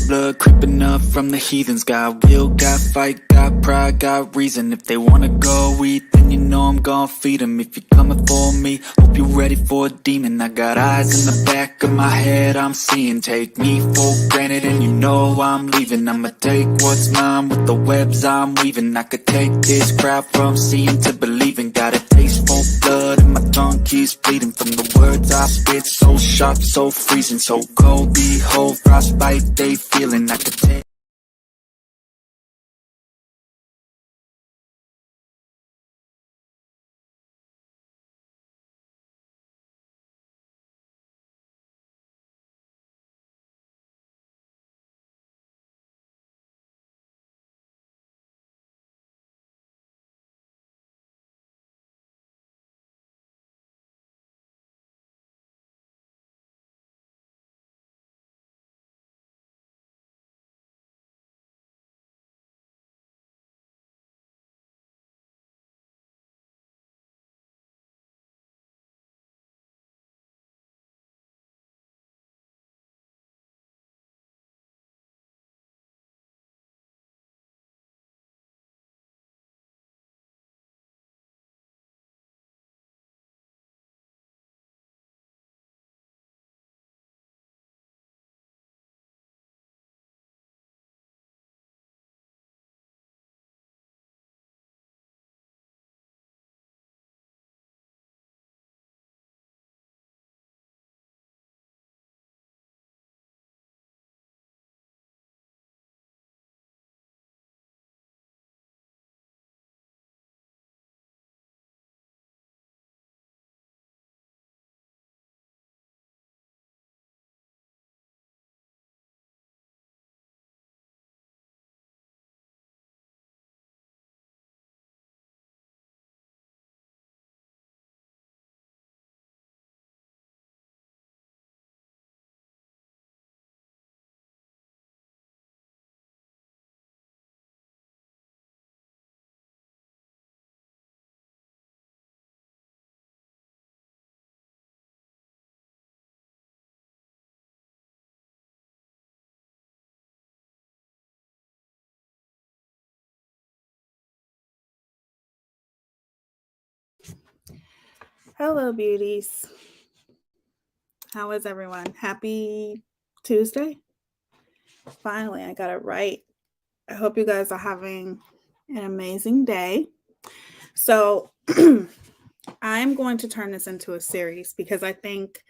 blood creeping up from the heathens. Got will, got fight, got pride, got reason. If they wanna go eat, then you know I'm gon' feed them. If you're coming for me, hope you're ready for a demon. I got eyes in the back of my head, I'm seeing. Take me for granted and you know I'm leaving. I'ma take what's mine with the webs I'm weaving. I could take this crowd from seeing to believing. Got a taste for blood and my tongue keeps bleeding from the words I spit. So sharp, so freezing, so cold. Behold, frostbite they feeling. I could take. Hello, beauties. How is everyone? Happy Tuesday. Finally, I got it right. I hope you guys are having an amazing day. So, I'm going to turn this into a series because I think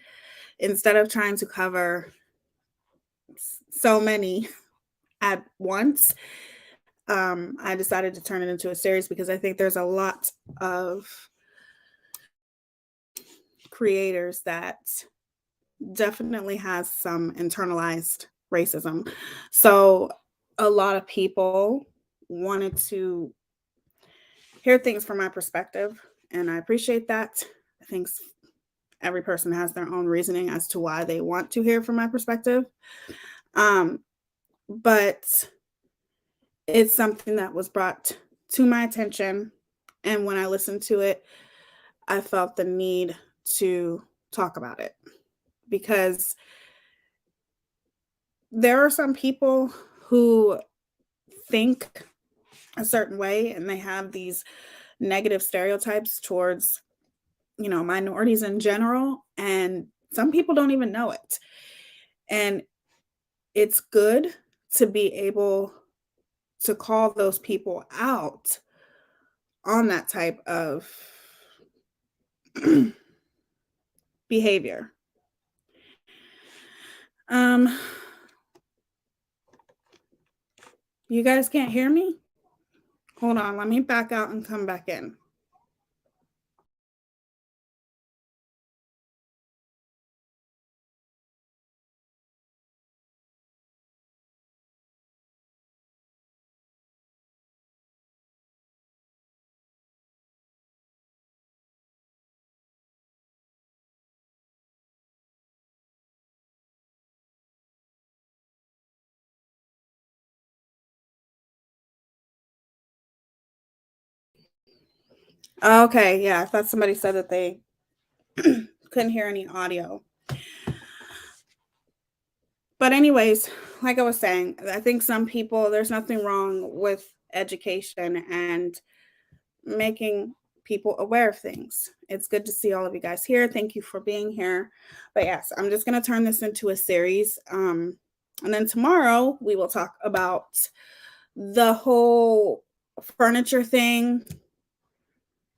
instead of trying to cover so many at once, I decided to turn it into a series because I think there's a lot of creators that definitely has some internalized racism. So a lot of people wanted to hear things from my perspective, and I appreciate that. I think every person has their own reasoning as to why they want to hear from my perspective. But it's something that was brought to my attention, and when I listened to it, I felt the need to talk about it because there are some people who think a certain way and they have these negative stereotypes towards, minorities in general, and some people don't even know it. And it's good to be able to call those people out on that type of behavior. You guys can't hear me? Hold on, let me back out and come back in. Okay, yeah, I thought somebody said that they couldn't hear any audio. But anyways, like I was saying, I think some people, there's nothing wrong with education and making people aware of things. It's good to see all of you guys here. Thank you for being here. But yes, I'm just going to turn this into a series. And then tomorrow we will talk about the whole furniture thing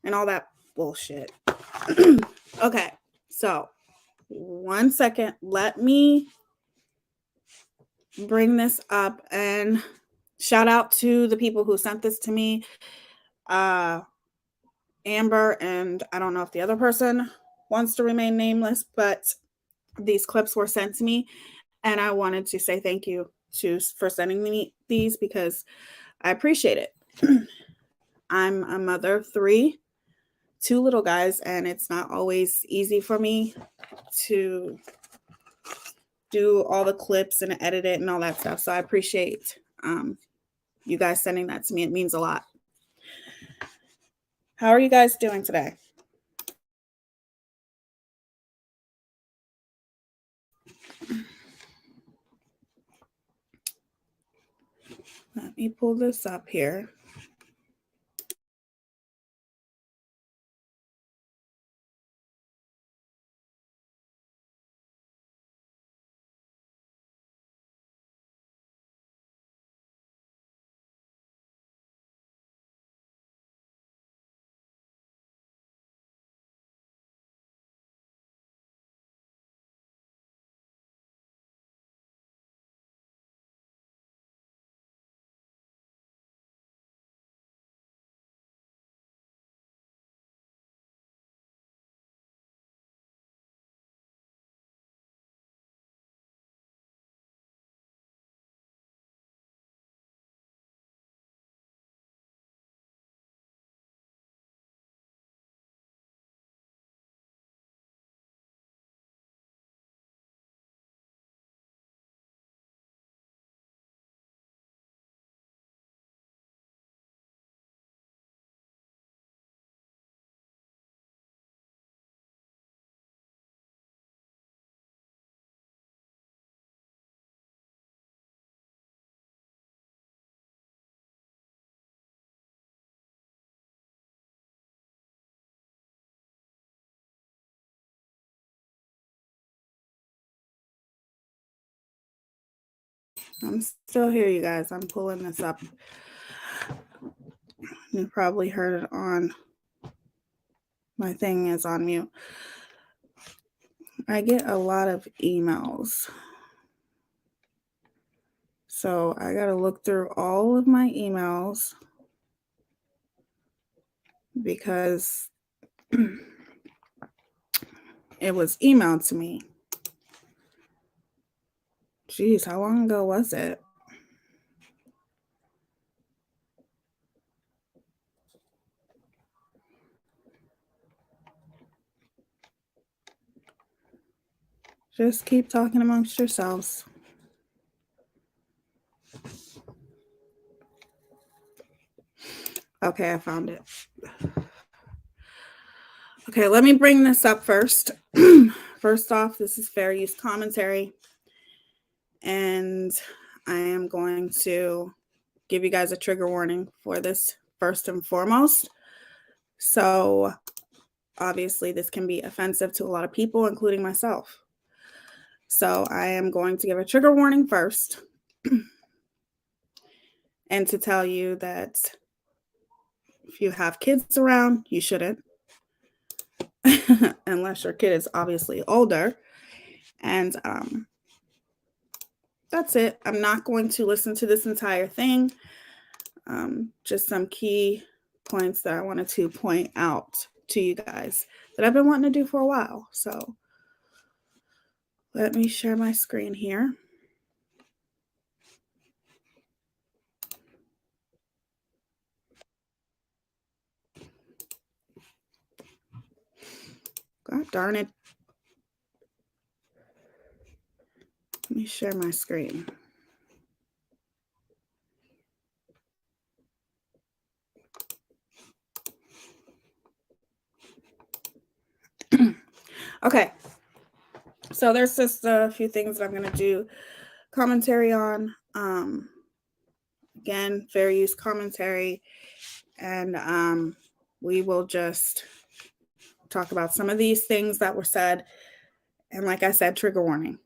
and all that bullshit. Okay, so 1 second. Let me bring this up and shout out to the people who sent this to me. Amber, and I don't know if the other person wants to remain nameless, but these clips were sent to me, and I wanted to say thank you for sending me these because I appreciate it. I'm a mother of 3, 2 little guys, and it's not always easy for me to do all the clips and edit it and all that stuff. So I appreciate you guys sending that to me. It means a lot. How are you guys doing today? Let me pull this up here. I'm still here, you guys. I'm pulling this up. You probably heard it on my thing is on mute. I get a lot of emails. So I got to look through all of my emails because it was emailed to me. Jeez, how long ago was it? Just keep talking amongst yourselves. Okay, I found it. Okay, let me bring this up first. First off, this is fair use commentary. And I am going to give you guys a trigger warning for this first and foremost. So obviously this can be offensive to a lot of people, including myself. So I am going to give a trigger warning first and to tell you that if you have kids around, you shouldn't, unless your kid is obviously older. And that's it. I'm not going to listen to this entire thing. Just some key points that I wanted to point out to you guys that I've been wanting to do for a while. So let me share my screen here. God darn it. Let me share my screen. Okay. So there's just a few things that I'm going to do commentary on. Again, fair use commentary. And we will just talk about some of these things that were said. And like I said, trigger warning.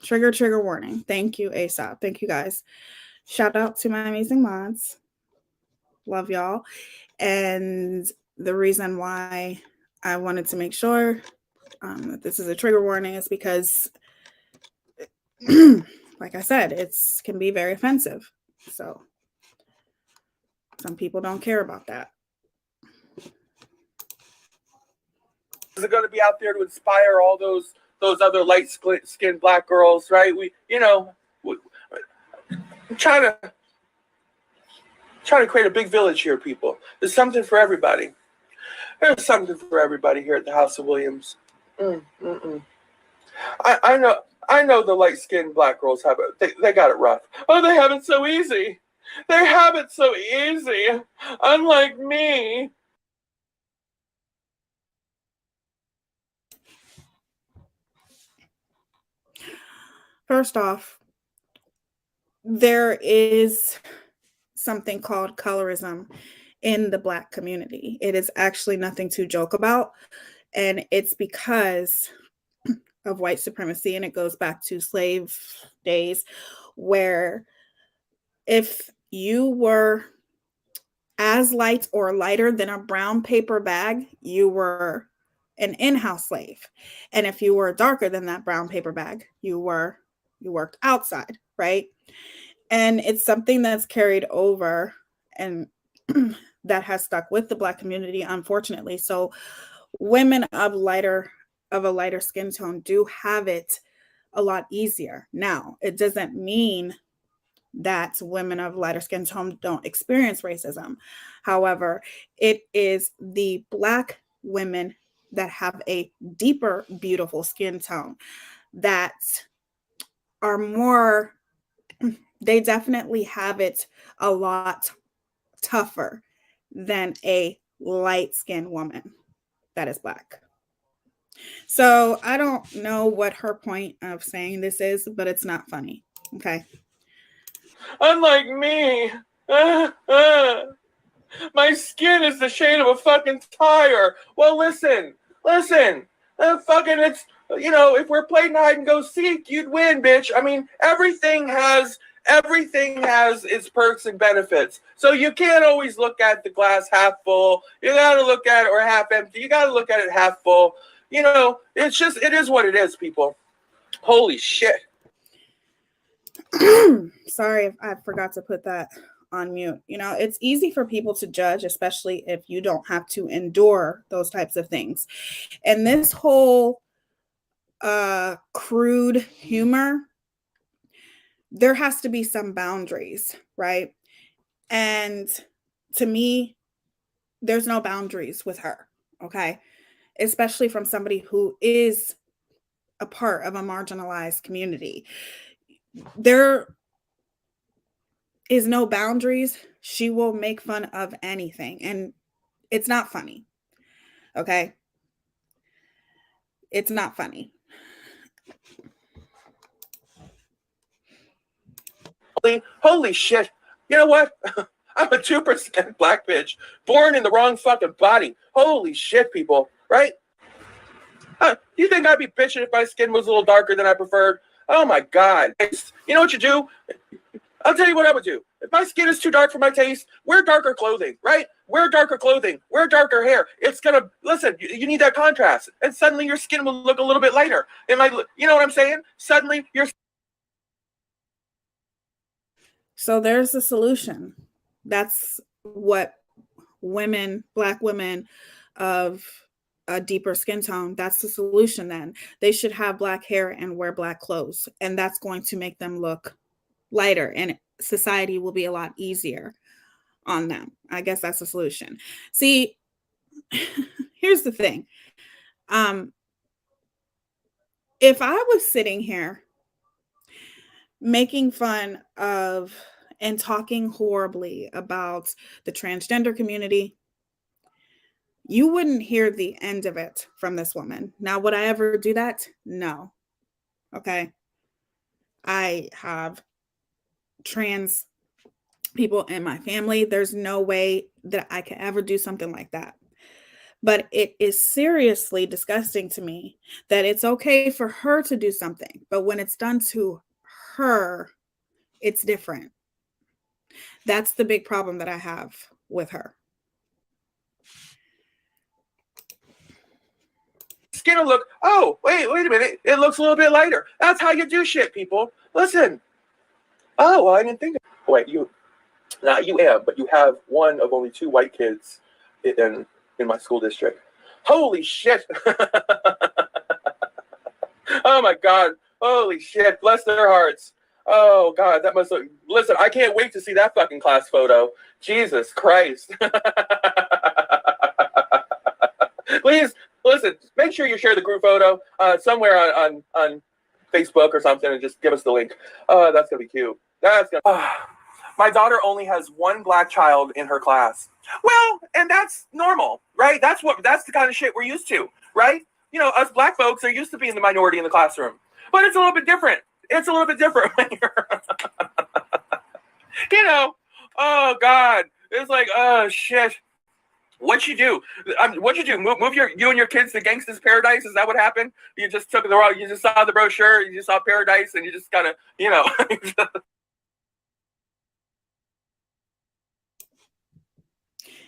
Trigger warning. Thank you, ASAP. Thank you, guys. Shout out to my amazing mods. Love y'all. And the reason why I wanted to make sure that this is a trigger warning is because, like I said, it can be very offensive. So some people don't care about that. Is it going to be out there to inspire all those other light-skinned black girls, right? I'm trying to create a big village here, people. There's something for everybody. There's something for everybody here at the House of Williams. I know the light-skinned black girls have it. They got it rough. Oh, they have it so easy. They have it so easy. Unlike me. First off, there is something called colorism in the Black community. It is actually nothing to joke about, and it's because of white supremacy, and it goes back to slave days, where if you were as light or lighter than a brown paper bag, you were an in-house slave. And if you were darker than that brown paper bag, you worked outside, right? And it's something that's carried over and that has stuck with the Black community, unfortunately. So women of a lighter skin tone do have it a lot easier. Now, it doesn't mean that women of lighter skin tone don't experience racism. However, it is the Black women that have a deeper, beautiful skin tone that are more, they definitely have it a lot tougher than a light-skinned woman that is Black. So I don't know what her point of saying this is, but it's not funny. Okay. Unlike me. My skin is the shade of a fucking tire. Well, listen. It's, if we're playing hide and go seek, you'd win, bitch. I mean, everything has its perks and benefits. So you can't always look at the glass half full. You got to look at it, or half empty. You got to look at it half full. It is what it is, people. Holy shit. Sorry if I forgot to put that on mute. It's easy for people to judge, especially if you don't have to endure those types of things. And this whole crude humor, there has to be some boundaries, right? And to me, there's no boundaries with her, okay? Especially from somebody who is a part of a marginalized community. There is no boundaries. She will make fun of anything, and it's not funny, okay? It's not funny. Holy shit. You know what? I'm a 2% Black bitch, born in the wrong fucking body. Holy shit, people, right? Do you think I'd be bitching if my skin was a little darker than I preferred? Oh my God. You know what you do? I'll tell you what I would do. If my skin is too dark for my taste, wear darker clothing, right? Wear darker clothing, wear darker hair. It's gonna, listen, you need that contrast. And suddenly your skin will look a little bit lighter. You know what I'm saying? Suddenly your. So there's a solution. That's what Black women of a deeper skin tone, that's the solution then. They should have Black hair and wear Black clothes. And that's going to make them look lighter, and society will be a lot easier on them. I guess that's the solution. See, here's the thing. If I was sitting here making fun of and talking horribly about the transgender community, you wouldn't hear the end of it from this woman. Now, would I ever do that? No. Okay. I have trans people in my family. There's no way that I could ever do something like that. But it is seriously disgusting to me that it's okay for her to do something, but when it's done to her, it's different. That's the big problem that I have with her. Skin will look, oh, wait a minute. It looks a little bit lighter. That's how you do shit, people. Listen. Oh, well, I didn't think of it. Wait, not you am, but you have one of only 2 white kids in my school district. Holy shit. Oh my God. Holy shit. Bless their hearts. Oh God, that must look. Listen, I can't wait to see that fucking class photo. Jesus Christ. Please, listen, make sure you share the group photo somewhere on Facebook or something and just give us the link. That's going to be cute. My daughter only has 1 black child in her class. Well, and that's normal, right? That's the kind of shit we're used to, right? You know, us black folks are used to being the minority in the classroom. But it's a little bit different. It's a little bit different when you're, you know, oh God. It's like, oh shit. What'd you do? What'd you do? Move you and your kids to Gangsta's Paradise? Is that what happened? You just took you just saw the brochure, you just saw Paradise, and you just kind of, you know.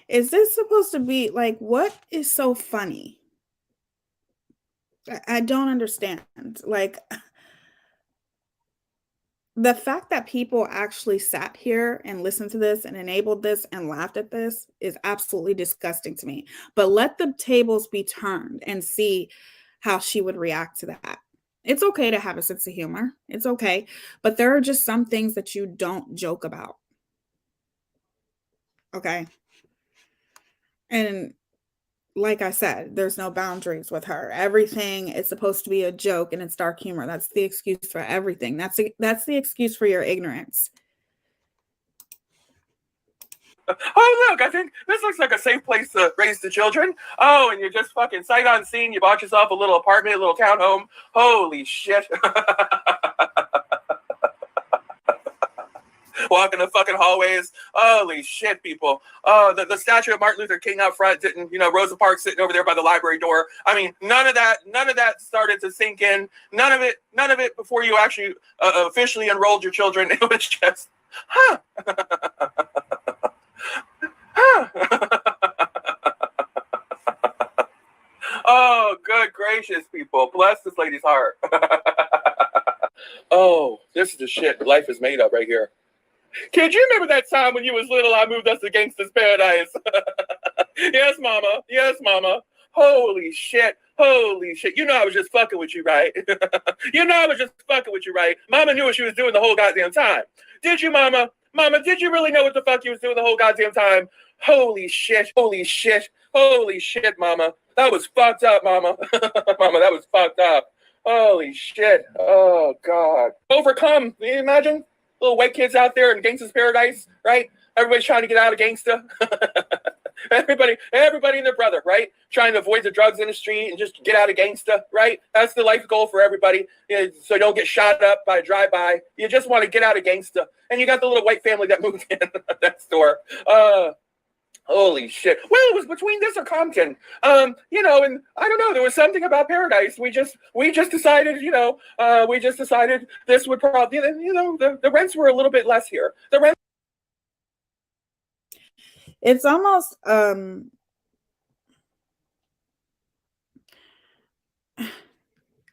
Is this supposed to be like, what is so funny? I don't understand. Like, the fact that people actually sat here and listened to this and enabled this and laughed at this is absolutely disgusting to me. But let the tables be turned and see how she would react to that. It's okay to have a sense of humor. It's okay. But there are just some things that you don't joke about. Okay. And like I said, there's no boundaries with her. Everything is supposed to be a joke and it's dark humor. That's the excuse for everything. That's the excuse for your ignorance. Oh, look, I think this looks like a safe place to raise the children. Oh, and you're just fucking sight unseen. You bought yourself a little apartment, a little townhome. Holy shit. Walking the fucking hallways. Holy shit, people. Oh, the statue of Martin Luther King out front didn't, you know, Rosa Parks sitting over there by the library door. I mean, none of that started to sink in. None of it before you actually officially enrolled your children. It was just, huh. Oh, good gracious, people. Bless this lady's heart. Oh, this is the shit life is made of right here. Kid, you remember that time when you was little, I moved us to Gangsta's Paradise? Yes, mama. Yes, mama. Holy shit. Holy shit. You know I was just fucking with you, right? You know I was just fucking with you, right? Mama knew what she was doing the whole goddamn time. Did you, mama? Mama, did you really know what the fuck you was doing the whole goddamn time? Holy shit. Holy shit. Holy shit, mama. That was fucked up, mama. Mama, that was fucked up. Holy shit. Oh, God. Overcome. Can you imagine? Little white kids out there in Gangsta's Paradise, right? Everybody's trying to get out of gangsta. everybody and their brother, right? Trying to avoid the drugs industry and just get out of gangsta, right? That's the life goal for everybody. You know, so you don't get shot up by a drive-by. You just want to get out of gangsta. And you got the little white family that moved in next door. Holy shit. Well, it was between this or Compton. You know, and I don't know, there was something about Paradise. We just decided, you know, this would probably, you know, the rents were a little bit less here. The rent. It's almost,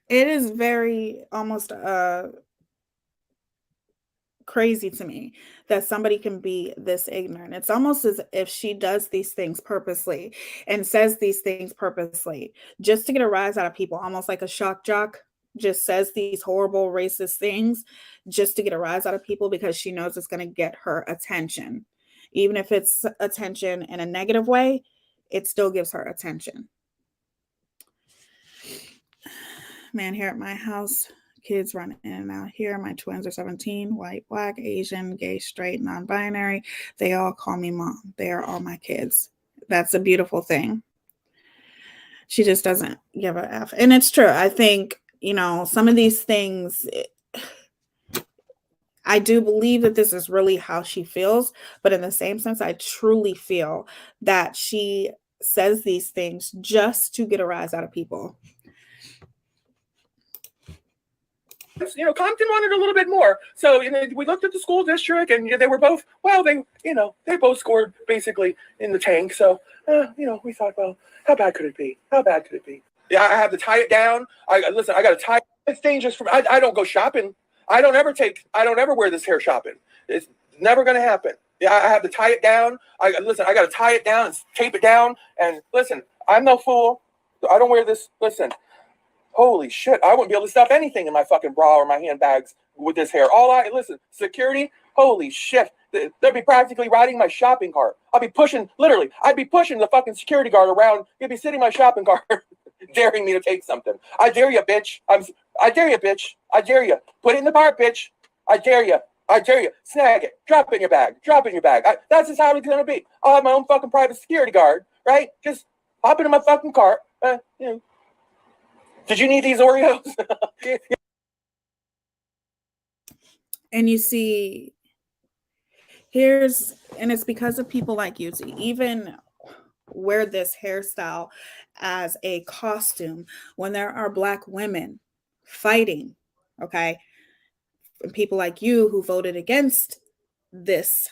it is very almost, crazy to me that somebody can be this ignorant. It's almost as if she does these things purposely and says these things purposely just to get a rise out of people, almost like a shock jock, just says these horrible racist things just to get a rise out of people because she knows it's going to get her attention. Even if it's attention in a negative way, it still gives her attention. Man, here at my house, kids running in and out here. My twins are 17, white, black, Asian, gay, straight, non-binary. They all call me mom. They are all my kids. That's a beautiful thing. She just doesn't give a F. And it's true. I think, you know, some of these things, I do believe that this is really how she feels, but in the same sense, I truly feel that she says these things just to get a rise out of people. You know, Compton wanted a little bit more. So, you know, we looked at the school district and they were both, well, they both scored basically in the tank. So, you know, we thought, well, how bad could it be? How bad could it be? Yeah, I have to tie it down. I got to tie it. It's dangerous for me. I don't go shopping. I don't ever wear this hair shopping. It's never going to happen. Yeah, I have to tie it down. I got to tie it down and tape it down. And listen, I'm no fool. I don't wear this. Listen, holy shit, I wouldn't be able to stuff anything in my fucking bra or my handbags with this hair. Listen, security, holy shit. They'd be practically riding my shopping cart. I'd be pushing the fucking security guard around. He'd be sitting in my shopping cart, daring me to take something. I dare you, bitch. I dare you, bitch. I dare you. Put it in the cart, bitch. I dare you. I dare you. Snag it. Drop it in your bag. That's just how it's going to be. I'll have my own fucking private security guard, right? Just hop into my fucking cart. You know. Did you need these Oreos? And you see, it's because of people like you to even wear this hairstyle as a costume when there are Black women fighting, okay? And people like you who voted against it,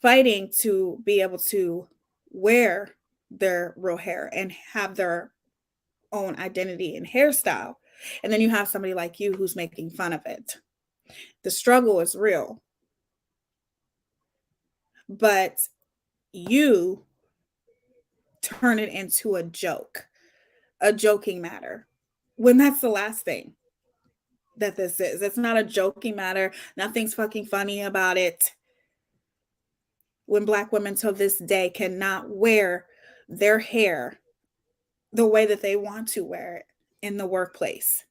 fighting to be able to wear their real hair and have their own identity and hairstyle. And then you have somebody like you who's making fun of it. The struggle is real. But you turn it into a joking matter, when that's the last thing that this is. It's not a joking matter. Nothing's fucking funny about it. When Black women to this day cannot wear their hair the way that they want to wear it in the workplace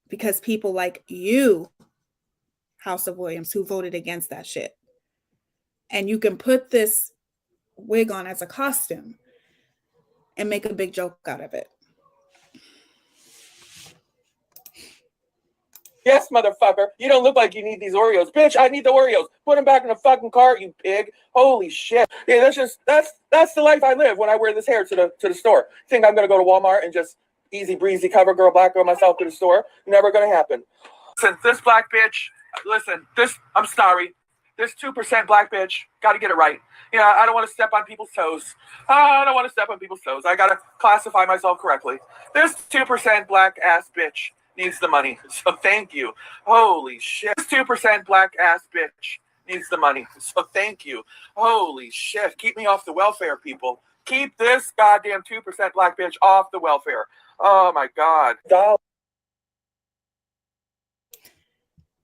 because people like you, House of Williams, who voted against that shit. And you can put this wig on as a costume and make a big joke out of it. Yes, motherfucker. You don't look like you need these Oreos. Bitch, I need the Oreos. Put them back in the fucking cart, you pig. Holy shit. Yeah, that's the life I live when I wear this hair to the store. Think I'm going to go to Walmart and just easy breezy cover girl, black girl myself to the store? Never going to happen. Listen, this black bitch, I'm sorry. This 2% black bitch, got to get it right. Yeah, I don't want to step on people's toes. I got to classify myself correctly. This 2% black ass bitch needs the money. So thank you. Holy shit. This 2% black ass bitch needs the money. So thank you. Holy shit. Keep me off the welfare, people. Keep this goddamn 2% black bitch off the welfare. Oh my God.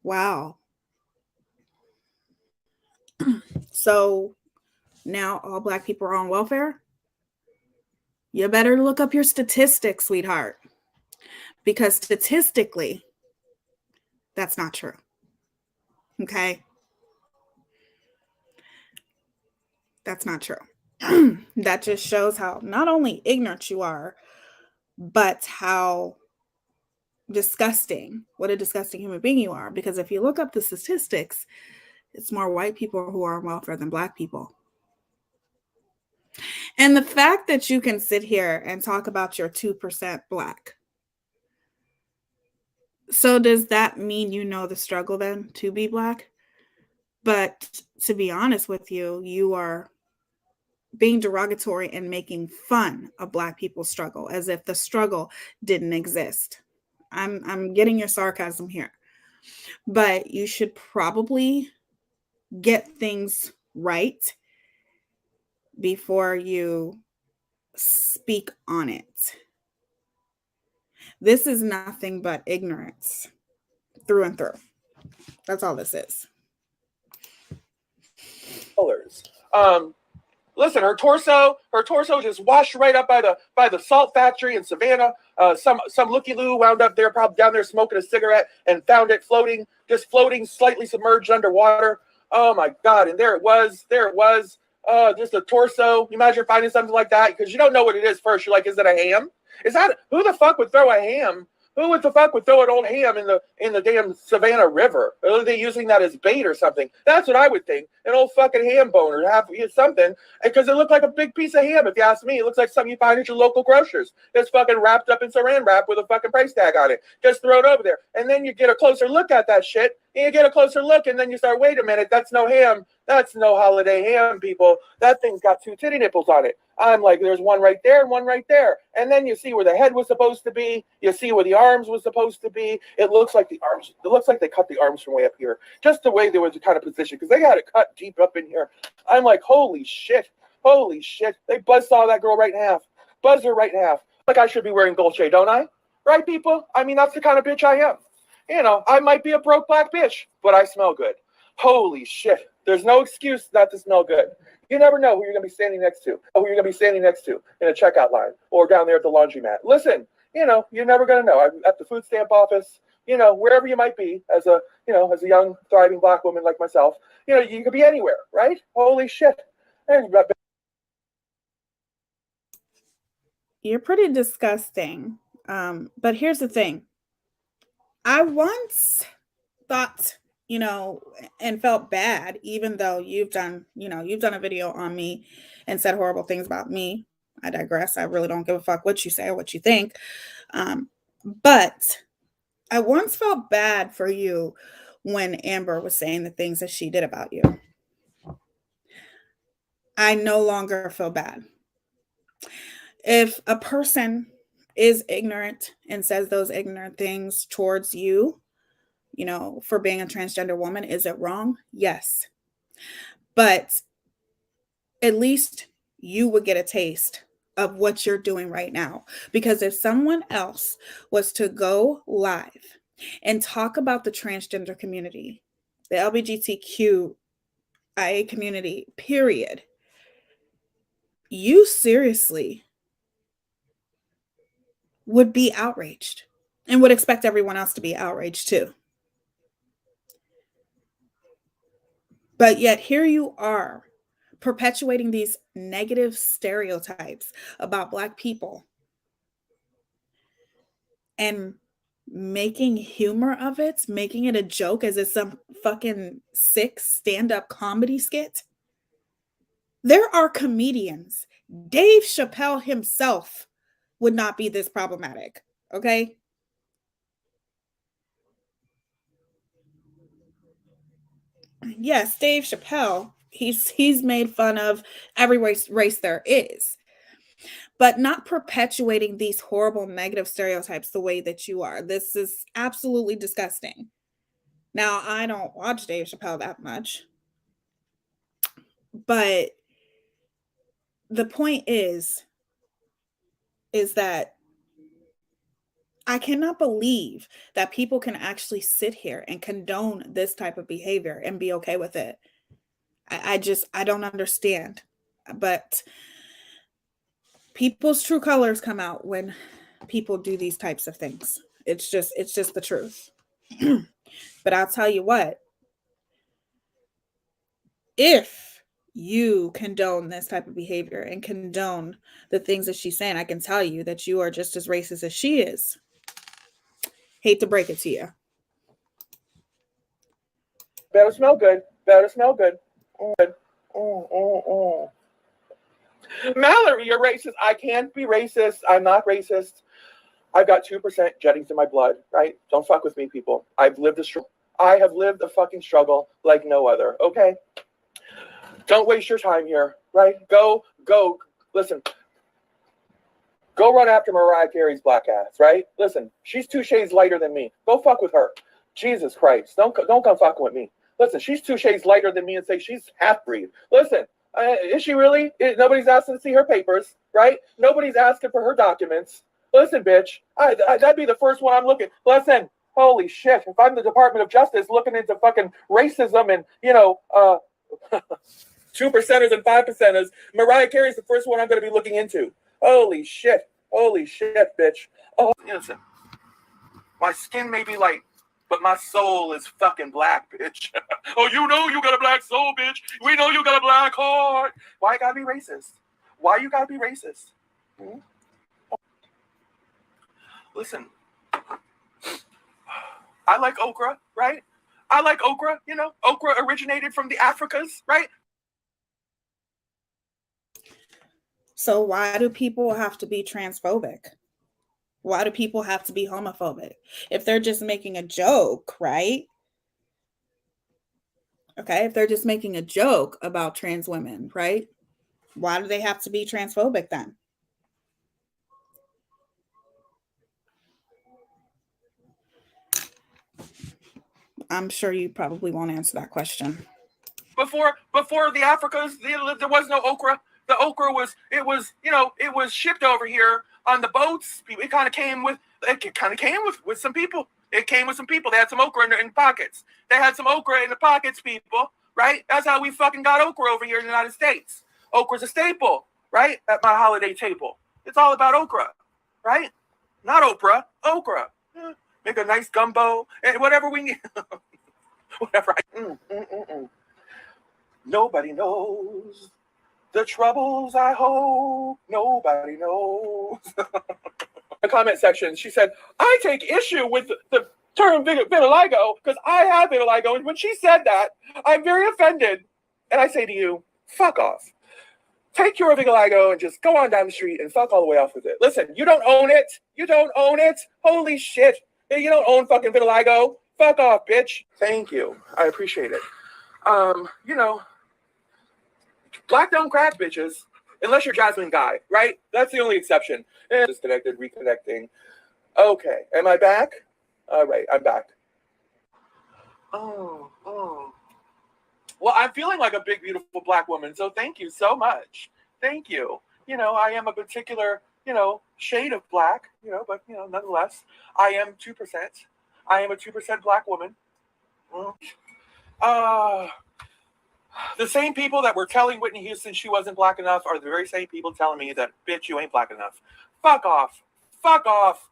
Wow. So now all Black people are on welfare? You better look up your statistics, sweetheart. Because statistically, that's not true. Okay? That's not true. That just shows how not only ignorant you are, but how what a disgusting human being you are. Because if you look up the statistics, it's more white people who are on welfare than Black people. And the fact that you can sit here and talk about your 2% Black. So does that mean you know the struggle then to be Black? But to be honest with you, you are being derogatory and making fun of Black people's struggle as if the struggle didn't exist. I'm getting your sarcasm here. But you should probably get things right before you speak on it. This is nothing but ignorance through and through. That's all this is. Colors. Listen, her torso just washed right up by the salt factory in Savannah. Some looky-loo wound up there, probably down there smoking a cigarette and found it floating, slightly submerged underwater. Oh my God! And there it was, just a torso. You imagine finding something like that because you don't know what it is first. You're like, is it a ham? Who the fuck would throw a ham? Who would the fuck would throw an old ham in the damn Savannah River? Are they using that as bait or something? That's what I would think. An old fucking ham boner, something, because it looked like a big piece of ham. If you ask me, it looks like something you find at your local grocers. It's fucking wrapped up in Saran wrap with a fucking price tag on it. Just throw it over there, and then you get a closer look at that shit. And you get a closer look, and then you start. Wait a minute, that's no ham. That's no holiday ham, people. That thing's got 2 titty nipples on it. I'm like, there's one right there and one right there. And then you see where the head was supposed to be. You see where the arms was supposed to be. It looks like the arms. It looks like they cut the arms from way up here. Just the way they were kind of positioned, because they had it cut deep up in here. I'm like, holy shit. Holy shit. They buzzsaw that girl right in half. Buzz her right in half. Like I should be wearing Dolce, don't I? Right, people? I mean, that's the kind of bitch I am. You know, I might be a broke black bitch, but I smell good. Holy shit. There's no excuse not to smell good. You never know who you're going to be standing next to, or who you're going to be standing next to in a checkout line or down there at the laundromat. Listen, you know, you're never going to know. I'm at the food stamp office, you know, wherever you might be as a, you know, as a young, thriving black woman like myself, you know, you could be anywhere, right? Holy shit. You're pretty disgusting. But here's the thing. I once thought, you know, and felt bad, even though you've done a video on me and said horrible things about me. I digress. I really don't give a fuck what you say or what you think. But I once felt bad for you when Amber was saying the things that she did about you. I no longer feel bad. If a person is ignorant and says those ignorant things towards you, you know, for being a transgender woman, is it wrong? Yes. But at least you would get a taste of what you're doing right now. Because if someone else was to go live and talk about the transgender community, the LGBTQIA community, period, you seriously would be outraged and would expect everyone else to be outraged too. But yet here you are perpetuating these negative stereotypes about Black people and making humor of it, making it a joke as if some fucking sick stand-up comedy skit. There are comedians. Dave Chappelle himself would not be this problematic, okay? Yes, Dave Chappelle, he's made fun of every race there is, but not perpetuating these horrible negative stereotypes the way that you are. This is absolutely disgusting. Now, I don't watch Dave Chappelle that much, but the point is that I cannot believe that people can actually sit here and condone this type of behavior and be okay with it. I don't understand. But people's true colors come out when people do these types of things. It's just the truth. But I'll tell you what, if you condone this type of behavior and condone the things that she's saying, I can tell you that you are just as racist as she is. Hate to break it to you. Better smell good. Better smell good. Mallory, you're racist. I can't be racist. I'm not racist. I've got 2% Jennings in my blood, right? Don't fuck with me, people. I have lived a fucking struggle like no other, okay? Don't waste your time here, right? Go. Listen. Go run after Mariah Carey's black ass, right? Listen, she's 2 shades lighter than me. Go fuck with her. Jesus Christ. Don't come fucking with me. Listen, she's 2 shades lighter than me and say she's half-breed. Listen, is she really? Nobody's asking to see her papers, right? Nobody's asking for her documents. Listen, bitch, that'd be the first one I'm looking. Listen, holy shit. If I'm the Department of Justice looking into fucking racism and, 2%ers and 5%ers, Mariah Carey's the first one I'm going to be looking into. Holy shit, bitch. Oh, listen, my skin may be light, but my soul is fucking black, bitch. Oh, you know you got a black soul, bitch. We know you got a black heart. Why you gotta be racist? Why you gotta be racist? Listen, I like okra, right? I like okra, you know, okra originated from the Africas, right? So why do people have to be transphobic? Why do people have to be homophobic? If they're just making a joke, right? Okay, if they're just making a joke about trans women, right? Why do they have to be transphobic then? I'm sure you probably won't answer that question. Before the Africas, there was no okra. The okra was shipped over here on the boats. It kind of came with some people. It came with some people. They had some okra in pockets. They had some okra in the pockets, people. Right? That's how we fucking got okra over here in the United States. Okra's a staple, right? At my holiday table. It's all about okra, right? Not Oprah, okra. Make a nice gumbo and whatever we need. Whatever. Nobody knows the troubles I hold. Nobody knows. The comment section, she said, I take issue with the term vitiligo because I have vitiligo. And when she said that, I'm very offended. And I say to you, fuck off. Take your vitiligo and just go on down the street and fuck all the way off with it. Listen, you don't own it. You don't own it. Holy shit. You don't own fucking vitiligo. Fuck off, bitch. Thank you. I appreciate it. Black don't crack, bitches. Unless you're Jasmine Guy, right? That's the only exception. Disconnected, reconnecting. Okay, am I back? All right, I'm back. Oh. Well, I'm feeling like a big, beautiful black woman, so thank you so much. Thank you. I am a particular, shade of black, but, nonetheless, I am 2%. I am a 2% black woman. The same people that were telling Whitney Houston she wasn't black enough are the very same people telling me that, bitch, you ain't black enough. Fuck off. Fuck off.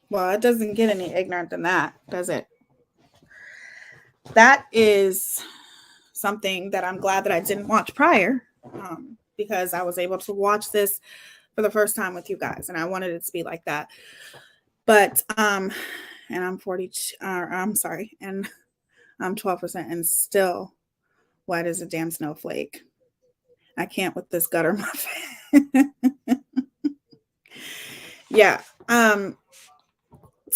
Well, it doesn't get any ignorant than that, does it? That is something that I'm glad that I didn't watch prior, because I was able to watch this for the first time with you guys, and I wanted it to be like that. But and I'm 42. I'm sorry, and I'm 12%, and still white as a damn snowflake. I can't with this gutter muffin. Yeah.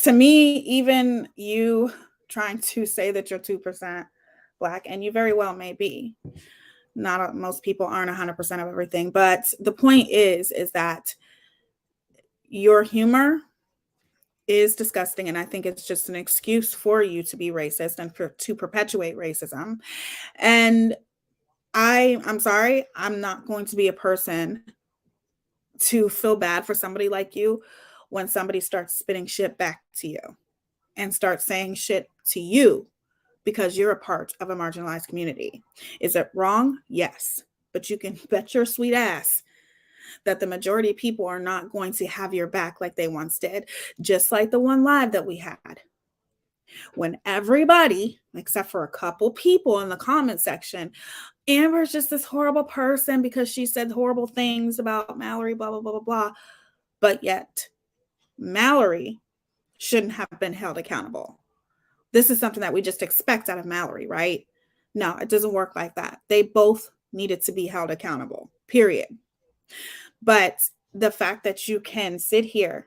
To me, even you trying to say that you're 2% black, and you very well may be. Most people aren't 100% of everything, but the point is that your humor is disgusting, and I think it's just an excuse for you to be racist and to perpetuate racism. And I'm sorry, I'm not going to be a person to feel bad for somebody like you when somebody starts spitting shit back to you and starts saying shit to you because you're a part of a marginalized community. Is it wrong? Yes. But you can bet your sweet ass that the majority of people are not going to have your back like they once did, just like the one live that we had. When everybody, except for a couple people in the comment section, Amber's just this horrible person because she said horrible things about Mallory, blah, blah, blah, blah, blah. But yet, Mallory shouldn't have been held accountable. This is something that we just expect out of Mallory, right? No, it doesn't work like that. They both needed to be held accountable, period. But the fact that you can sit here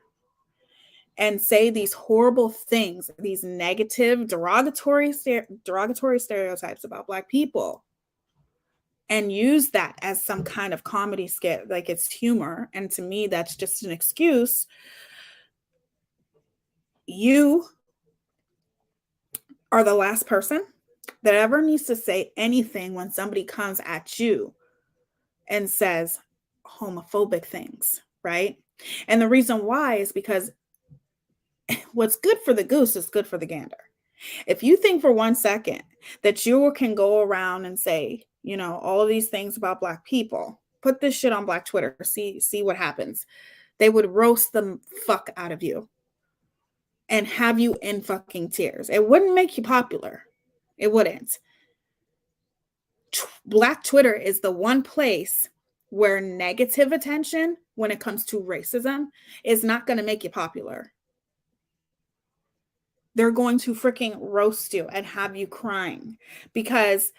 and say these horrible things, these negative, derogatory stereotypes about Black people, and use that as some kind of comedy skit, like it's humor, and to me, that's just an excuse. You are the last person that ever needs to say anything when somebody comes at you and says homophobic things, right? And the reason why is because what's good for the goose is good for the gander. If you think for 1 second that you can go around and say, all of these things about Black people, put this shit on Black Twitter, see what happens. They would roast the fuck out of you and have you in fucking tears. It wouldn't make you popular, It wouldn't. Black Twitter is the one place where negative attention when it comes to racism is not going to make you popular. They're going to freaking roast you and have you crying because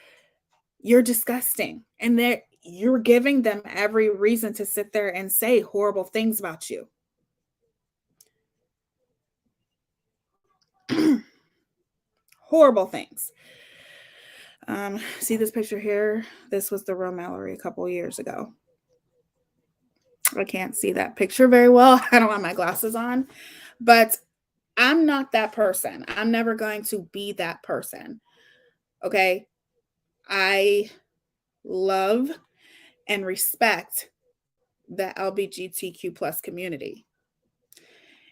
you're disgusting. And you're giving them every reason to sit there and say horrible things about you. Horrible things. See this picture here? This was the Roe Mallory a couple years ago. I can't see that picture very well. I don't have my glasses on, but I'm not that person. I'm never going to be that person. Okay. I love and respect the LGBTQ plus community.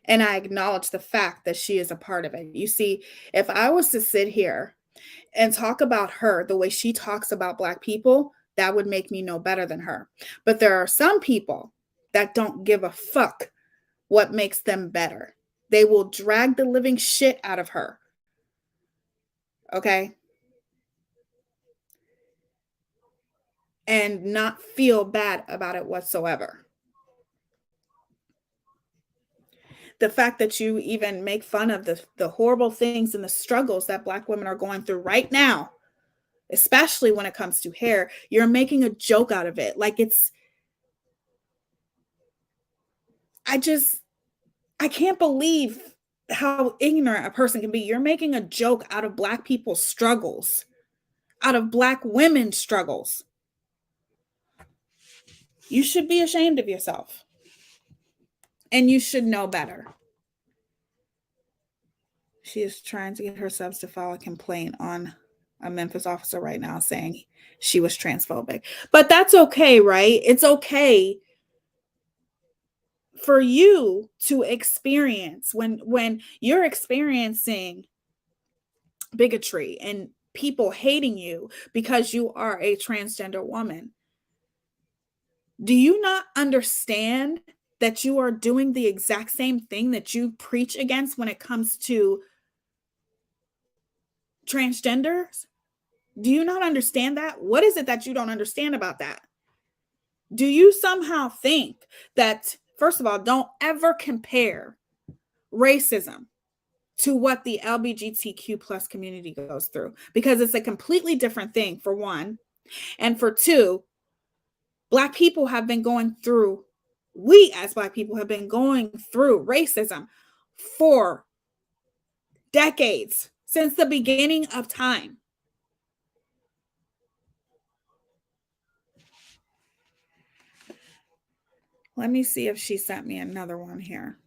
And I acknowledge the fact that she is a part of it. You see, if I was to sit here and talk about her the way she talks about Black people, that would make me know better than her. But there are some people that don't give a fuck what makes them better. They will drag the living shit out of her. Okay? And not feel bad about it whatsoever. The fact that you even make fun of the horrible things and the struggles that Black women are going through right now, especially when it comes to hair, you're making a joke out of it. Like I can't believe how ignorant a person can be. You're making a joke out of Black people's struggles, out of Black women's struggles. You should be ashamed of yourself. And you should know better. She is trying to get her subs to file a complaint on a Memphis officer right now saying she was transphobic. But that's okay, right? It's okay for you to experience when you're experiencing bigotry and people hating you because you are a transgender woman. Do you not understand that you are doing the exact same thing that you preach against when it comes to transgenders? Do you not understand that? What is it that you don't understand about that? Do you somehow think that, first of all, don't ever compare racism to what the LGBTQ plus community goes through, because it's a completely different thing, for one. And for two, Black people have been going through, we as Black people have been going through racism for decades, since the beginning of time. Let me see if she sent me another one here.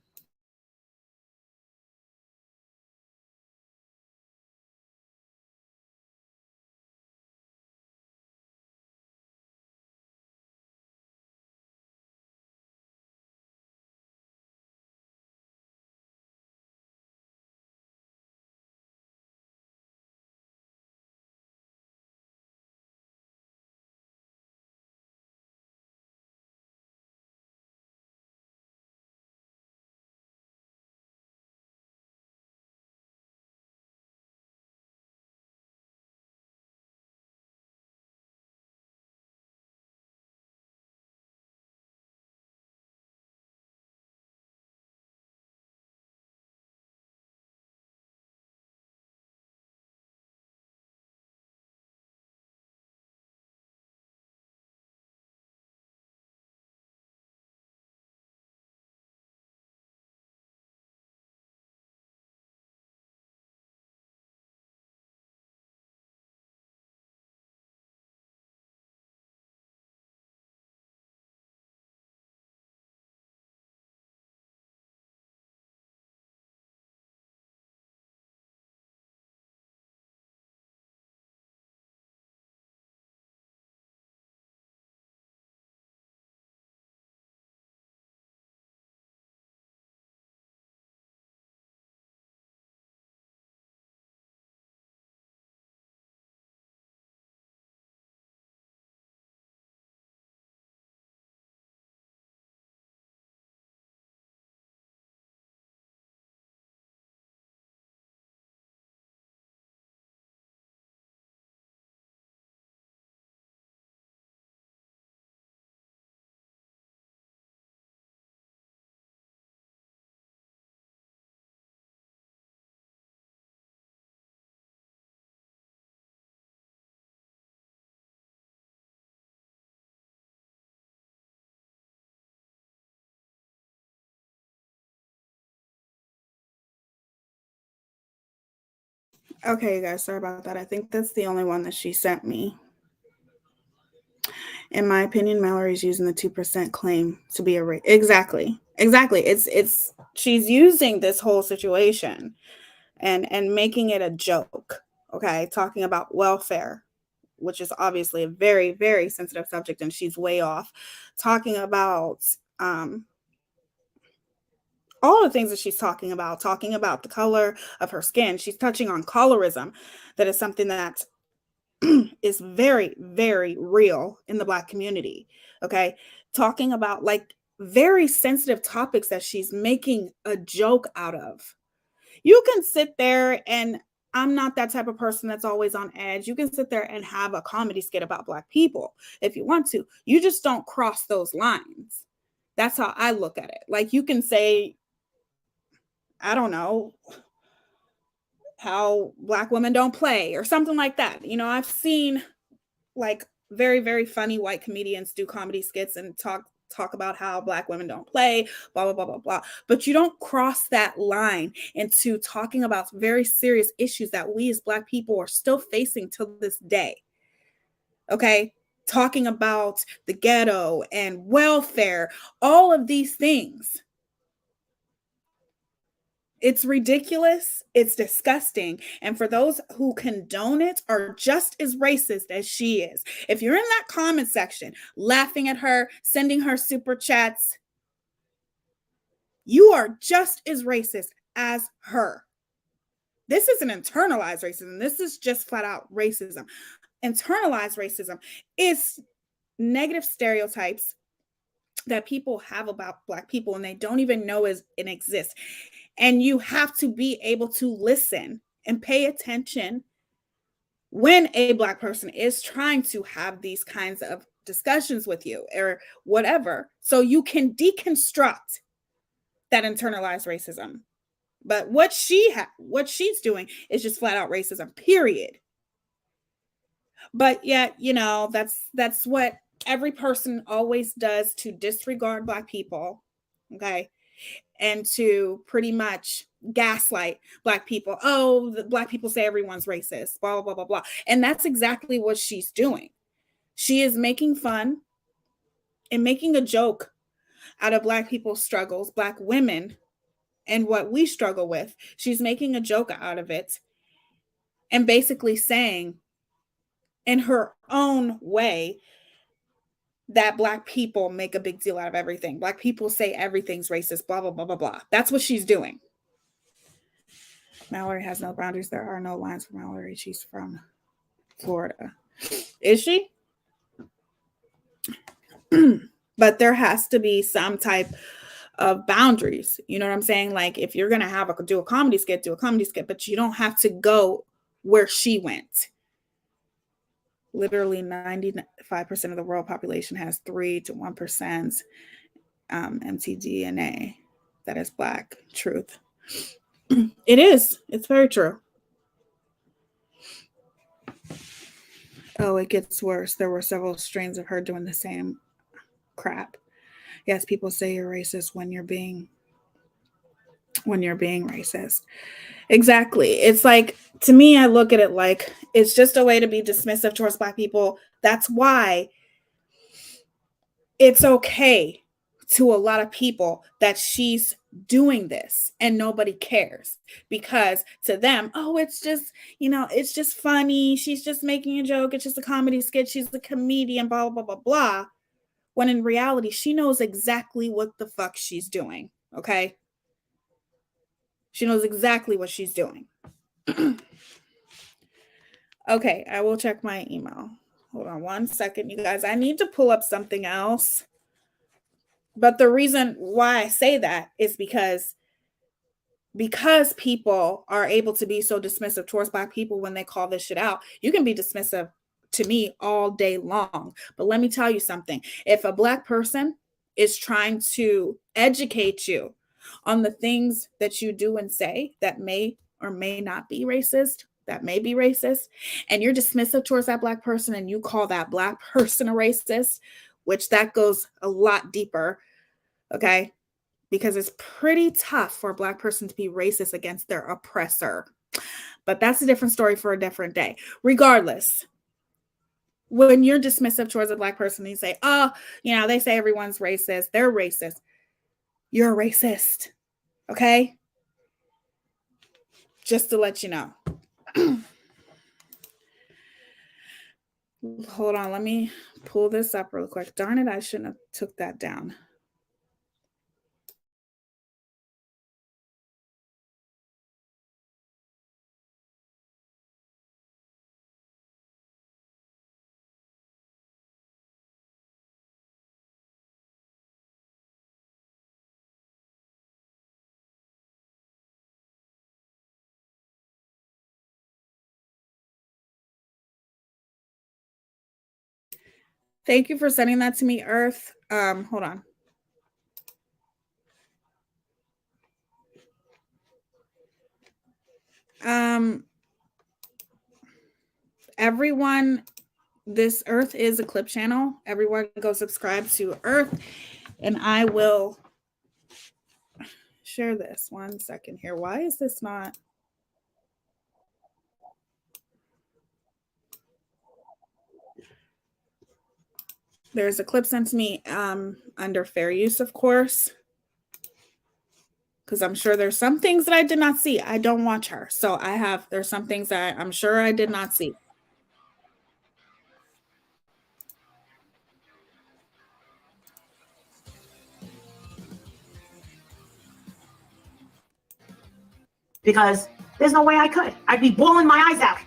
Okay, you guys, sorry about that. I think that's the only one that she sent me. In my opinion, Mallory's using the 2% claim to be a race. Exactly. It's she's using this whole situation and making it a joke. Okay, talking about welfare, which is obviously a very, very sensitive subject, and she's way off. Talking about all the things that she's talking about the color of her skin. She's touching on colorism. That is something that is very, very real in the Black community. Okay. Talking about like very sensitive topics that she's making a joke out of. You can sit there, and I'm not that type of person that's always on edge. You can sit there and have a comedy skit about Black people if you want to. You just don't cross those lines. That's how I look at it. Like, you can say, I don't know, how Black women don't play or something like that. You know, I've seen like very, very funny white comedians do comedy skits and talk about how Black women don't play, blah, blah, blah, blah, blah. But you don't cross that line into talking about very serious issues that we as Black people are still facing to this day. Okay. Talking about the ghetto and welfare, all of these things. It's ridiculous. It's disgusting. And for those who condone it are just as racist as she is. If you're in that comment section laughing at her, sending her super chats, you are just as racist as her. This isn't internalized racism. This is just flat out racism. Internalized racism is negative stereotypes that people have about Black people and they don't even know it exists. And you have to be able to listen and pay attention when a Black person is trying to have these kinds of discussions with you or whatever, so you can deconstruct that internalized racism. But what she's doing is just flat out racism, period. But yet, you know, that's what every person always does, to disregard Black people, okay? And to pretty much gaslight Black people. Oh, the Black people say everyone's racist, blah, blah, blah, blah, blah. And that's exactly what she's doing. She is making fun and making a joke out of Black people's struggles, Black women, and what we struggle with. She's making a joke out of it and basically saying in her own way that Black people make a big deal out of everything. Black people say everything's racist, blah, blah, blah, blah, blah. That's what she's doing. Mallory has no boundaries. There are no lines for Mallory. She's from Florida. Is she? But there has to be some type of boundaries. You know what I'm saying? Like, if you're going to do a comedy skit, but you don't have to go where she went. Literally 95% of the world population has 3 to 1% mtDNA that is Black. Truth. It is. It's very true. Oh, it gets worse. There were several strains of her doing the same crap. Yes, people say you're racist when you're being racist. Exactly. It's like, to me, I look at it like it's just a way to be dismissive towards Black people. That's why it's okay to a lot of people that she's doing this and nobody cares, because to them, oh, it's just, you know, it's just funny. She's just making a joke. It's just a comedy skit. She's a comedian, blah, blah, blah, blah. When in reality, she knows exactly what the fuck she's doing. Okay. She knows exactly what she's doing. Okay, I will check my email. Hold on 1 second, you guys. I need to pull up something else. But the reason why I say that is because people are able to be so dismissive towards Black people when they call this shit out. You can be dismissive to me all day long. But let me tell you something. If a Black person is trying to educate you on the things that you do and say that may or may not be racist, and you're dismissive towards that Black person and you call that Black person a racist, which that goes a lot deeper, okay? Because it's pretty tough for a Black person to be racist against their oppressor. But that's a different story for a different day. Regardless, when you're dismissive towards a Black person, you say, oh, they say everyone's racist. They're racist. You're a racist. Okay? Just to let you know. Hold on. Let me pull this up real quick. Darn it. I shouldn't have took that down. Thank you for sending that to me, Earth. Hold on. Everyone, this Earth is a clip channel. Everyone go subscribe to Earth, and I will share this. 1 second here. Why is this not? There's a clip sent to me under fair use, of course, because I'm sure there's some things that I did not see. I don't watch her. So there's some things that I'm sure I did not see. Because there's no way I could. I'd be bawling my eyes out.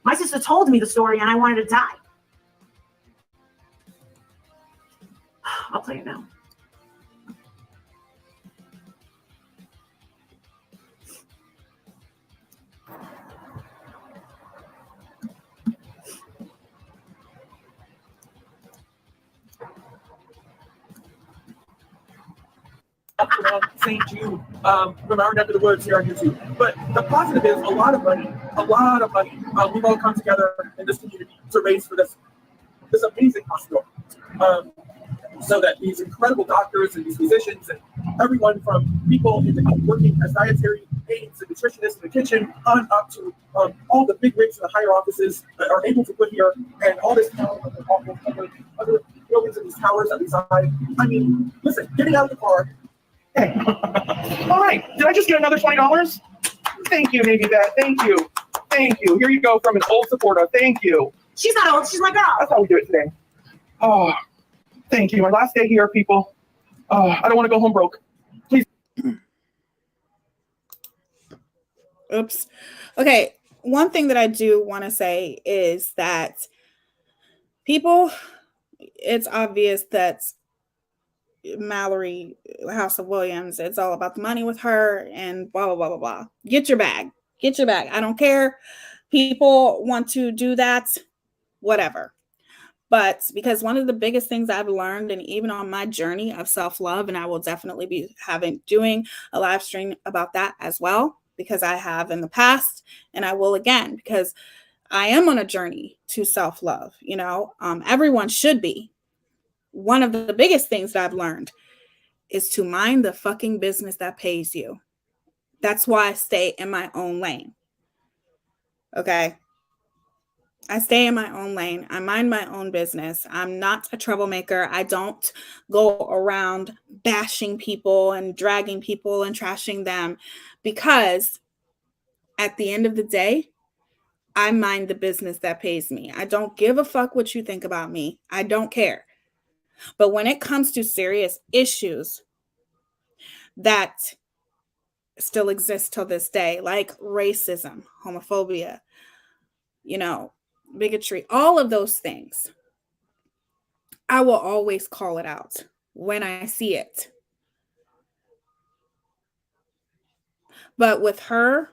My sister told me the story and I wanted to die. I'll play it now. St. Jude, from our neck of the woods here on YouTube. But the positive is a lot of money. We've all come together in this community to raise for this amazing hospital. So that these incredible doctors and these physicians and everyone from people working as dietary aides and nutritionists in the kitchen on up to all the big wigs in the higher offices are able to put here, and all this other buildings and these towers that reside. I mean, listen, getting out of the car. Hey. All right, did I just get another $20? Thank you, Navy Vet. Thank you. Here you go from an old supporter. Thank you. She's not old, she's my girl. That's how we do it today. Oh, thank you. My last day here, people. I don't want to go home broke. Please. Oops. Okay. One thing that I do want to say is that people, it's obvious that Mallory, House of Williams, it's all about the money with her and blah, blah, blah, blah, blah. Get your bag. I don't care. People want to do that, whatever. But because one of the biggest things I've learned, and even on my journey of self-love, and I will definitely be doing a live stream about that as well, because I have in the past and I will again, because I am on a journey to self-love. Everyone should be. One of the biggest things that I've learned is to mind the fucking business that pays you. That's why I stay in my own lane. Okay. I stay in my own lane. I mind my own business. I'm not a troublemaker. I don't go around bashing people and dragging people and trashing them, because at the end of the day, I mind the business that pays me. I don't give a fuck what you think about me. I don't care. But when it comes to serious issues that still exist till this day, like racism, homophobia, bigotry, all of those things, I will always call it out when I see it. But with her,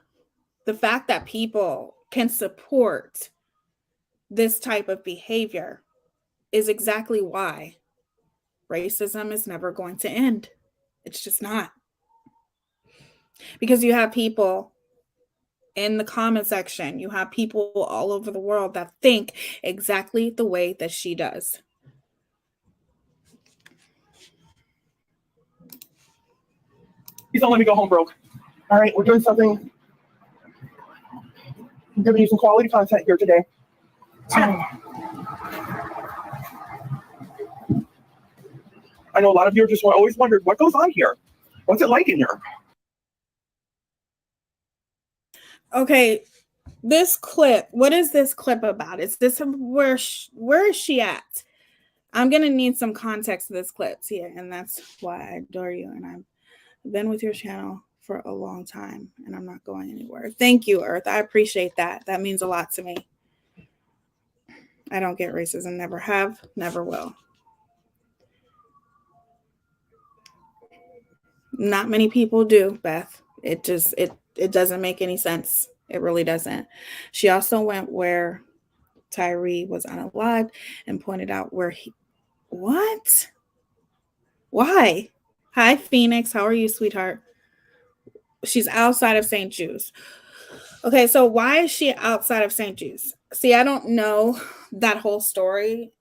the fact that people can support this type of behavior is exactly why racism is never going to end. It's just not. Because you have people in the comment section, you have people all over the world that think exactly the way that she does. Please don't let me go home broke. All right, we're doing something. giving you some quality content here today. I know a lot of you just always wondered what goes on here. What's it like in here? Okay, this clip, what is this clip about? Is this where is she at? I'm going to need some context to this clip here, and that's why I adore you, and I've been with your channel for a long time, and I'm not going anywhere. Thank you, Earth. I appreciate that. That means a lot to me. I don't get racism, never have, never will. Not many people do, Beth. It doesn't make any sense. It really doesn't. She also went where Tyree was unalived and pointed out where what? Why? Hi, Phoenix. How are you, sweetheart? She's outside of St. Jude's. Okay, so why is she outside of St. Jude's? See, I don't know that whole story.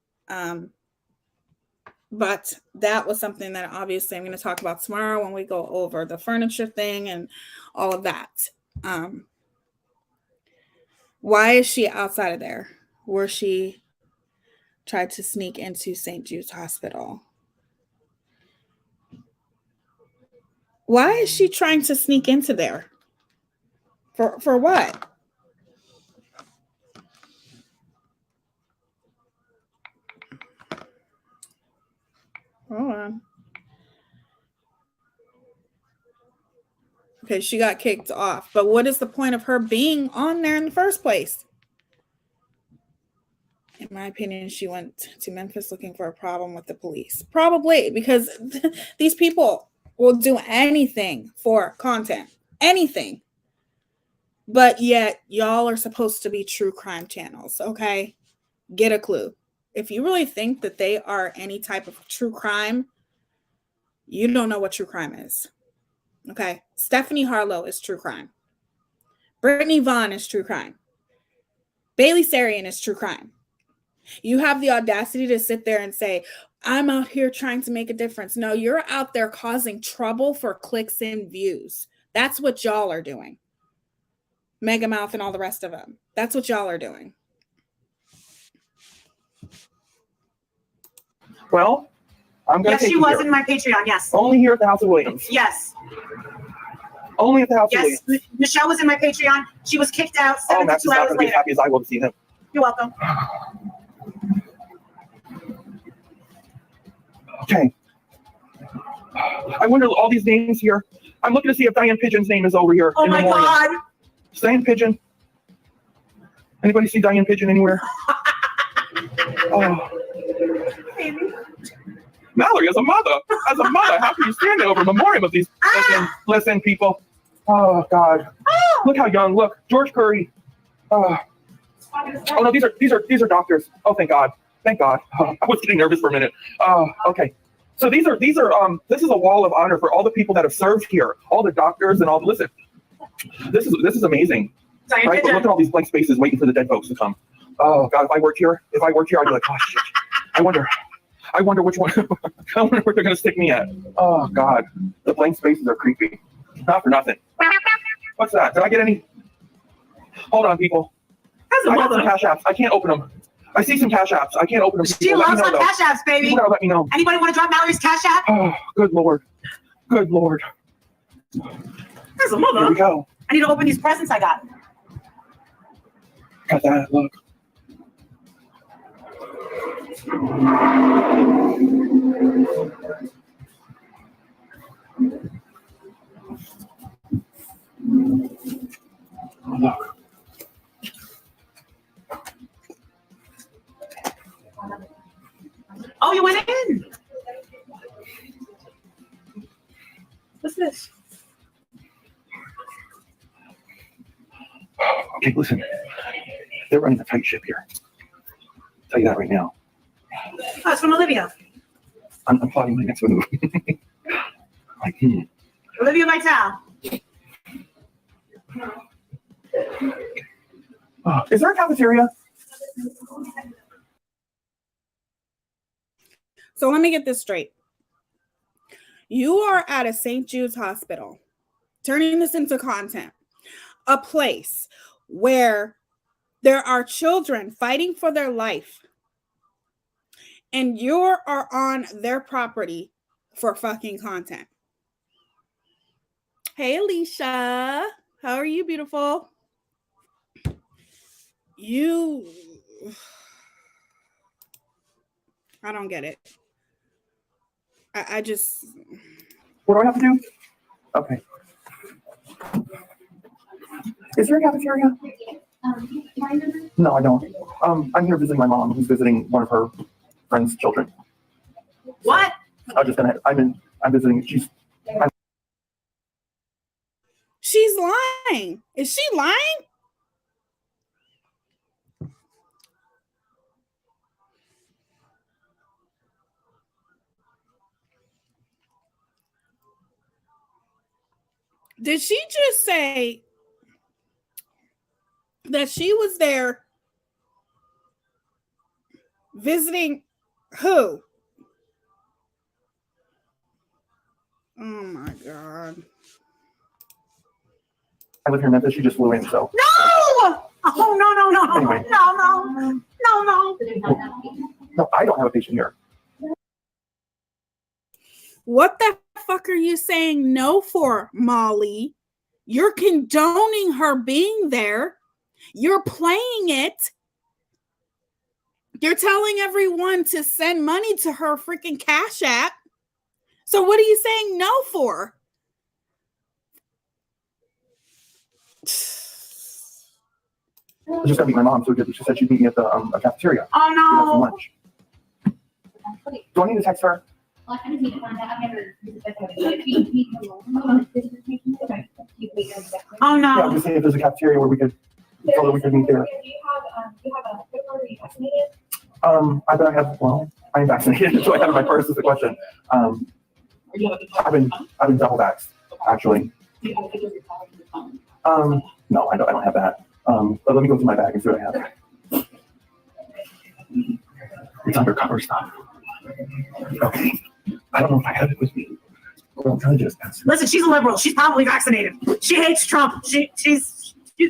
But that was something that obviously I'm going to talk about tomorrow when we go over the furniture thing and all of that. Why is she outside of there? Where she tried to sneak into St. Jude's Hospital? Why is she trying to sneak into there? For what? Hold on. Okay, she got kicked off. But what is the point of her being on there in the first place? In my opinion, she went to Memphis looking for a problem with the police. Probably because these people will do anything for content. Anything. But yet, y'all are supposed to be true crime channels, okay? Get a clue. If you really think that they are any type of true crime, you don't know what true crime is. Okay? Stephanie Harlow is true crime. Brittany Vaughn is true crime. Bailey Sarian is true crime. You have the audacity to sit there and say, I'm out here trying to make a difference. No, you're out there causing trouble for clicks and views. That's what y'all are doing. Megamouth and all the rest of them. That's what y'all are doing. Well, I'm going to Yes, she was in my Patreon, yes. Only here at the House of Williams. Yes. Only at the House of Yes, Williams. Michelle was in my Patreon. She was kicked out Oh, Max 72 is not hours going to be as later. happy as I will to see him. You're welcome. Okay. I wonder all these names here. I'm looking to see if Diane Pigeon's name is over here. Oh in my memoriam. God. Diane Pigeon. Anybody see Diane Pigeon anywhere? Oh. Mallory, as a mother, how can you stand there over a memoriam of these? Listen, people. Oh God. Look how young. Look, George Curry. Oh no, these are doctors. Oh, thank God. Thank God. Oh, I was getting nervous for a minute. Okay. So these are this is a wall of honor for all the people that have served here, all the doctors and all. Listen, this is amazing, right? But look at all these blank spaces waiting for the dead folks to come. Oh God, if I worked here, I'd be like, oh shit. I wonder which one. I wonder where they're gonna stick me at. Oh God, the blank spaces are creepy. Not for nothing. What's that? Did I get any? Hold on, people. I got some cash apps. I can't open them. I see some cash apps. I can't open them. She loves my cash apps, baby. People gotta let me know. Anybody want to drop Mallory's cash app? Oh, good Lord. Good Lord. There's a mother. Here we go. I need to open these presents I got. Got that. Look. Oh, look. Oh, you went in. What's this? Okay, listen. They're running a tight ship here. I'll tell you that right now. Oh, it's from Olivia. I'm plotting my next move. Like, Olivia Vitale. Oh, is there a cafeteria? So let me get this straight. You are at a St. Jude's Hospital, turning this into content, a place where There are children fighting for their life, and you are on their property for fucking content. Hey, Alicia. How are you, beautiful? I don't get it. I just... What do I have to do? Okay. Is there a cafeteria? No, I don't. I'm here visiting my mom, who's visiting one of her friend's children. What? I'm visiting. She's lying. Is she lying? Did she just say that she was there visiting who? Oh my God. I live here in Memphis. She just flew in, so. No! Oh, no. Anyway. No. No, I don't have a patient here. What the fuck are you saying no for, Molly? You're condoning her being there. You're playing it. You're telling everyone to send money to her freaking Cash App. So what are you saying no for? I was just gonna meet my mom, so she said she'd meet me at the cafeteria. Oh, We have some no. lunch. Do I need to text her? I just need to find out. I've never. Oh, Yeah, I'm no. just saying if there's a cafeteria where we could, so that we could meet there. Do you have a paper? Are you vaccinated? I bet I have. Well, I am vaccinated, so I have it in my purse. Is the question. I've been double vaxxed, actually. Do you have a picture of your child on your phone? No, I don't have that. But let me go through my bag and see what I have. It's undercover stuff. Okay. I don't know if I have it with me. Well, I'm trying to just pass it. Listen, she's a liberal. She's probably vaccinated. She hates Trump. She's... No.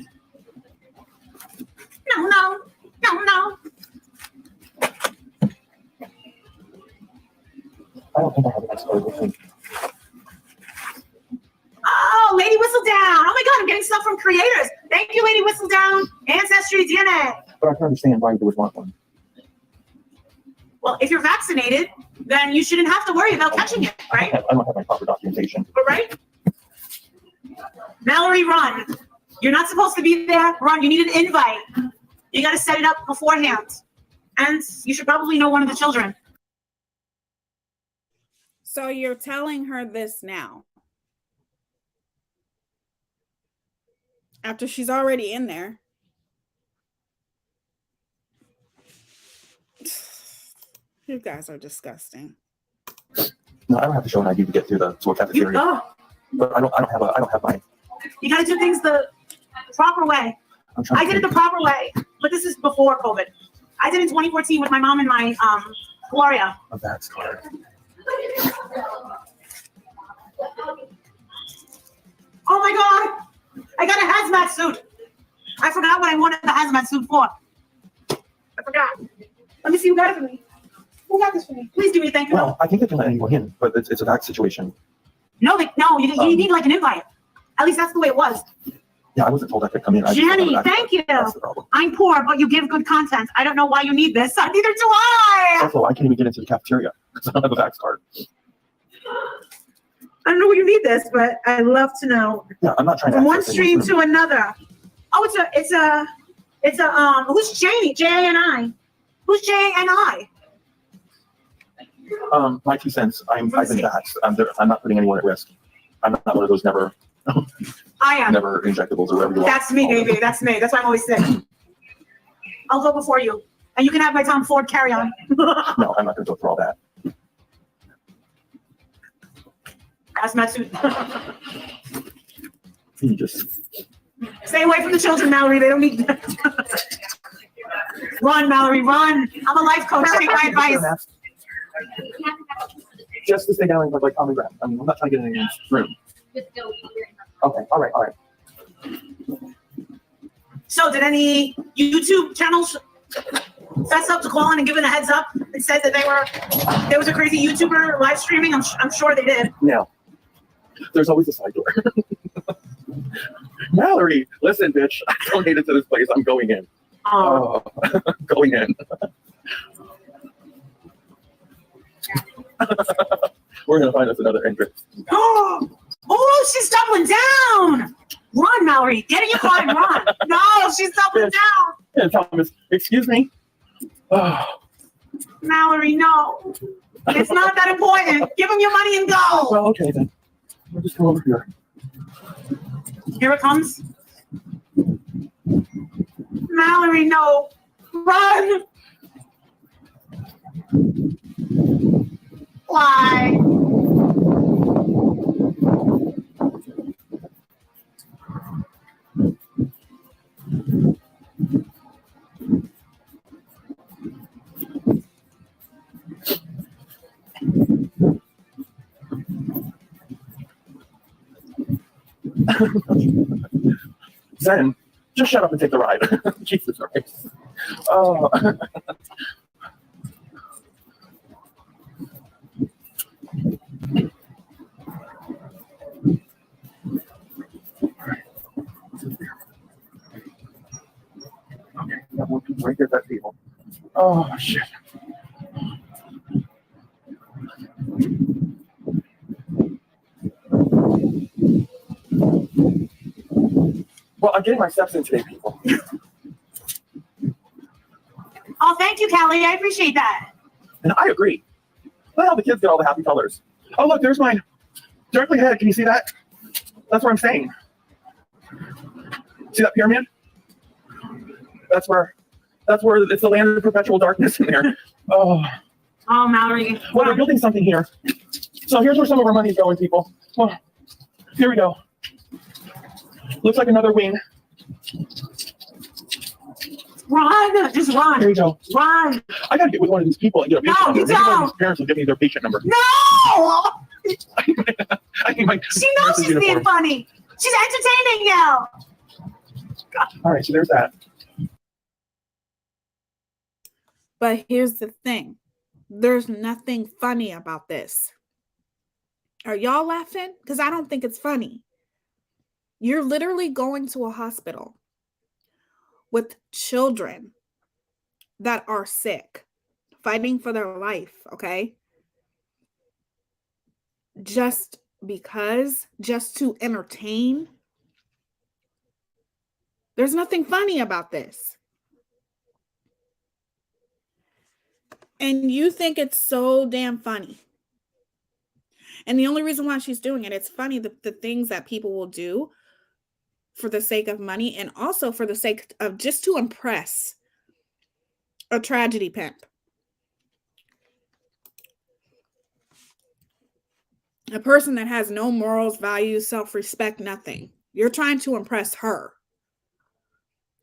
I don't think I have it expired with me. Oh, Lady Whistledown. Oh my God, I'm getting stuff from creators. Thank you, Lady Whistledown. Ancestry DNA. But I can understand why there was not one. Well, if you're vaccinated, then you shouldn't have to worry about catching it, right? I don't have my proper documentation. Right? Mallory, run. You're not supposed to be there. Run. You need an invite. You got to set it up beforehand. And you should probably know one of the children. So you're telling her this now, after she's already in there. You guys are disgusting. No, I don't have to show an ID to get to a cafeteria. But I don't have my. You got to do things the proper way. I did it the proper way, but this is before COVID. I did it in 2014 with my mom and my Gloria. A vax card. Oh my God! I got a hazmat suit. I forgot what I wanted the hazmat suit for. I forgot. Let me see who got it for me. Who got this for me? Please do me a thank you. Well, I think they can let anyone in, but it's a vax situation. No, you need like an invite. At least that's the way it was. Yeah, I wasn't told I could come in. Jenny, thank you. That's the problem. I'm poor, but you give good content. I don't know why you need this. Neither do I. Also, I can't even get into the cafeteria because I don't have a vax card. I don't know why you need this, but I'd love to know. Yeah, I'm not trying to. From one access stream any to another. Oh, it's a who's Janie? J-A-N-I. Who's J-A-N-I? My 2 cents. I've been vaxxed. I'm not putting anyone at risk. I'm not one of those never injectables or whatever you want. That's me, baby. That's me. That's why I'm always sick. I'll go before you. And you can have my Tom Ford carry-on. No, I'm not going to go through all that. That's my suit. You just Stay away from the children, Mallory. They don't need Run, Mallory, run. I'm a life coach. Take my advice. just to stay down in like common ground. I mean, I'm not trying to get in anyone's room. Okay, all right. So did any YouTube channels fess up to calling and giving a heads up and said that there was a crazy YouTuber live streaming? I'm sure they did. Now, there's always a side door. Mallory, listen, bitch. I donated to this place. I'm going in. Going in. We're gonna find us another entrance. Oh, she's doubling down. Run, Mallory. Get in your car and run. No, she's doubling down. Yeah, Thomas, excuse me. Oh, Mallory, no. It's not that important. Give him your money and go. well, okay then. We'll just go over here. Here it comes. Mallory, no. Run. Why? Zen, just shut up and take the ride. Jesus Christ. Oh. Okay, got more people right there at that table. Oh, shit. Well, I'm getting my steps in today, people. Oh, thank you, Callie. I appreciate that. And I agree. Well, the kids get all the happy colors. Oh, look, there's mine. Directly ahead. Can you see that? That's what I'm saying. See that pyramid? That's where it's the land of perpetual darkness in there. Oh, Mallory. well, they're building something here. So here's where some of our money's going, people. Well, here we go. Looks like another wing. Run. Just run. Here we go. Run. I gotta get with one of these people and get a patient number. You Maybe one of don't. these parents will give me their patient number. No. I need my She knows she's uniform. being funny. She's entertaining you. All right, so there's that. But here's the thing. There's nothing funny about this. Are y'all laughing? Because I don't think it's funny. You're literally going to a hospital with children that are sick, fighting for their life, okay? Just to entertain. There's nothing funny about this. And you think it's so damn funny. And the only reason why she's doing it, it's funny, the things that people will do for the sake of money and also for the sake of just to impress a tragedy pimp. A person that has no morals, values, self-respect, nothing. You're trying to impress her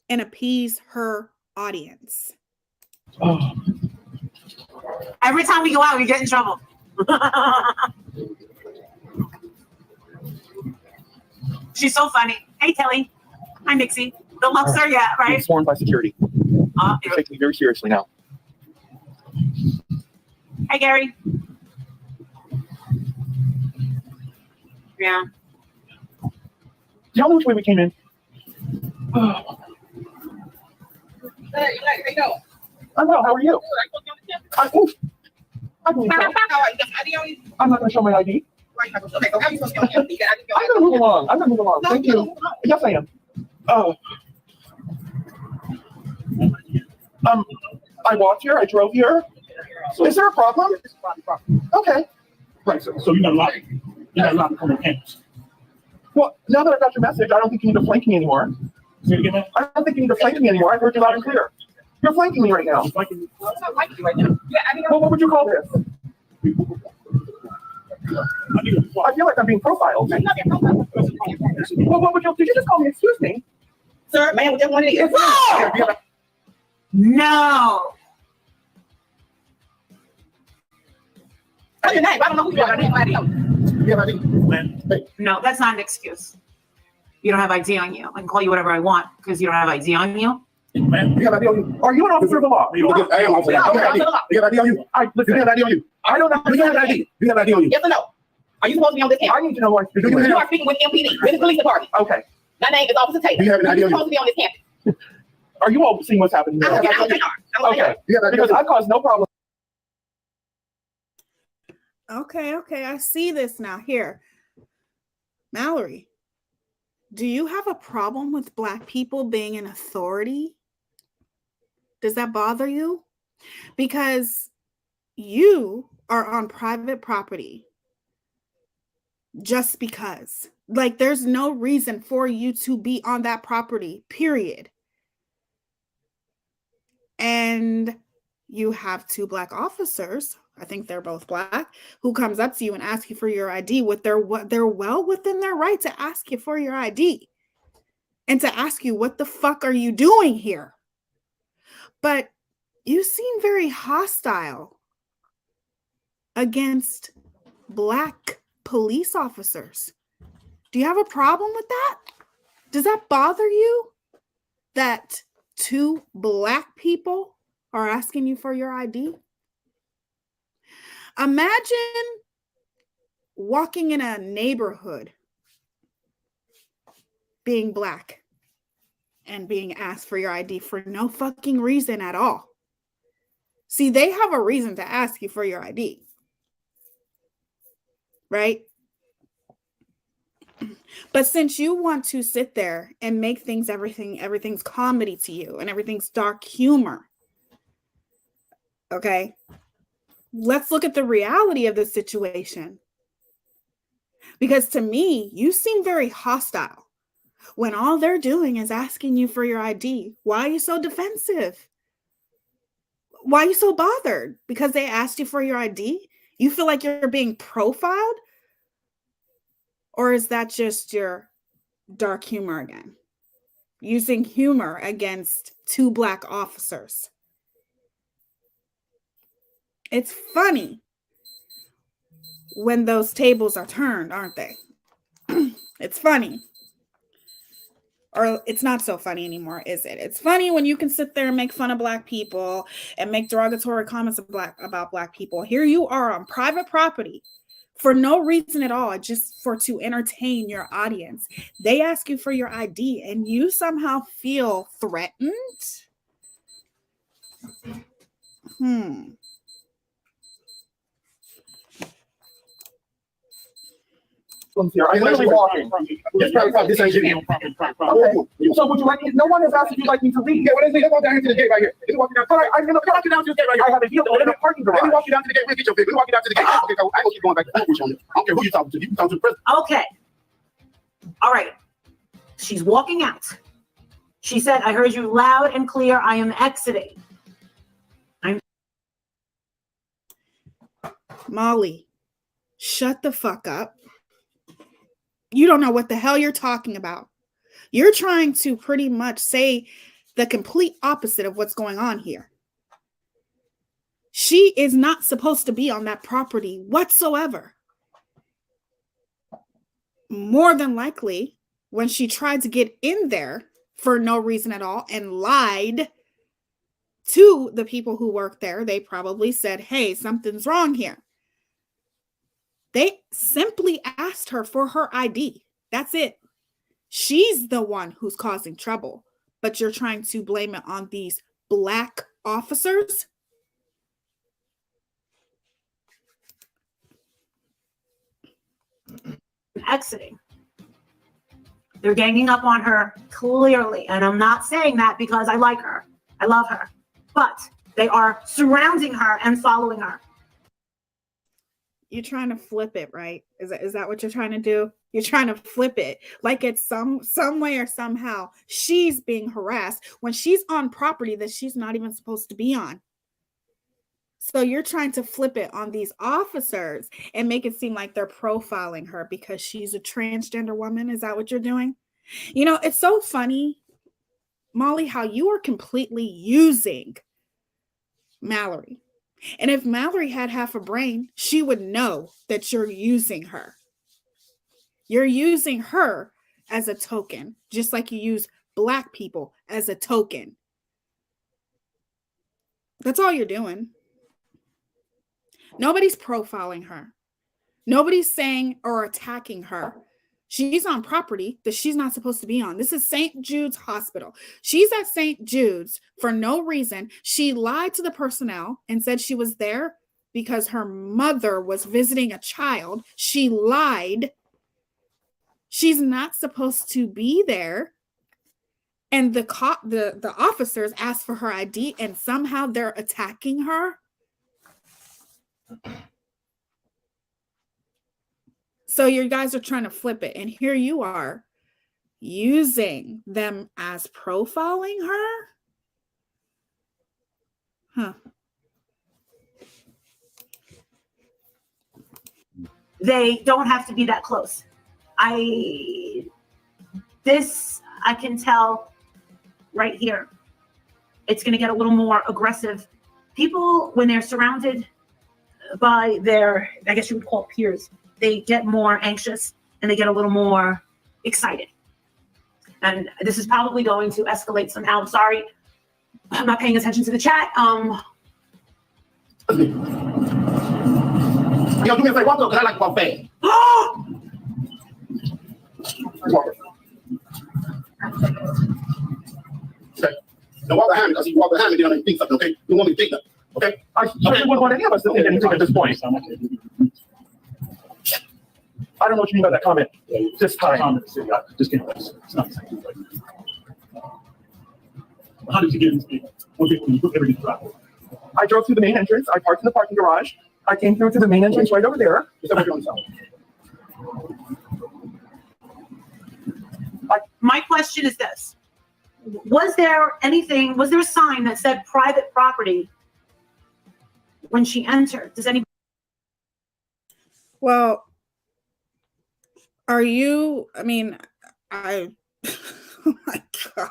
and appease her audience. Oh. Every time we go out, we get in trouble. She's so funny. Hey, Kelly. Hi, Mixie. The looks are, yeah, I'm right? sworn by security. They take me very seriously now. Hey, Gary. Yeah. Do y'all know which way we came in? Oh. Hey, how you doing? I'm well. How are you? I can tell. I'm not going to show my ID. I'm going to move along. Thank you. Yes, I am. Oh. I walked here. I drove here. Is there a problem? Okay. Right, so you're not lying. You're not lying from the pimps. Well, now that I got your message, I don't think you need to flank me anymore. Say it again, man. I don't think you need to flank me anymore. I heard you loud and clear. You're flanking me right now. It's like Well, what would you call this? I I feel like I'm being profiled. Well, what would you? Did you just call me? Excuse me. Sir, man, what one it is? No. What's your name? I don't know who you are. I didn't man. Hey, No, that's not an excuse. You don't have ID on you. I can call you whatever I want because you don't have ID on you. Man, You have ID on you? Are you an officer of the law? I am officer. Yeah, okay. You have ID on you? Listen, you have ID on you? I don't know. You have ID. You have ID on you? Yes or no? Are you supposed to be on this I campus? need to know what you're You doing. are speaking with MPD, Business Police Department. Okay. My name is Officer Taylor. Do you have an ID You're on you? supposed to be on this campus. Are you all seeing what's happening? I'm looking at I'm Okay. Because I caused no problem. Okay, I see this now. Here, Mallory, do you have a problem with Black people being in authority? Does that bother you? Because you are on private property just because. Like, there's no reason for you to be on that property, period. And you have two Black officers, I think they're both Black, who comes up to you and asks you for your ID. They're well within their right to ask you for your ID and to ask you, what the fuck are you doing here? But you seem very hostile against Black police officers. Do you have a problem with that? Does that bother you that two Black people are asking you for your ID? Imagine walking in a neighborhood being Black and being asked for your ID for no fucking reason at all. See, they have a reason to ask you for your ID, right? But since you want to sit there and make things, everything's comedy to you and everything's dark humor, okay, let's look at the reality of the situation. Because to me, you seem very hostile when all they're doing is asking you for your ID. Why are you so defensive? Why are you so bothered? Because they asked you for your ID? You feel like you're being profiled? Or is that just your dark humor again? Using humor against two Black officers. It's funny when those tables are turned, aren't they? It's funny. Or it's not so funny anymore, is it? It's funny when you can sit there and make fun of Black people and make derogatory comments about Black people. Here you are on private property for no reason at all, just to entertain your audience. They ask you for your ID and you somehow feel threatened? I literally walking. This ain't you. Okay. So would you like me? No one has asked if you'd like me to leave. Yeah, what is it? Let's walk down to the gate right here. Let's walk down. All right, I'm gonna walk you down to the gate right here. I have a vehicle in the parking garage. Let me walk you down to the gate. We'll get your vehicle. Let me walk you down to the gate. Okay, so I will keep going back to the bush on this. I don't care who you're talking to. You can talk to the president. Okay. All right. She's walking out. She said, I heard you loud and clear. I am exiting. Molly, shut the fuck up. You don't know what the hell you're talking about. You're trying to pretty much say the complete opposite of what's going on here. She is not supposed to be on that property whatsoever. More than likely, when she tried to get in there for no reason at all and lied to the people who work there, they probably said, hey, something's wrong here. They simply asked her for her ID. That's it. She's the one who's causing trouble, but you're trying to blame it on these Black officers? Exiting. They're ganging up on her clearly. And I'm not saying that because I like her. I love her. But they are surrounding her and following her. You're trying to flip it, right? Is that what you're trying to do? You're trying to flip it like it's some way or somehow she's being harassed when she's on property that she's not even supposed to be on. So you're trying to flip it on these officers and make it seem like they're profiling her because she's a transgender woman. Is that what you're doing? You know, it's so funny, Molly, how you are completely using Mallory. And if Mallory had half a brain, she would know that you're using her. You're using her as a token, just like you use Black people as a token. That's all you're doing. Nobody's profiling her. Nobody's saying or attacking her. She's on property that she's not supposed to be on. This is St. Jude's Hospital. She's at St. Jude's for no reason. She lied to the personnel and said she was there because her mother was visiting a child. She lied. She's not supposed to be there. And the officers asked for her ID, and somehow they're attacking her. So you guys are trying to flip it, and here you are using them as profiling her? Huh. They don't have to be that close. I can tell right here. It's going to get a little more aggressive. People, when they're surrounded by their, I guess you would call peers, they get more anxious and they get a little more excited. And this is probably going to escalate somehow. I'm sorry, I'm not paying attention to the chat. Yo, do me a favor, walk up, because I like to walk fast. Walk up. Okay. Now walk behind me, because if you walk behind me, then I think something, okay? You want me to think that, okay? I really wouldn't want any of us to think anything at this point. I don't know what you mean by that comment. This time. Just can't. It's not the same. How did you get in this vehicle? What vehicle did you put everything throughout? I drove through the main entrance. I parked in the parking garage. I came through to the main entrance right over there. My question is this. Was there a sign that said private property when she entered? Does anybody? Well, oh my God.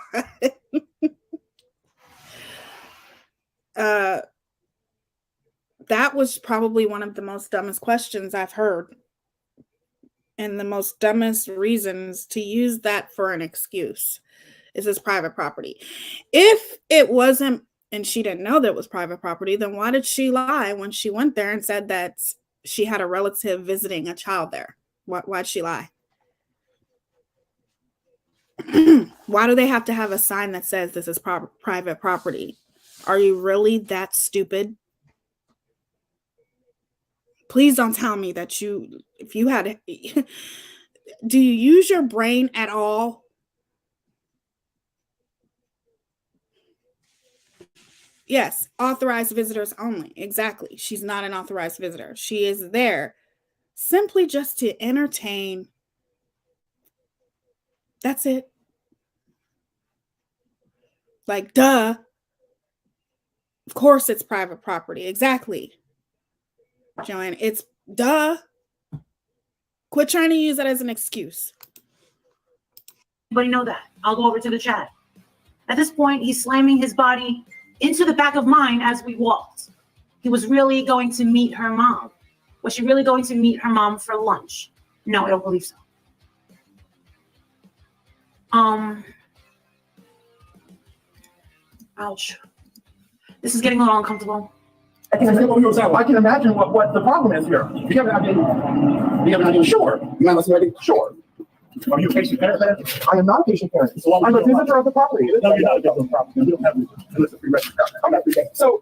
That was probably one of the most dumbest questions I've heard. And the most dumbest reasons to use that for an excuse is this private property. If it wasn't, and she didn't know that it was private property, then why did she lie when she went there and said that she had a relative visiting a child there? Why'd she lie? Why do they have to have a sign that says this is private property? Are you really that stupid? Please don't tell me that do you use your brain at all? Yes, authorized visitors only. Exactly. She's not an authorized visitor. She is there simply just to entertain. That's it. Like, duh. Of course it's private property. Exactly. Joanne, it's duh. Quit trying to use it as an excuse. Anybody know that? I'll go over to the chat. At this point, he's slamming his body into the back of mine as we walked. He was really going to meet her mom. Was she really going to meet her mom for lunch? No, I don't believe so. Ouch. This is getting a little uncomfortable. I can imagine what the problem is here. Do you have an idea? Sure. You might listen to me. Sure. Are you a patient parent? I am not a patient parent. So I'm a visitor of the property. No, you're not a visitor of the property. You don't have unless it's pre-registered. I'm not pre-registered.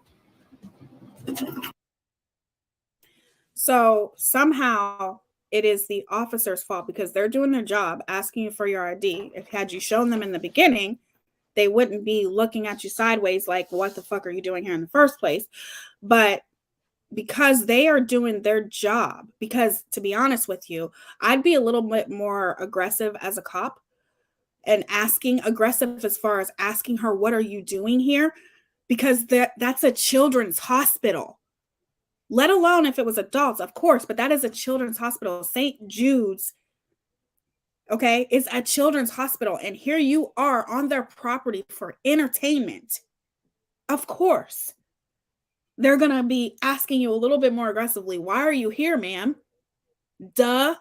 So somehow it is the officer's fault because they're doing their job asking you for your ID. If had you shown them in the beginning, they wouldn't be looking at you sideways like, what the fuck are you doing here in the first place? But because they are doing their job, because to be honest with you, I'd be a little bit more aggressive as a cop and aggressive as far as asking her, what are you doing here? Because that's a children's hospital, let alone if it was adults, of course, but that is a children's hospital. St. Jude's, okay, is a children's hospital. And here you are on their property for entertainment. Of course, they're going to be asking you a little bit more aggressively. Why are you here, ma'am? Duh.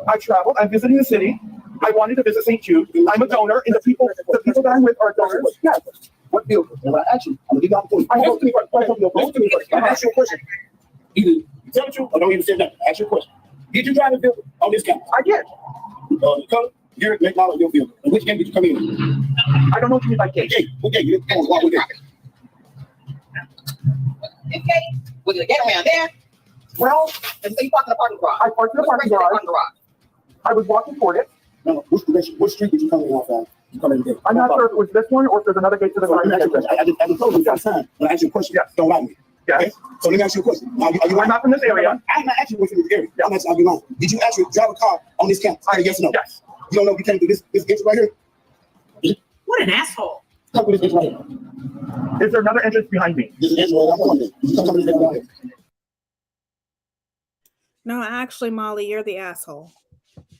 I traveled. I'm visiting the city. I wanted to visit St. Jude. I'm a donor, and the people that I'm with are donors. Yes. What bill? And when I ask you, I'm gonna give you opportunity. I have to be I'm gonna ask you a question. Either tell the truth or don't even say nothing. Ask you a question. Did you drive the vehicle on this campus? I did. The color, year, make, model of your vehicle. And which game did you come in? I don't know what you mean by gate. Gate. What gate? You didn't walk with gate. Okay, we're gonna get around there. Well, And so you park in the parking garage. I parked in the parking garage. I was walking toward it. No, which street did you come in off of? You come in the gate. I'm not sure if it was this one or if there's another gate to the side. I just told you last time. When I ask you a question, Yes. don't lie to me. Yes. Okay? So let me ask you a question. Now, are you I'm not from this area. I'm not asking you what's in this area. I'm not asking you lying. Did you actually drive a car on this campus? Yes or no? Yes. You don't know if you came through this entrance right here? What an asshole. Come through this entrance right here. Is there another entrance behind me? This is the entrance where I'm going. You come through this entrance right here. No, actually, Molly, you're the asshole.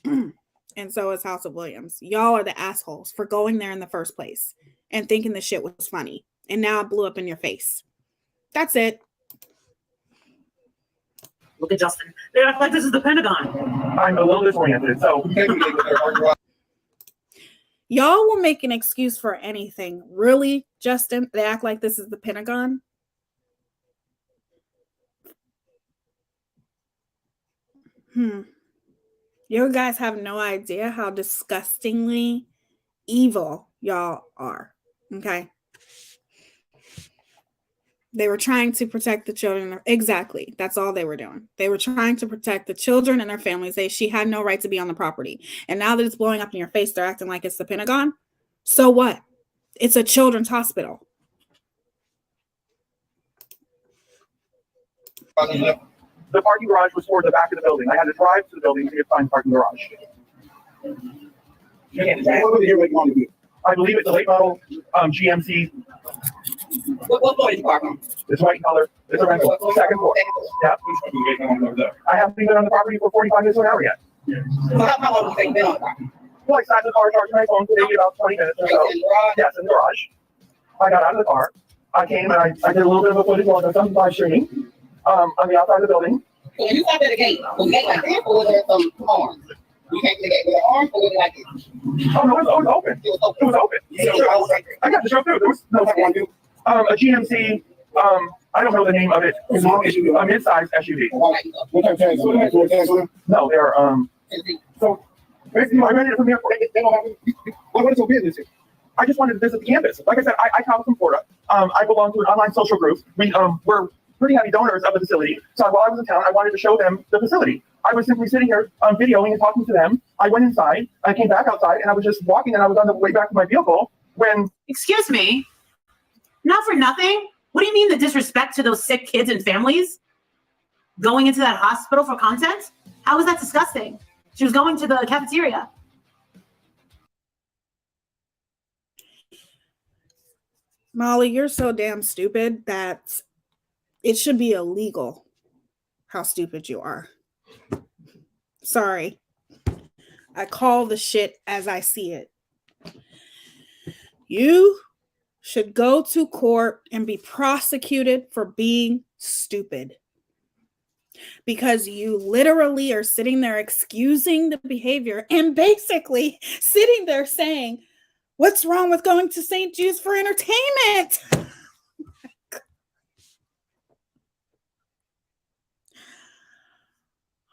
And so is House of Williams. Y'all are the assholes for going there in the first place and thinking the shit was funny. And now it blew up in your face. That's it. Look at Justin. They act like this is the Pentagon. I'm a little disoriented, so. Y'all will make an excuse for anything. Really, Justin? They act like this is the Pentagon? You guys have no idea how disgustingly evil y'all are. Okay? They were trying to protect the children. Exactly. That's all they were doing. They were trying to protect the children and their families. She had no right to be on the property. And now that it's blowing up in your face, they're acting like it's the Pentagon. So what? It's a children's hospital. The parking garage was toward the back of the building. I had to drive to the building to find the parking garage. I believe it's a late model GMC. What floor did you park on? It's white color. It's a rental. Second floor. Yeah. I haven't been on the property for 45 minutes or an hour yet. So how long do you think you've been on the property? Well, I sat in the car, charged my phone for maybe about 20 minutes or so. In the garage? Yes, in the garage. I got out of the car. I came and I did a little bit of a footage while I was on live streaming on the outside of the building. So when you stopped at the gate, was the gate like this or was there some arms? You came to the gate with an arm or was it like this? Oh, no, it was open. It was open. It was open. I got to show through. There was no a GMC, I don't know the name of it. It's a mid-sized SUV. What type of tags on it? No, they're, so basically I rented it from here. What is your business here? I just wanted to visit the campus. Like I said, I travel from Florida. I belong to an online social group. We're pretty heavy donors of the facility. So while I was in town, I wanted to show them the facility. I was simply sitting here videoing and talking to them. I went inside, I came back outside, and I was just walking, and I was on the way back to my vehicle when... Excuse me? Not for nothing? What do you mean the disrespect to those sick kids and families? Going into that hospital for content? How was that disgusting? She was going to the cafeteria. Molly, you're so damn stupid that it should be illegal how stupid you are. Sorry. I call the shit as I see it. You should go to court and be prosecuted for being stupid. Because you literally are sitting there excusing the behavior and basically sitting there saying, what's wrong with going to St. Jude's for entertainment?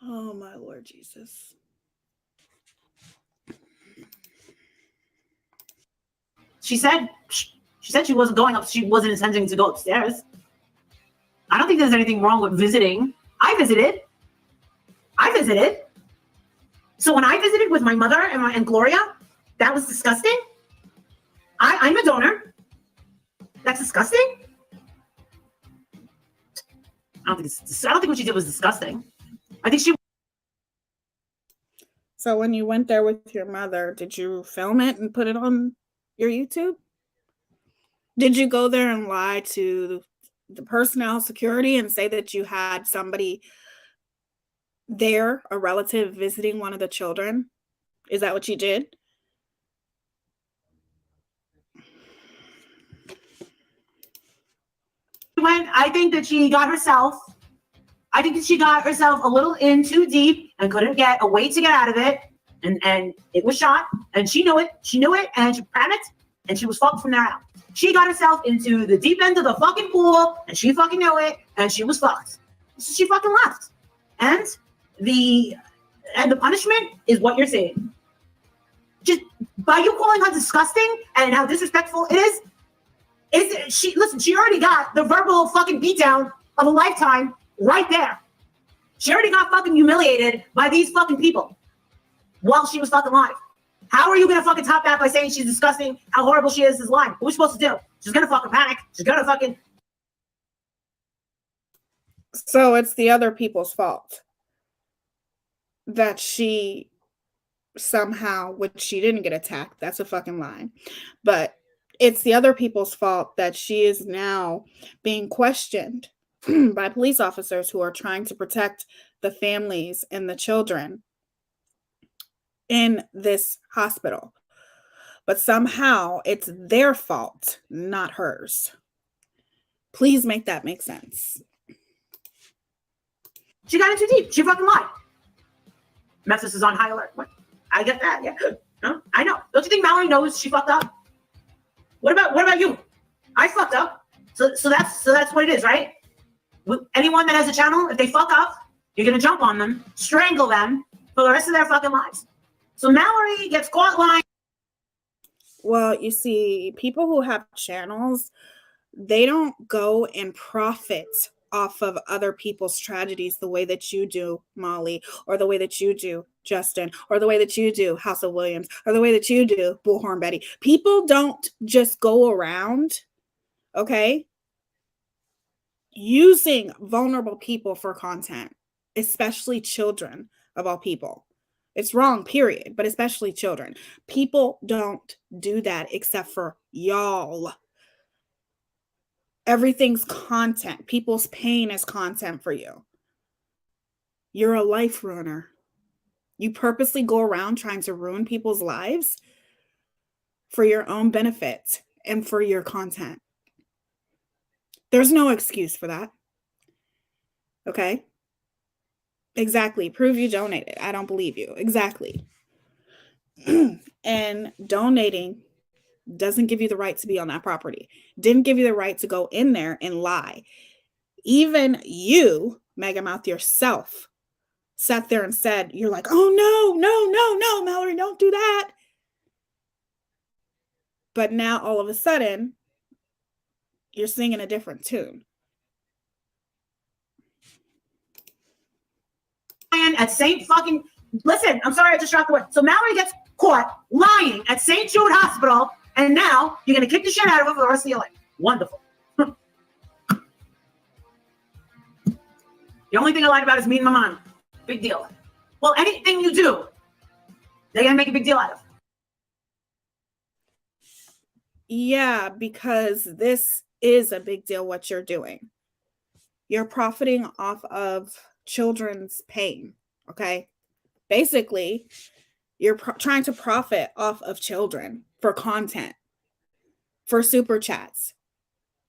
Oh, my Lord Jesus. She said she wasn't going up. She wasn't intending to go upstairs. I don't think there's anything wrong with visiting. I visited. So when I visited with my mother and Gloria, that was disgusting. I'm a donor. That's disgusting. I don't think what she did was disgusting. I think she. So when you went there with your mother, did you film it and put it on your YouTube? Did you go there and lie to the personnel security and say that you had somebody there, a relative visiting one of the children? Is that what you did? I think that she got herself I think that she got herself a little in too deep and couldn't get a way to get out of it. And it was shot, and she knew it. She knew it, and she panicked, and she was fucked from there out. She got herself into the deep end of the fucking pool, and she fucking knew it, and she was fucked. So she fucking left. And the punishment is what you're saying. Just by you calling her disgusting and how disrespectful it is she already got the verbal fucking beatdown of a lifetime right there. She already got fucking humiliated by these fucking people while she was fucking live. How are you gonna fucking top that by saying she's disgusting, how horrible she is live? What are we supposed to do? She's gonna fucking panic. She's gonna fucking... So it's the other people's fault that she somehow, which she didn't get attacked. That's a fucking lie. But it's the other people's fault that she is now being questioned by police officers who are trying to protect the families and the children in this hospital. But somehow it's their fault, not hers. Please make that make sense. She got in too deep. She fucking lied. Memphis is on high alert. What? I get that. Yeah. No, I know. Don't you think Mallory knows she fucked up? What about you? I fucked up. So that's what it is, right? Anyone that has a channel, if they fuck up, you're gonna jump on them, strangle them for the rest of their fucking lives. So Mallory gets caught lying. Well, you see, people who have channels, they don't go and profit off of other people's tragedies the way that you do, Molly, or the way that you do, Justin, or the way that you do, House of Williams, or the way that you do, Bullhorn Betty. People don't just go around, okay, using vulnerable people for content, especially children of all people. It's wrong, period, but especially children. People don't do that except for y'all. Everything's content. People's pain is content for you. You're a life ruiner. You purposely go around trying to ruin people's lives for your own benefit and for your content. There's no excuse for that. Okay? Exactly. Prove you donated. I don't believe you. Exactly. And donating doesn't give you the right to be on that property. Didn't give you the right to go in there and lie. Even you, Megamouth yourself, sat there and said, you're like, oh no, Mallory, don't do that. But now all of a sudden, you're singing a different tune. At St. fucking... Listen, I'm sorry I just dropped the word. So Mallory gets caught lying at St. Jude Hospital, and now you're going to kick the shit out of her for the rest of your life. Wonderful. The only thing I lied about is meeting my mom. Big deal. Well, anything you do, they're going to make a big deal out of. Yeah, because this is a big deal what you're doing. You're profiting off of children's pain, okay? Basically, you're trying to profit off of children for content, for super chats.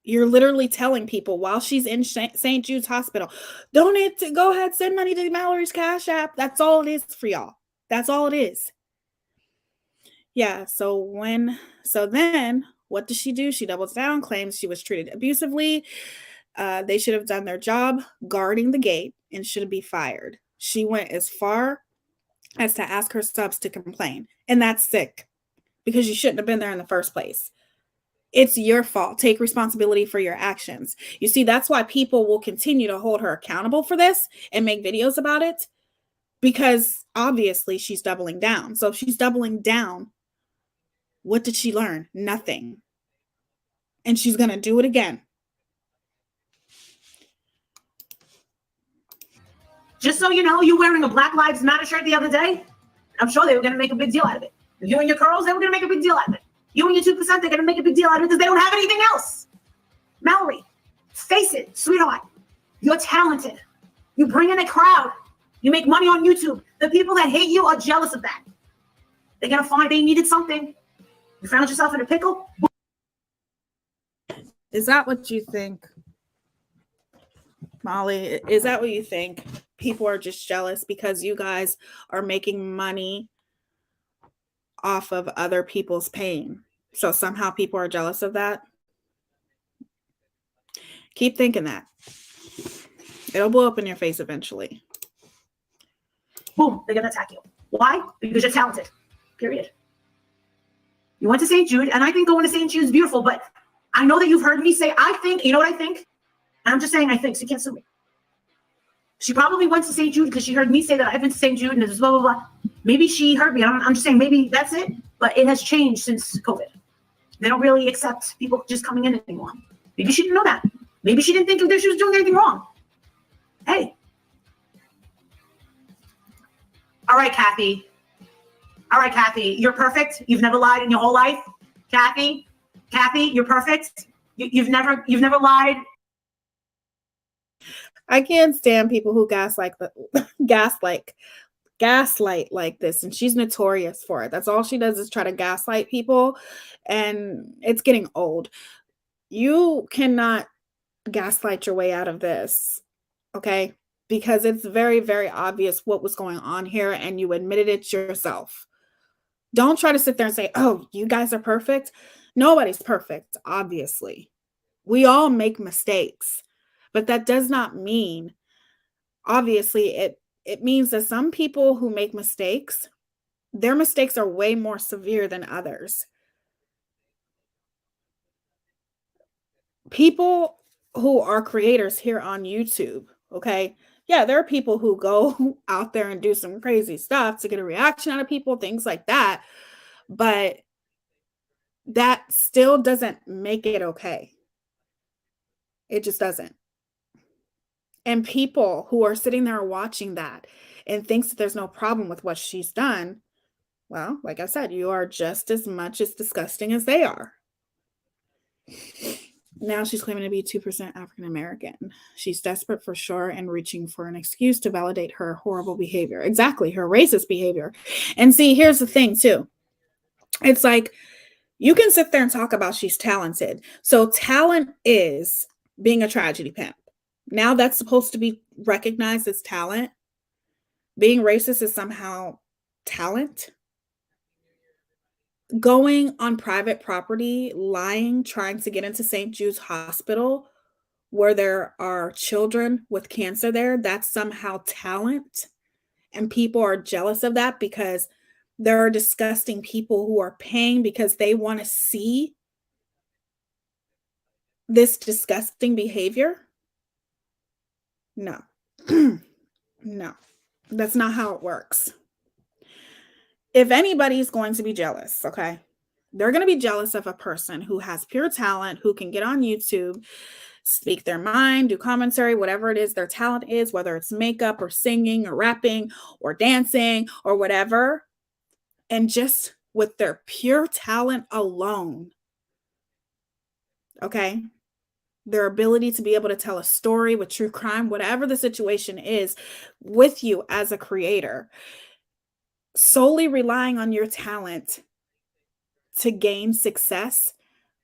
You're literally telling people while she's in St. Jude's Hospital, donate to, go ahead, send money to Mallory's Cash App. That's all it is for y'all. That's all it is. Yeah, so then what does she do? She doubles down, claims she was treated abusively. They should have done their job guarding the gate and should be fired. She went as far as to ask her subs to complain. And that's sick because you shouldn't have been there in the first place. It's your fault. Take responsibility for your actions. You see, that's why people will continue to hold her accountable for this and make videos about it, because obviously she's doubling down. So if she's doubling down, what did she learn? Nothing. And she's going to do it again. Just so you know, you wearing a Black Lives Matter shirt the other day. I'm sure they were going to make a big deal out of it. You and your curls, they were going to make a big deal out of it. You and your 2%, they're going to make a big deal out of it because they don't have anything else. Mallory, face it, sweetheart. You're talented. You bring in a crowd. You make money on YouTube. The people that hate you are jealous of that. They're going to find they needed something. You found yourself in a pickle. Is that what you think? Molly, is that what you think? People are just jealous because you guys are making money off of other people's pain. So somehow people are jealous of that. Keep thinking that. It'll blow up in your face eventually. Boom, they're gonna attack you. Why? Because you're talented. Period. You went to St. Jude, and I think going to St. Jude is beautiful, but I know that you've heard me say, I think, you know what I think? And I'm just saying I think, so you can't sue me. She probably went to St. Jude because she heard me say that I've been to St. Jude and this blah, blah, blah. Maybe she heard me. I'm just saying maybe that's it, but it has changed since COVID. They don't really accept people just coming in anymore. Maybe she didn't know that. Maybe she didn't think that she was doing anything wrong. Hey. All right, Kathy. All right, Kathy, you're perfect. You've never lied in your whole life. Kathy, you're perfect. You've never lied. I can't stand people who gaslight like this, and she's notorious for it. That's all she does is try to gaslight people, and it's getting old. You cannot gaslight your way out of this, okay? Because it's very, very obvious what was going on here, and you admitted it yourself. Don't try to sit there and say, oh, you guys are perfect. Nobody's perfect, obviously. We all make mistakes, but that does not mean, obviously, it means that some people who make mistakes, their mistakes are way more severe than others. People who are creators here on YouTube, okay? Yeah, there are people who go out there and do some crazy stuff to get a reaction out of people, things like that. But that still doesn't make it okay. It just doesn't. And people who are sitting there watching that and thinks that there's no problem with what she's done, well, like I said, you are just as much as disgusting as they are. Now she's claiming to be 2% African American. She's desperate for sure and reaching for an excuse to validate her horrible behavior. Exactly, her racist behavior. And see, here's the thing too. It's like, you can sit there and talk about she's talented. So talent is being a tragedy pimp. Now that's supposed to be recognized as talent. Being racist is somehow talent. Going on private property, lying, trying to get into St. Jude's Hospital where there are children with cancer there, that's somehow talent. And people are jealous of that because there are disgusting people who are paying because they want to see this disgusting behavior. No, no, that's not how it works. If anybody's going to be jealous, okay, they're going to be jealous of a person who has pure talent, who can get on YouTube, speak their mind, do commentary, whatever it is their talent is, whether it's makeup or singing or rapping or dancing or whatever. And just with their pure talent alone, okay, their ability to be able to tell a story with true crime, whatever the situation is with you as a creator, solely relying on your talent to gain success,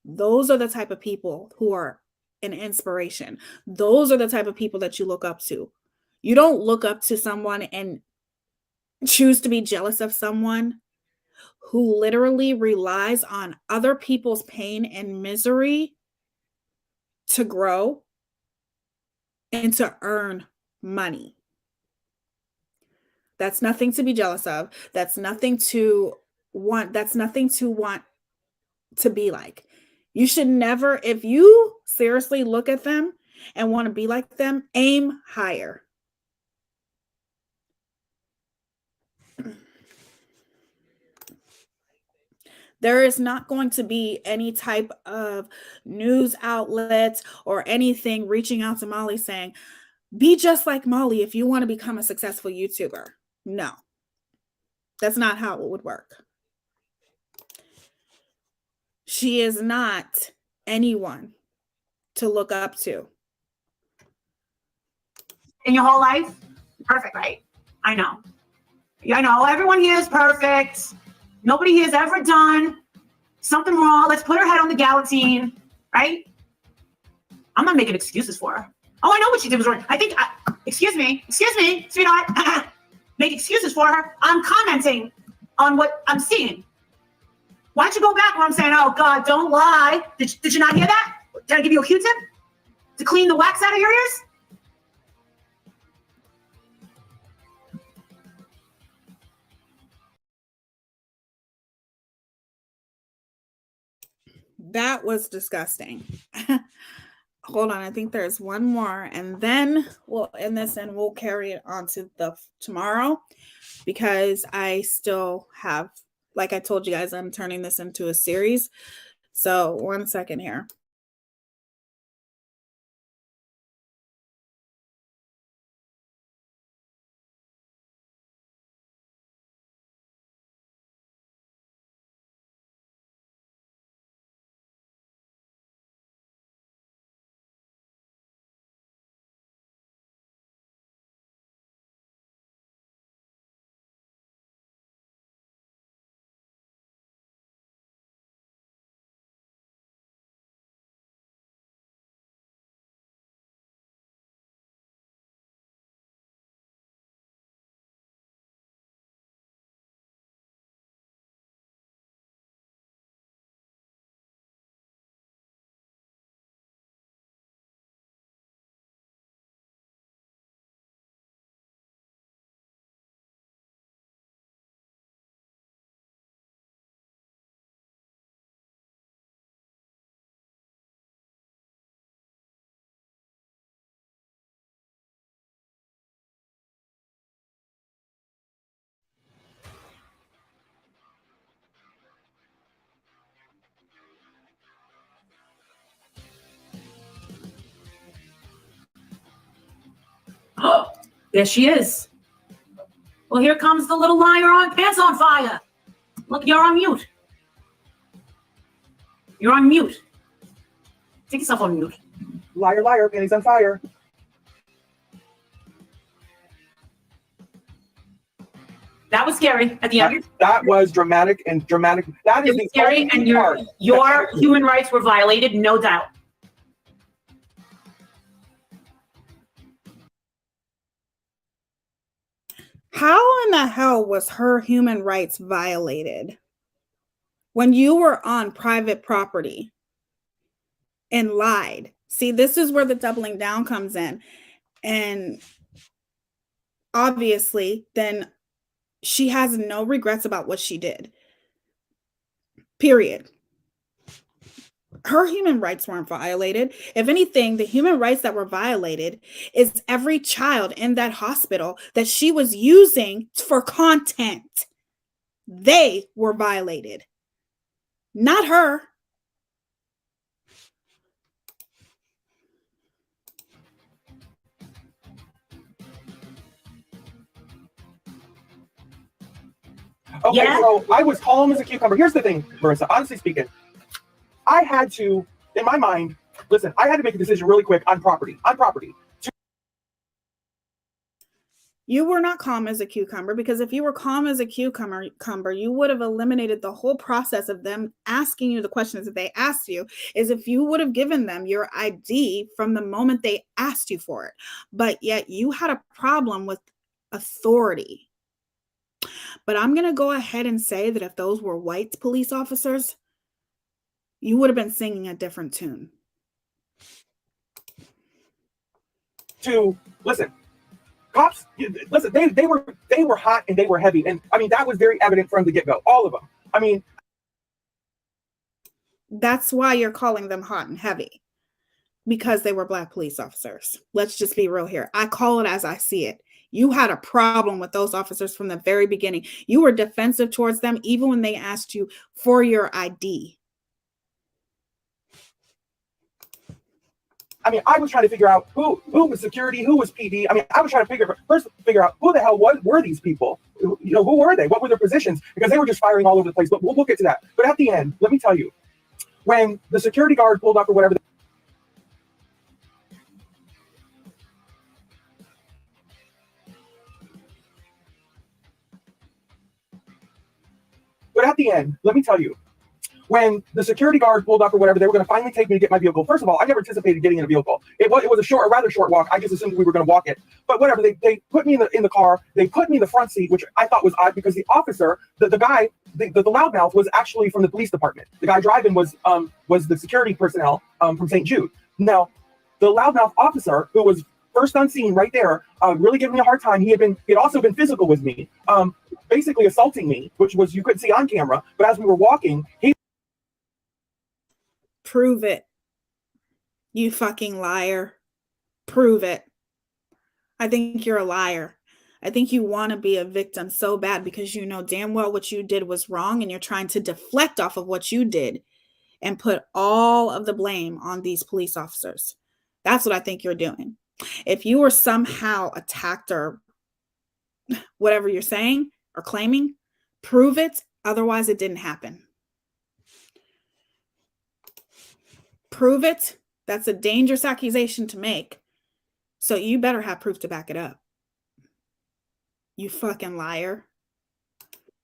those are the type of people who are an inspiration. Those are the type of people that you look up to. You don't look up to someone and choose to be jealous of someone who literally relies on other people's pain and misery to grow and to earn money. That's nothing to be jealous of. That's nothing to want. That's nothing to want to be like. You should never, if you seriously look at them and want to be like them, aim higher. There is not going to be any type of news outlet or anything reaching out to Molly saying, be just like Molly if you want to become a successful YouTuber. No, that's not how it would work. She is not anyone to look up to. In your whole life? Perfect, right? I know. I know. Everyone here is perfect. Nobody here has ever done something wrong. Let's put her head on the guillotine, right? I'm not making excuses for her. Oh, I know what she did was wrong. I think, excuse me, sweetheart. Made excuses for her. I'm commenting on what I'm seeing. Why don't you go back where I'm saying, oh, God, don't lie. Did you not hear that? Did I give you a Q-tip to clean the wax out of your ears? That was disgusting. Hold on, I think there's one more, and then we'll end this and we'll carry it on to the tomorrow, because I still have, like I told you guys, I'm turning this into a series. So 1 second here. Oh, there she is. Well, here comes the little liar on pants on fire. Look, you're on mute. You're on mute. Take yourself on mute. Liar, liar, panties on fire. That was scary at the end. That was dramatic and dramatic. That is It was scary, and your human rights were violated, no doubt. How in the hell was her human rights violated when you were on private property and lied? See, this is where the doubling down comes in. And obviously, then she has no regrets about what she did. Period. Her human rights weren't violated. If anything, the human rights that were violated is every child in that hospital that she was using for content. They were violated, not her. Okay, Yeah. so I was calm as a cucumber. Here's the thing, Marissa, honestly speaking, I had to, in my mind, listen, I had to make a decision really quick on property. You were not calm as a cucumber, because if you were calm as a cucumber, you would have eliminated the whole process of them asking you the questions that they asked you, is if you would have given them your ID from the moment they asked you for it. But yet you had a problem with authority. But I'm going to go ahead and say that if those were white police officers, you would have been singing a different tune. To listen, cops, listen, they were hot and they were heavy. And I mean, that was very evident from the get-go, all of them. I mean, that's why you're calling them hot and heavy, because they were Black police officers. Let's just be real here. I call it as I see it. You had a problem with those officers from the very beginning. You were defensive towards them even when they asked you for your ID. I mean, I was trying to figure out who was security, who was PD. I mean, I was trying to figure out who the hell were these people? You know, who were they? What were their positions? Because they were just firing all over the place. But we'll get to that. But at the end, let me tell you, when the security guard pulled up or whatever, but at the end, let me tell you, when the security guard pulled up or whatever, they were going to finally take me to get my vehicle. First of all, I never anticipated getting in a vehicle. It was a rather short walk. I just assumed we were going to walk it. But whatever, they put me in the car. They put me in the front seat, which I thought was odd because the officer, the guy, the loudmouth was actually from the police department. The guy driving was the security personnel from St. Jude. Now, the loudmouth officer, who was first on scene right there, really giving me a hard time. He had also been physical with me, basically assaulting me, which was, you couldn't see on camera. But as we were walking, he... Prove it. You fucking liar. Prove it. I think you're a liar. I think you want to be a victim so bad because you know damn well what you did was wrong and you're trying to deflect off of what you did and put all of the blame on these police officers. That's what I think you're doing. If you were somehow attacked or whatever you're saying or claiming, prove it. Otherwise, it didn't happen. Prove it. That's a dangerous accusation to make. So you better have proof to back it up. You fucking liar.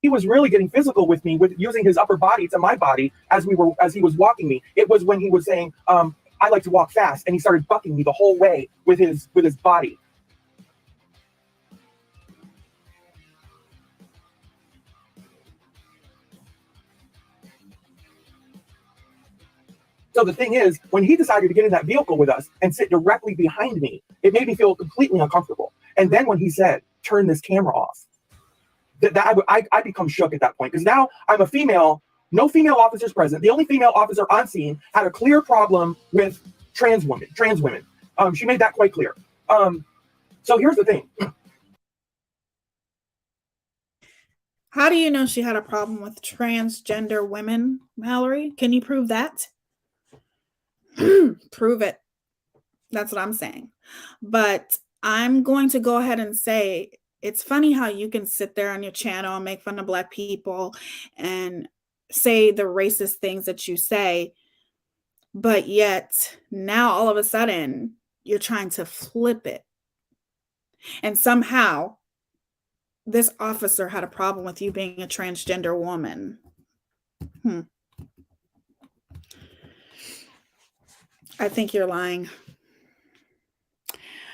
He was really getting physical with me, with using his upper body to my body as he was walking me. It was when he was saying, I like to walk fast, and he started bucking me the whole way with his body. So the thing is, when he decided to get in that vehicle with us and sit directly behind me, it made me feel completely uncomfortable. And then when he said, turn this camera off, I become shook at that point, because now I'm a female, no female officers present. The only female officer on scene had a clear problem with trans women. She made that quite clear. So here's the thing. How do you know she had a problem with transgender women, Mallory? Can you prove that? Prove it. That's what I'm saying. But I'm going to go ahead and say, it's funny how you can sit there on your channel and make fun of Black people and say the racist things that you say, but yet now all of a sudden you're trying to flip it. And somehow this officer had a problem with you being a transgender woman. I think you're lying.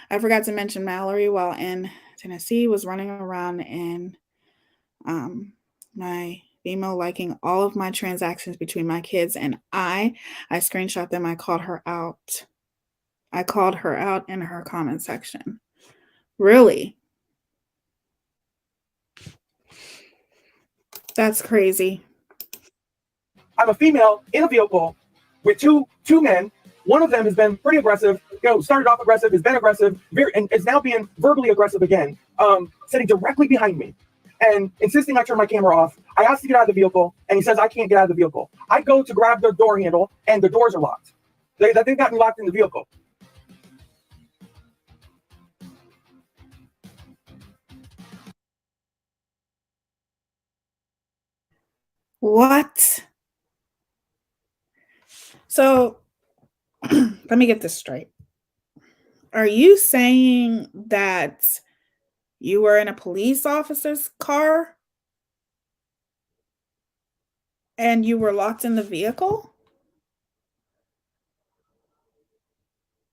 I forgot to mention Mallory, while in Tennessee, was running around in my email liking all of my transactions between my kids, and I screenshot them. I called her out. I called her out in her comment section. Really? That's crazy. I'm a female in a vehicle with two men. One of them has been pretty aggressive, started off aggressive, has been aggressive, and is now being verbally aggressive again, sitting directly behind me and insisting I turn my camera off. I asked to get out of the vehicle, and he says I can't get out of the vehicle. I go to grab the door handle, and the doors are locked. They've got me locked in the vehicle. What? So let me get this straight. Are you saying that you were in a police officer's car and you were locked in the vehicle?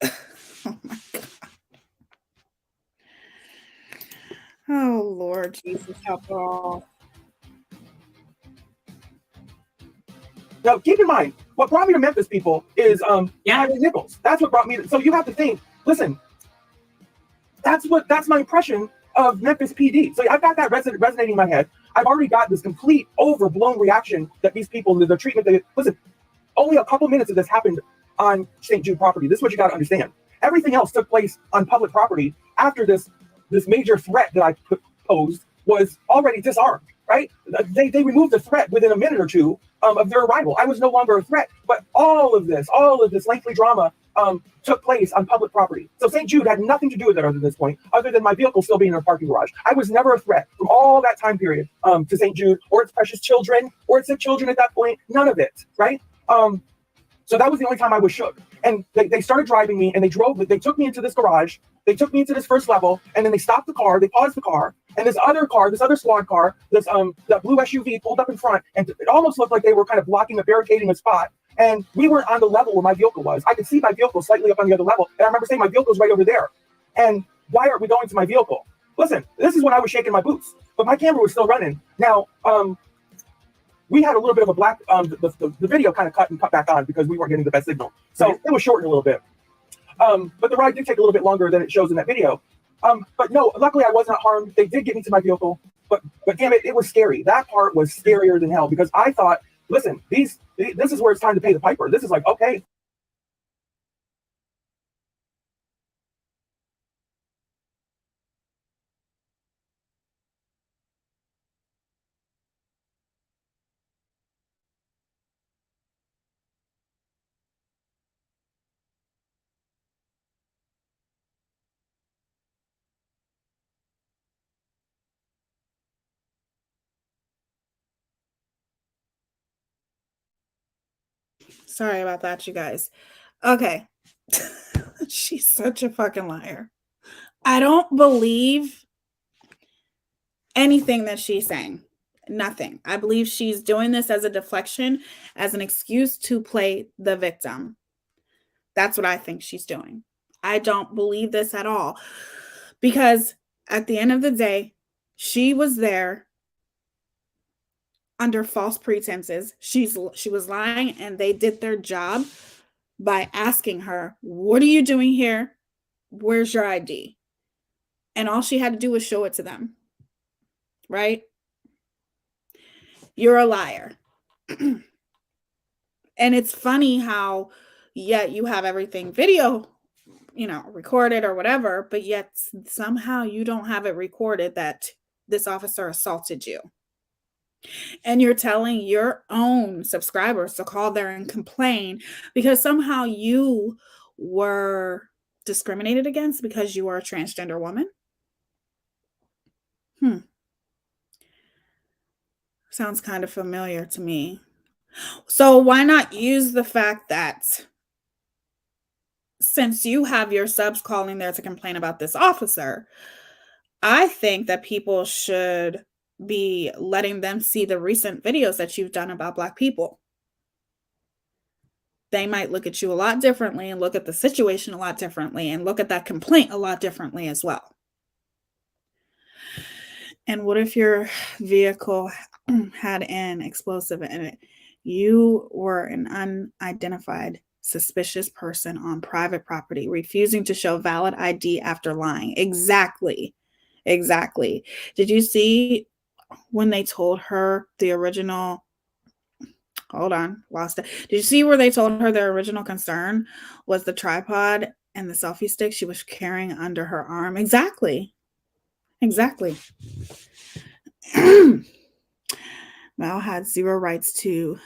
Oh my God. Oh Lord Jesus, help all. Now, keep in mind, what brought me to Memphis, people, is Nichols. That's what brought me to, so you have to think, listen, that's my impression of Memphis PD. So I've got that resonating in my head. I've already got this complete overblown reaction that these people, the treatment, listen, only a couple minutes of this happened on St. Jude property. This is what you got to understand. Everything else took place on public property after this major threat that I posed was already disarmed, right? They removed the threat within a minute or two of their arrival. I was no longer a threat, but all of this lengthy drama took place on public property. So St. Jude had nothing to do with it at this point, other than my vehicle still being in a parking garage. I was never a threat from all that time period to St. Jude or its precious children or its sick children at that point. None of it, right? So that was the only time I was shook. And they started driving me, and they took me into this garage they took me to this first level, and then they stopped the car, they paused the car, and this other squad car, that blue SUV pulled up in front, and it almost looked like they were kind of blocking a barricading a spot. And we weren't on the level where my vehicle was. I could see my vehicle slightly up on the other level, and I remember saying my vehicle's right over there. And why aren't we going to my vehicle? Listen, this is when I was shaking my boots, but my camera was still running. Now, we had a little bit of a black, the video kind of cut back on because we weren't getting the best signal. So it was shortened a little bit. But the ride did take a little bit longer than it shows in that video. But no, luckily I was not harmed. They did get me to my vehicle, but damn it, it was scary. That part was scarier than hell because I thought, listen, this is where it's time to pay the piper. This is like, okay. Sorry about that, you guys. Okay. She's such a fucking liar. I don't believe anything that she's saying. Nothing. I believe she's doing this as a deflection, as an excuse to play the victim. That's what I think she's doing. I don't believe this at all. Because at the end of the day, she was there under false pretenses. She was lying, and they did their job by asking her, what are you doing here? Where's your ID? And all she had to do was show it to them. Right? You're a liar. And it's funny how, yet you have everything video, recorded or whatever, but yet somehow you don't have it recorded that this officer assaulted you. And you're telling your own subscribers to call there and complain because somehow you were discriminated against because you are a transgender woman. Sounds kind of familiar to me. So why not use the fact that since you have your subs calling there to complain about this officer, I think that people should be letting them see the recent videos that you've done about Black people. They might look at you a lot differently and look at the situation a lot differently and look at that complaint a lot differently as well. And what if your vehicle had an explosive in it? You were an unidentified suspicious person on private property, refusing to show valid ID after lying. Exactly. Did you see when they told her the original, hold on, lost it. Did you see where they told her their original concern was the tripod and the selfie stick she was carrying under her arm? Exactly. Mal had zero rights to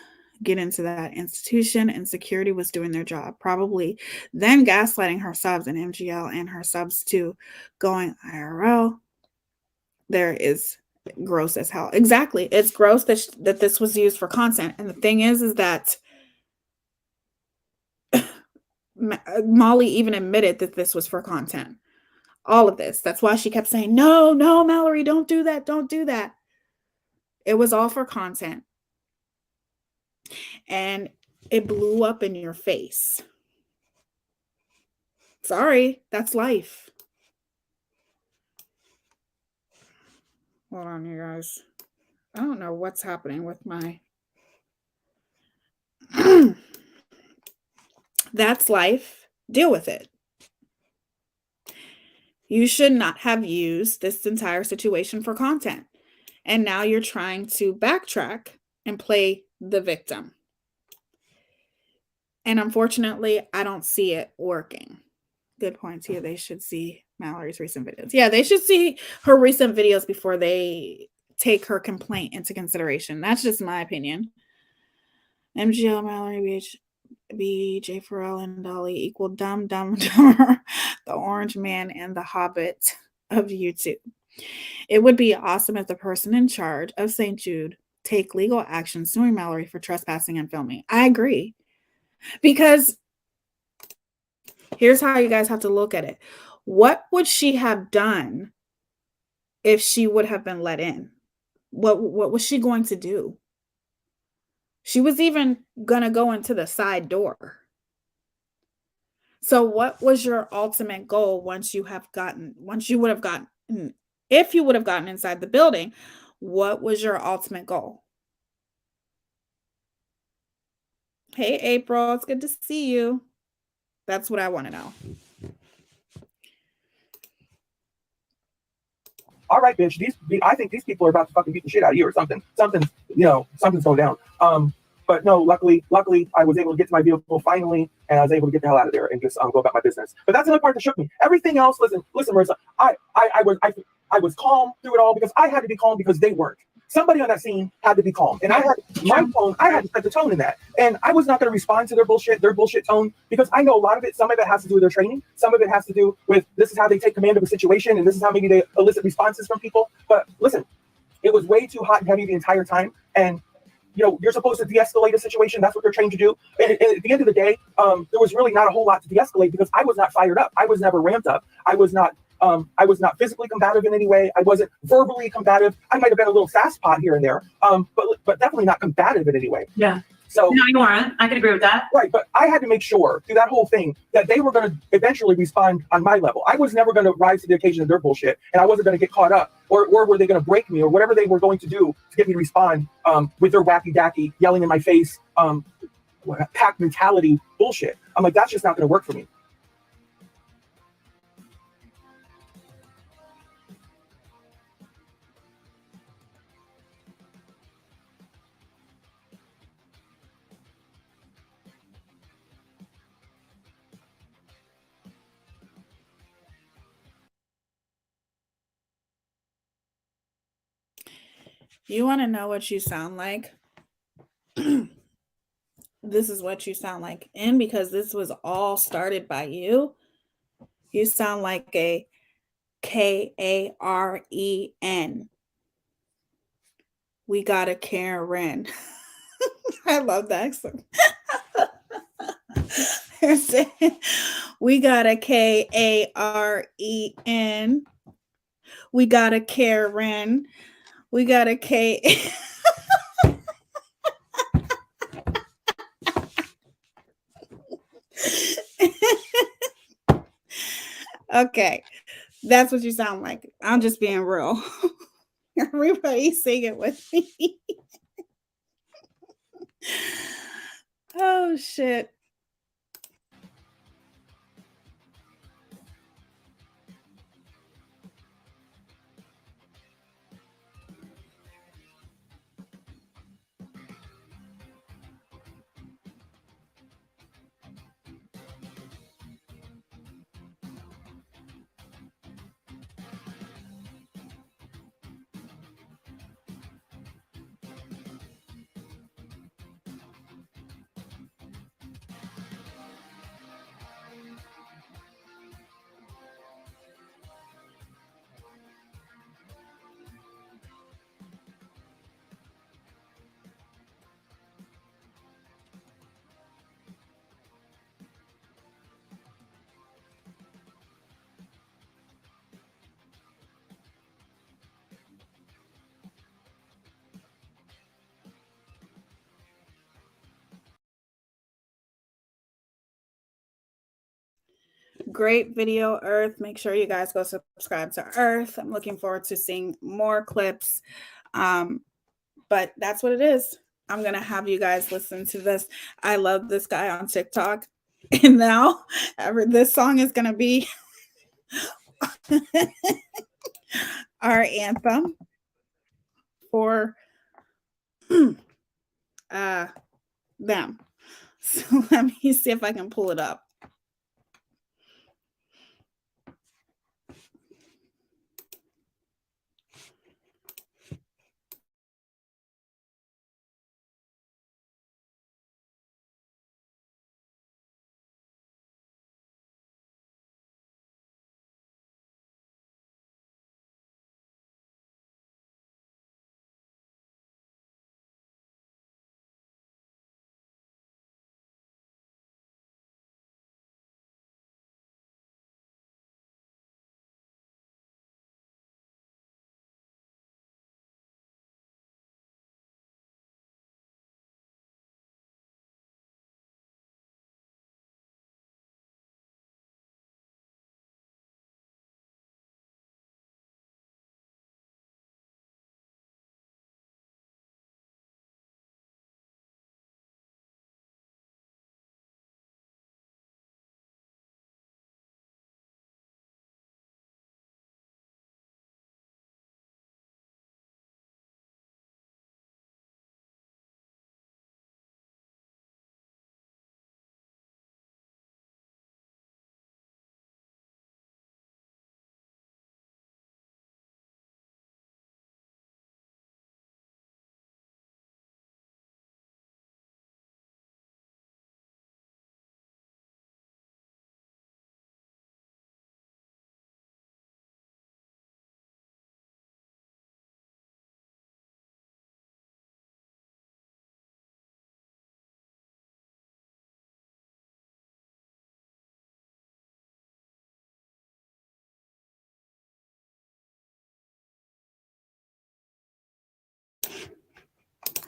get into that institution, and security was doing their job, probably then gaslighting her subs and MGL and her subs to going IRL. There is gross as hell. Exactly. It's gross that this was used for content. And the thing is that Molly even admitted that this was for content. All of this. That's why she kept saying, no, Mallory, don't do that. It was all for content. And it blew up in your face. Sorry, that's life. Hold on, you guys. I don't know what's happening with my... That's life. Deal with it. You should not have used this entire situation for content. And now you're trying to backtrack and play the victim. And unfortunately, I don't see it working. Good points here. They should see Mallory's recent videos. Yeah, they should see her recent videos before they take her complaint into consideration. That's just my opinion. MGL, Mallory, BJ Pharrell, and Dolly equal dumb, dumber, the orange man, and the hobbit of YouTube. It would be awesome if the person in charge of St. Jude take legal action suing Mallory for trespassing and filming. I agree. Because here's how you guys have to look at it. What would she have done if she would have been let in? What was she going to do? She was even gonna go into the side door. So what was your ultimate goal once you would have gotten if you would have gotten inside the building, what was your ultimate goal? Hey April, it's good to see you. That's what I want to know. All right, bitch. I think these people are about to fucking beat the shit out of you or something. Something's going down. But no, luckily, I was able to get to my vehicle finally, and I was able to get the hell out of there and just go about my business. But that's another part that shook me. Everything else, listen, Marissa. I was calm through it all because I had to be calm because they weren't. Somebody on that scene had to be calm, and I had to set the tone in that, and I was not going to respond to their bullshit tone, because I know a lot of it. Some of it has to do with their training. Some of it has to do with this is how they take command of a situation, and this is how maybe they elicit responses from people. But listen, it was way too hot and heavy the entire time, and you're supposed to de-escalate a situation. That's what they're trained to do. And at the end of the day, there was really not a whole lot to de-escalate because I was not fired up. I was never ramped up. I was not physically combative in any way. I wasn't verbally combative. I might have been a little fast pot here and there, but definitely not combative in any way. Yeah. So No, you aren't. I can agree with that. right, but I had to make sure through that whole thing that they were going to eventually respond on my level. I was never going to rise to the occasion of their bullshit, and I wasn't going to get caught up, or were they going to break me, or whatever they were going to do to get me to respond with their wacky-dacky, yelling in my face, pack mentality bullshit. I'm like, that's just not going to work for me. You want to know what you sound like? This is what you sound like. And because this was all started by you sound like a Karen. We got a Karen. I love that accent. We got a Karen. We got a Karen. We got a K. Okay, that's what you sound like. I'm just being real. Everybody sing it with me. Oh, shit. Great video, Earth. Make sure you guys go subscribe to Earth. I'm looking forward to seeing more clips. But that's what it is. I'm going to have you guys listen to this. I love this guy on TikTok. And now this song is going to be our anthem for them. So let me see if I can pull it up.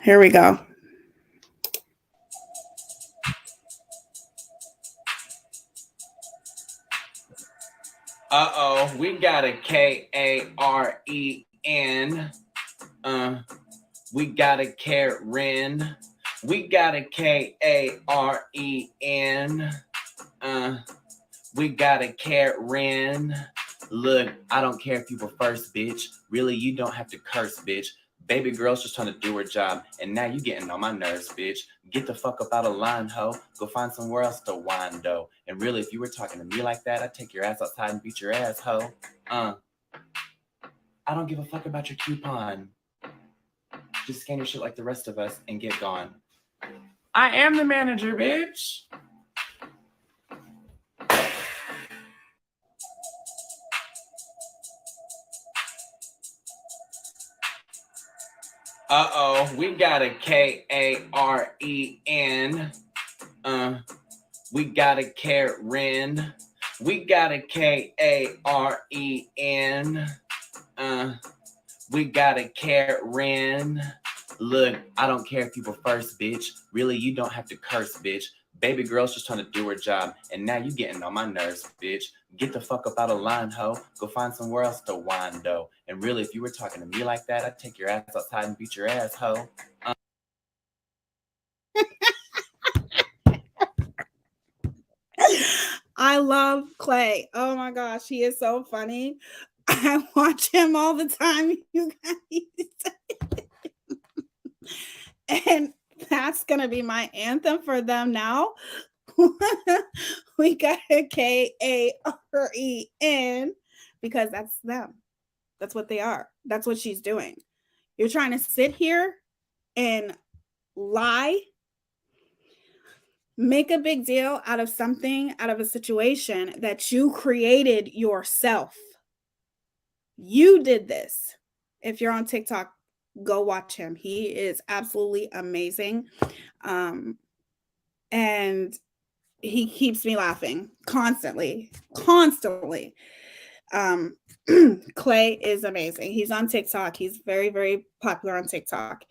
Here we go. Uh-oh, we got a Karen. We got a Karen. We got a Karen. We got a Karen. Look, I don't care if you were first, bitch. Really, you don't have to curse, bitch. Baby girl's just trying to do her job, and now you getting on my nerves, bitch. Get the fuck up out of line, ho. Go find somewhere else to whine, though. And really, if you were talking to me like that, I'd take your ass outside and beat your ass, ho. I don't give a fuck about your coupon. Just scan your shit like the rest of us and get gone. I am the manager, bitch. Uh-oh, we got a Karen. We got a Karen. We got a Karen. We got a Karen. Look, I don't care if you were first, bitch. Really, you don't have to curse, bitch. Baby girl's just trying to do her job, and now you getting on my nerves, bitch. Get the fuck up out of line, ho. Go find somewhere else to whine, though. And really, if you were talking to me like that, I'd take your ass outside and beat your ass, ho. I love Clay. Oh my gosh, he is so funny. I watch him all the time, you guys. And that's gonna be my anthem for them now. We got a Karen because that's them. That's what they are. That's what she's doing. You're trying to sit here and lie, make a big deal out of something, out of a situation that you created yourself. You did this. If you're on TikTok, go watch him. He is absolutely amazing. And he keeps me laughing constantly. Clay is amazing. He's on TikTok. He's very, very popular on TikTok.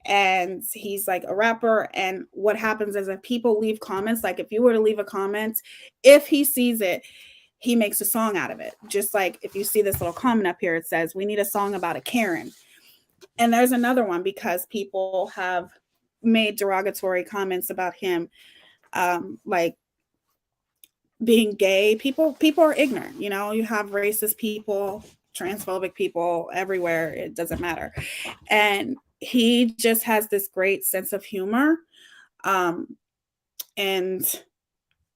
And he's like a rapper. And what happens is if people leave comments, like if you were to leave a comment, if he sees it, he makes a song out of it. Just like if you see this little comment up here, it says, we need a song about a Karen. And there's another one because people have made derogatory comments about him, like being gay. People are ignorant. You know, you have racist people, transphobic people everywhere. It doesn't matter. And he just has this great sense of humor. And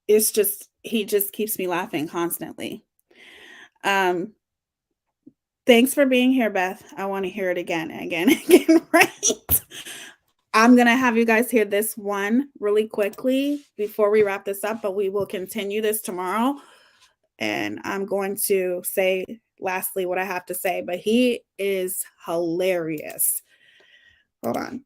it's just, he just keeps me laughing constantly. Thanks for being here, Beth. I want to hear it again, right? I'm going to have you guys hear this one really quickly before we wrap this up, but we will continue this tomorrow. And I'm going to say lastly what I have to say, but he is hilarious. Hold on.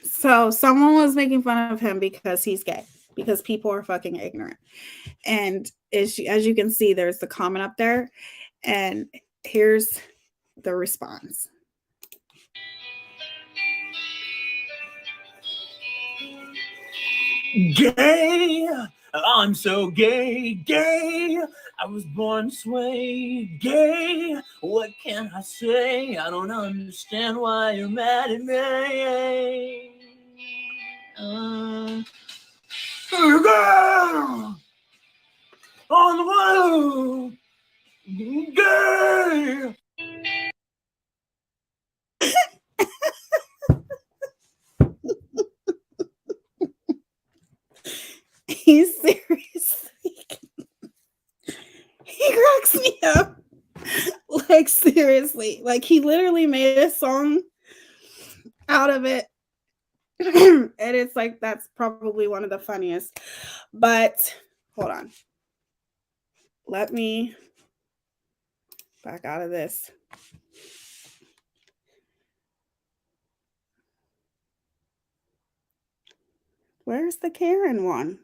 So someone was making fun of him because he's gay, because people are fucking ignorant. And as you can see, there's the comment up there. And here's the response. Gay, I'm so gay, I was born this way, gay. What can I say? I don't understand why you're mad at me. Girl on the wall. Girl. He's seriously, he cracks me up. Like, seriously, like, he literally made a song out of it. And it's like, that's probably one of the funniest. But hold on, let me back out of this. Where's the Karen one?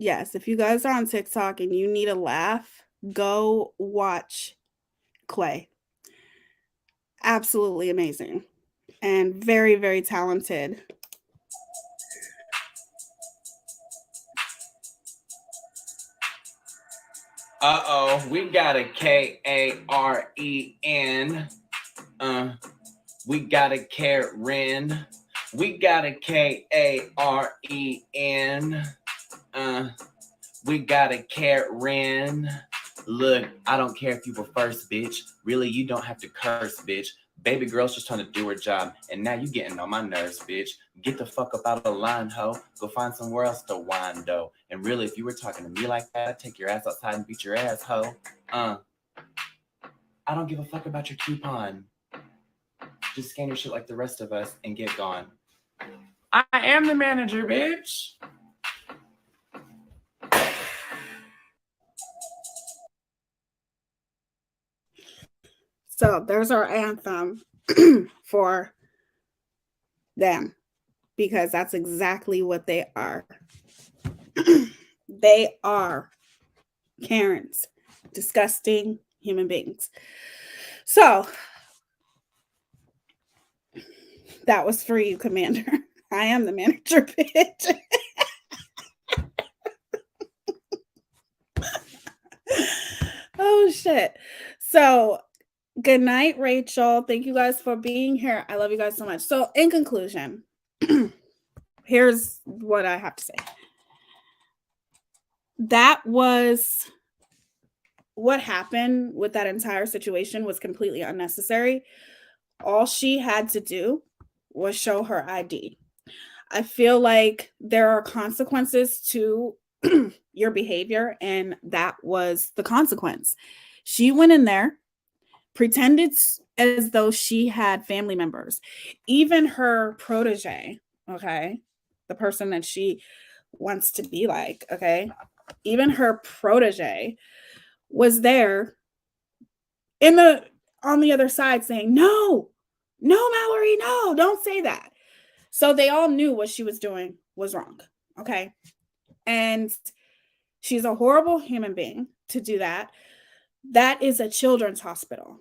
Yes, if you guys are on TikTok and you need a laugh, go watch Clay. Absolutely amazing and very, very talented. Uh-oh, we got a Karen. We got a Karen. We got a Karen. We got a Karen. Look, I don't care if you were first, bitch. Really, you don't have to curse, bitch. Baby girl's just trying to do her job, and now you getting on my nerves, bitch. Get the fuck up out of the line, ho. Go find somewhere else to whine, though. And really, if you were talking to me like that, I'd take your ass outside and beat your ass, ho. I don't give a fuck about your coupon. Just scan your shit like the rest of us and get gone. I am the manager, bitch. So there's our anthem for them, because that's exactly what they are. They are Karens, disgusting human beings. So that was for you, Commander. I am the manager, bitch. Oh, shit. So good night, Rachel. Thank you guys for being here. I love you guys so much. So in conclusion, here's what I have to say. That was what happened with that entire situation was completely unnecessary. All she had to do was show her ID. I feel like there are consequences to your behavior, and that was the consequence. She went in there, pretended as though she had family members. Even her protege, okay, the person that she wants to be like, okay, even her protege was there on the other side saying, no, Mallory, no, don't say that. So they all knew what she was doing was wrong, okay? And she's a horrible human being to do that. That is a children's hospital,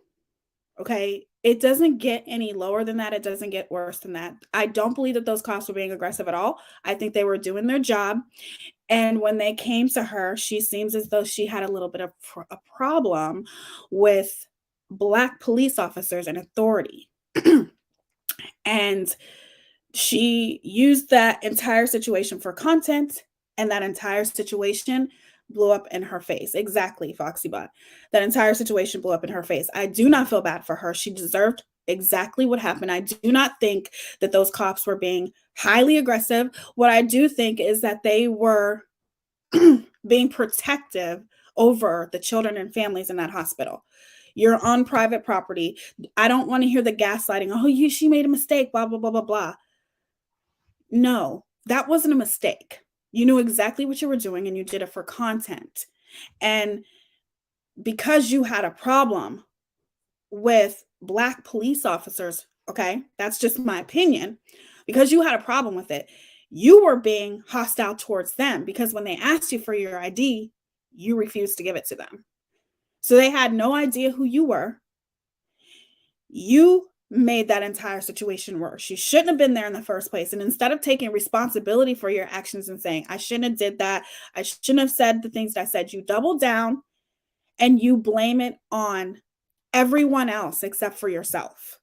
okay? It doesn't get any lower than that. It doesn't get worse than that. I don't believe that those cops were being aggressive at all. I think they were doing their job. And when they came to her, she seems as though she had a little bit of a problem with Black police officers and authority. And she used that entire situation for content, and that entire situation blew up in her face. Exactly, Foxybot. That entire situation blew up in her face. I do not feel bad for her. She deserved exactly what happened. I do not think that those cops were being highly aggressive. What I do think is that they were being protective over the children and families in that hospital. You're on private property. I don't want to hear the gaslighting. Oh, she made a mistake, blah, blah, blah, blah, blah. No, that wasn't a mistake. You knew exactly what you were doing, and you did it for content. And because you had a problem with Black police officers, okay, that's just my opinion, because you had a problem with it, you were being hostile towards them, because when they asked you for your ID, you refused to give it to them. So they had no idea who you were. You made that entire situation worse. You shouldn't have been there in the first place. And instead of taking responsibility for your actions and saying, I shouldn't have did that, I shouldn't have said the things that I said, you double down and you blame it on everyone else except for yourself.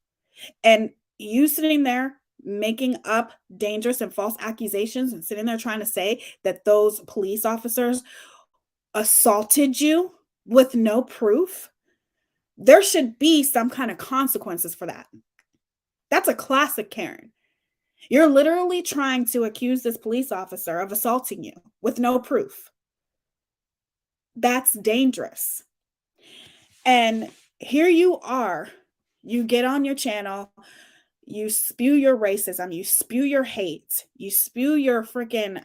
And you sitting there making up dangerous and false accusations and sitting there trying to say that those police officers assaulted you with no proof, there should be some kind of consequences for that. That's a classic Karen. You're literally trying to accuse this police officer of assaulting you with no proof. That's dangerous. And here you are, you get on your channel, you spew your racism, you spew your hate, you spew your freaking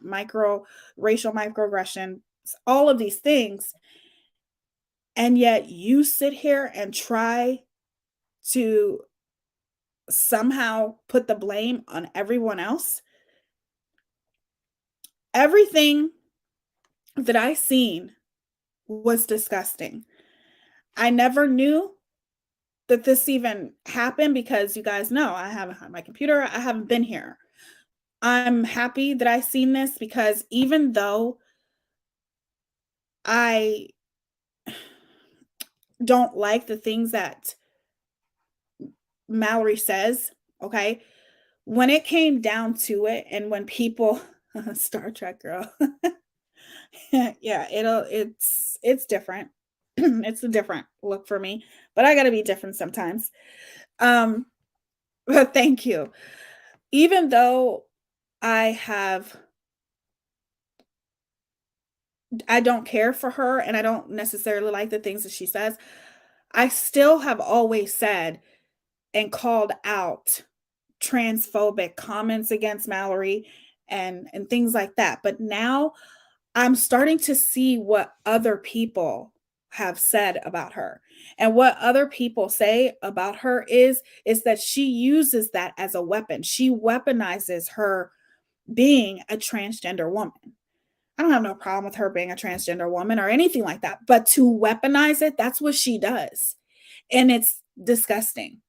racial microaggression, all of these things. And yet you sit here and try to somehow put the blame on everyone else. Everything that I seen was disgusting. I never knew that this even happened because you guys know I haven't had my computer. I haven't been here. I'm happy that I seen this because even though I don't like the things that Mallory says, okay, when it came down to it and when people Star Trek girl yeah, it's different. It's a different look for me, but I got to be different sometimes. But thank you. Even though I don't care for her and I don't necessarily like the things that she says, I still have always said and called out transphobic comments against Mallory and things like that. But now I'm starting to see what other people have said about her. And what other people say about her is that she uses that as a weapon. She weaponizes her being a transgender woman. I don't have no problem with her being a transgender woman or anything like that, but to weaponize it, that's what she does. And it's disgusting.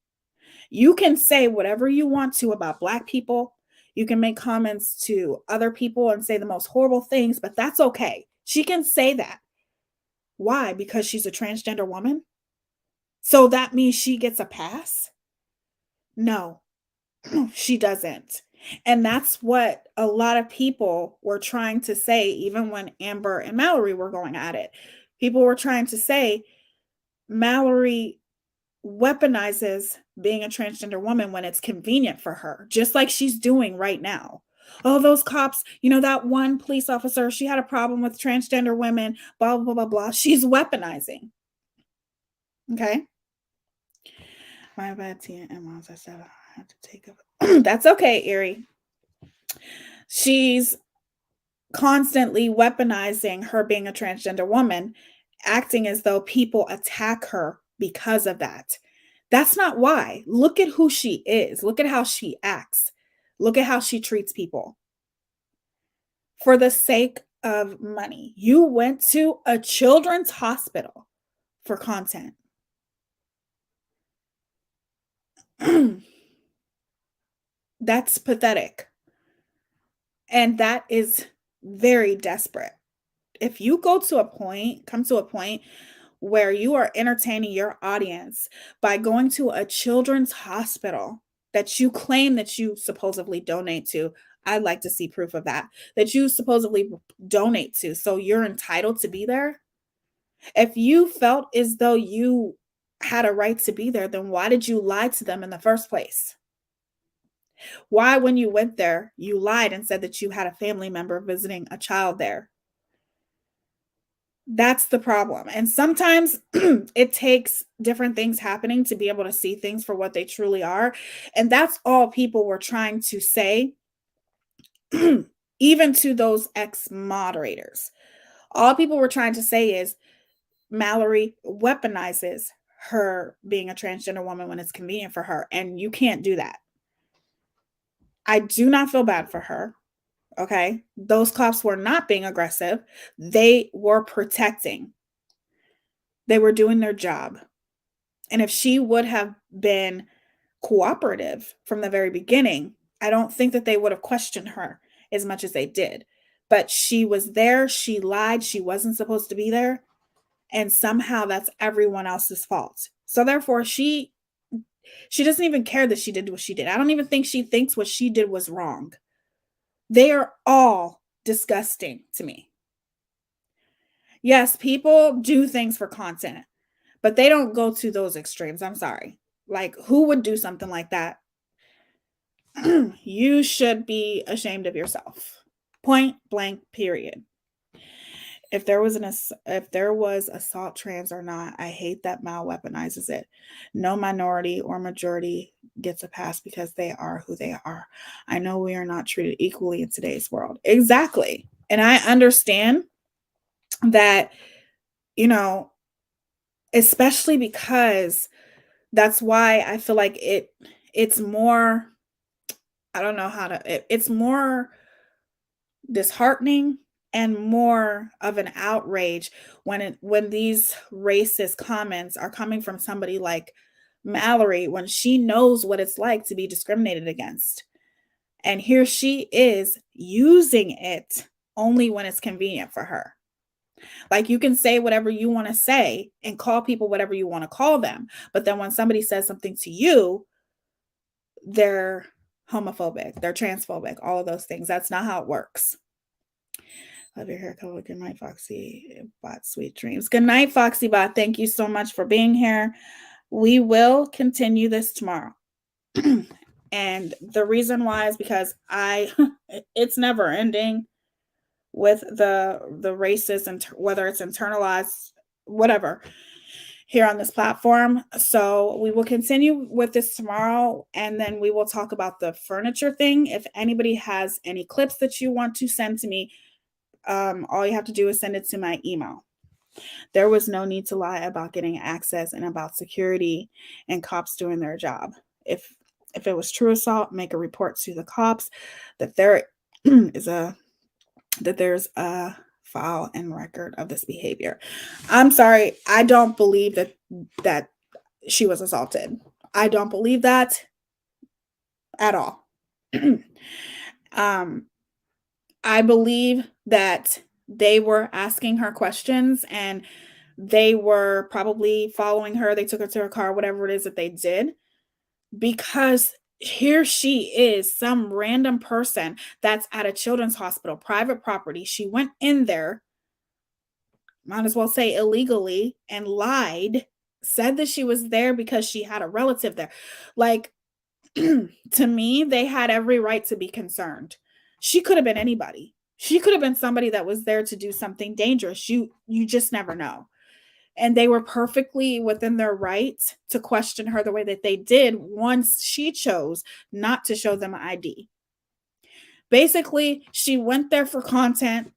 You can say whatever you want to about Black people. You can make comments to other people and say the most horrible things, but that's okay. She can say that. Why? Because she's a transgender woman? So that means she gets a pass? No, she doesn't. And that's what a lot of people were trying to say, even when Amber and Mallory were going at it. People were trying to say Mallory weaponizes being a transgender woman when it's convenient for her, just like she's doing right now. Oh, those cops, that one police officer, she had a problem with transgender women, blah, blah, blah, blah. She's weaponizing. Okay. My bad, Tia and I said I had to take up. That's okay, Erie. She's constantly weaponizing her being a transgender woman, acting as though people attack her because of that. That's not why. Look at who she is. Look at how she acts. Look at how she treats people. For the sake of money, you went to a children's hospital for content. That's pathetic. And that is very desperate. If you come to a point where you are entertaining your audience by going to a children's hospital that you claim that you supposedly donate to, I'd like to see proof of that you supposedly donate to, so you're entitled to be there. If you felt as though you had a right to be there, then why did you lie to them in the first place? Why, when you went there, you lied and said that you had a family member visiting a child there? That's the problem. And sometimes it takes different things happening to be able to see things for what they truly are. And that's all people were trying to say, even to those ex-moderators. All people were trying to say is Mallory weaponizes her being a transgender woman when it's convenient for her. And you can't do that. I do not feel bad for her. Okay. Those cops were not being aggressive. They were protecting. They were doing their job. And if she would have been cooperative from the very beginning, I don't think that they would have questioned her as much as they did. But she was there. She lied. She wasn't supposed to be there. And somehow that's everyone else's fault. So therefore, she She doesn't even care that she did what she did. I don't even think she thinks what she did was wrong. They are all disgusting to me. Yes, people do things for content, but they don't go to those extremes. I'm sorry. Like, who would do something like that? You should be ashamed of yourself. Point blank, period. If there was assault trans or not, I hate that Mal weaponizes it. No minority or majority gets a pass because they are who they are. I know we are not treated equally in today's world. Exactly. And I understand that, you know, especially because that's why I feel like it's more, I don't know how to, it's more disheartening and more of an outrage when these racist comments are coming from somebody like Mallory, when she knows what it's like to be discriminated against. And here she is using it only when it's convenient for her. Like, you can say whatever you want to say and call people whatever you want to call them. But then when somebody says something to you, they're homophobic, they're transphobic, all of those things. That's not how it works. Love your hair color. Good night, Foxy Bot. Sweet dreams. Good night, Foxy Bot. Thank you so much for being here. We will continue this tomorrow. And the reason why is because it's never ending with the racist, and whether it's internalized, whatever, here on this platform. So we will continue with this tomorrow, and then we will talk about the furniture thing. If anybody has any clips that you want to send to me, all you have to do is send it to my email. There was no need to lie about getting access and about security and cops doing their job. If it was true assault, make a report to the cops that there's a file and record of this behavior. I'm sorry, I don't believe that she was assaulted. I don't believe that at all. I believe that they were asking her questions and they were probably following her. They took her to her car, whatever it is that they did, because here she is, some random person that's at a children's hospital, private property. She went in there, might as well say illegally, and lied, said that she was there because she had a relative there. Like, to me, they had every right to be concerned. She could have been anybody. She could have been somebody that was there to do something dangerous. You just never know. And they were perfectly within their right to question her the way that they did once she chose not to show them ID. Basically, she went there for content,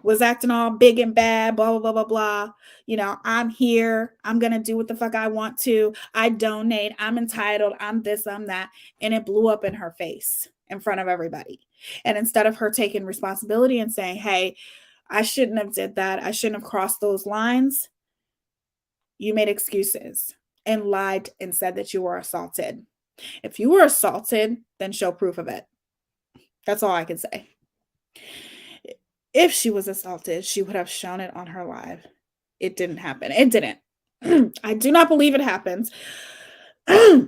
was acting all big and bad, blah, blah, blah, blah, blah. You know, I'm here. I'm going to do what the fuck I want to. I donate. I'm entitled. I'm this, I'm that. And it blew up in her face in front of everybody. And instead of her taking responsibility and saying, hey, I shouldn't have did that, I shouldn't have crossed those lines, you made excuses and lied and said that you were assaulted. If you were assaulted, then show proof of it. That's all I can say. If she was assaulted, she would have shown it on her live. It didn't happen. It didn't. I do not believe it happens.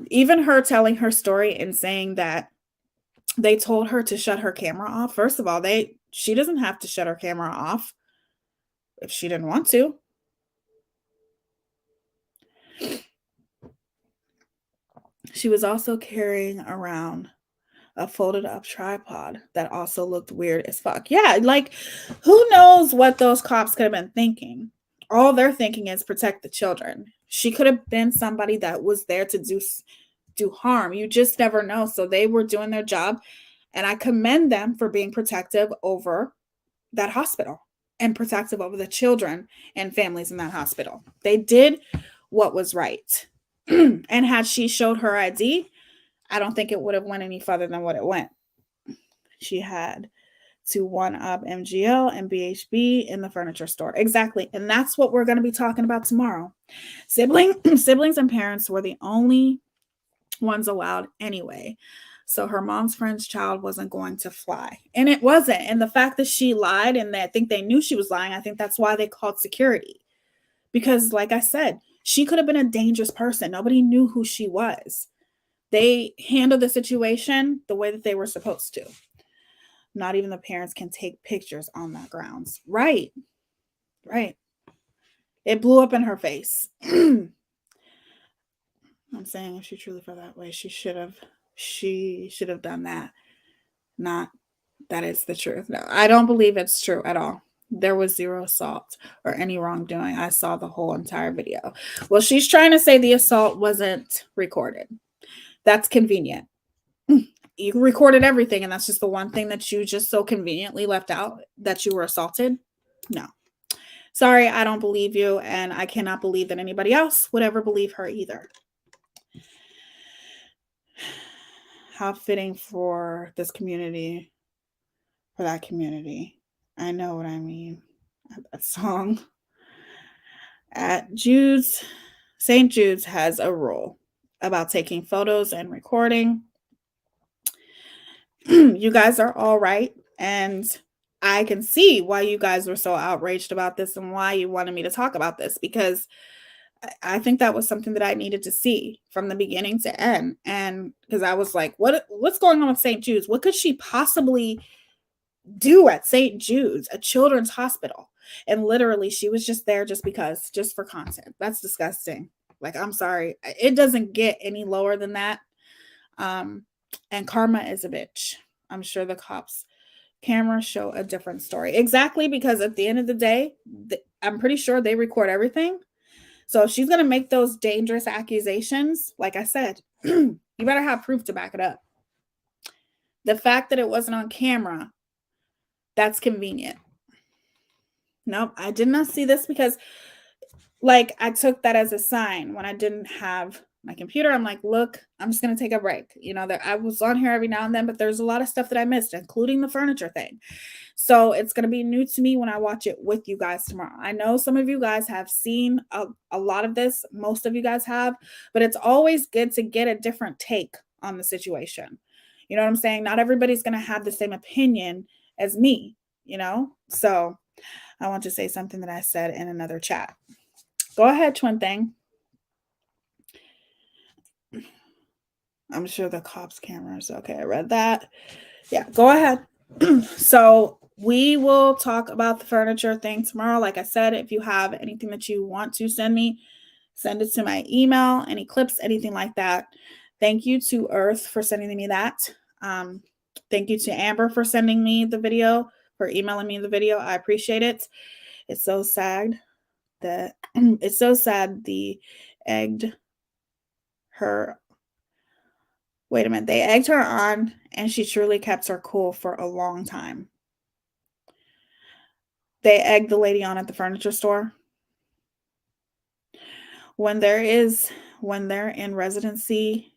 Even her telling her story and saying that they told her to shut her camera off. First of all, she doesn't have to shut her camera off if she didn't want to. She was also carrying around a folded up tripod that also looked weird as fuck. Yeah, like, who knows what those cops could have been thinking? All they're thinking is protect the children. She could have been somebody that was there to do harm. You just never know. So they were doing their job, and I commend them for being protective over that hospital and protective over the children and families in that hospital. They did what was right. And had she showed her ID, I don't think it would have went any further than what it went. She had to one-up MGL and BHB in the furniture store. Exactly. And that's what we're going to be talking about tomorrow. Siblings and parents were the only ones allowed anyway. So her mom's friend's child wasn't going to fly. And it wasn't. And the fact that she lied, and I think they knew she was lying, I think that's why they called security. Because like I said, She could have been a dangerous person. Nobody knew who she was. They handled the situation the way that they were supposed to. Not even the parents can take pictures on that grounds. Right. It blew up in her face. I'm saying if she truly felt that way, she should have done that. Not that it's the truth. No, I don't believe it's true at all. There was zero assault or any wrongdoing. I saw the whole entire video. Well, she's trying to say the assault wasn't recorded. That's convenient. You recorded everything, and that's just the one thing that you just so conveniently left out, that you were assaulted. No. Sorry, I don't believe you, and I cannot believe that anybody else would ever believe her either. How fitting for this community, for that community. I know what I mean. That song. At Jude's, St. Jude's has a rule about taking photos and recording. You guys are all right, and I can see why you guys were so outraged about this and why you wanted me to talk about this, because I think that was something that I needed to see from the beginning to end. And because I was like, what's going on with St. Jude's? What could she possibly do at St. Jude's, a children's hospital? And literally, she was just there just because, just for content. That's disgusting. Like, I'm sorry. It doesn't get any lower than that. And karma is a bitch. I'm sure the cops' cameras show a different story. Exactly, because at the end of the day, I'm pretty sure they record everything. So if she's going to make those dangerous accusations, like I said, you better have proof to back it up. The fact that it wasn't on camera, that's convenient. Nope, I did not see this because, like, I took that as a sign when I didn't have my computer. I'm like, look, I'm just going to take a break. You know, that I was on here every now and then, but there's a lot of stuff that I missed, including the furniture thing. So it's going to be new to me when I watch it with you guys tomorrow. I know some of you guys have seen a lot of this. Most of you guys have, but it's always good to get a different take on the situation. You know what I'm saying? Not everybody's going to have the same opinion as me, you know? So I want to say something that I said in another chat. Go ahead, Twin Thing. I'm sure the cops' cameras. Okay, I read that. Yeah, go ahead. So we will talk about the furniture thing tomorrow. Like I said, if you have anything that you want to send me, send it to my email, any clips, anything like that. Thank you to Earth for sending me that. Thank you to Amber for sending me the video, for emailing me the video. I appreciate it. It's so sad that they egged her. Wait a minute. They egged her on, and she truly kept her cool for a long time. They egged the lady on at the furniture store. When they're in residency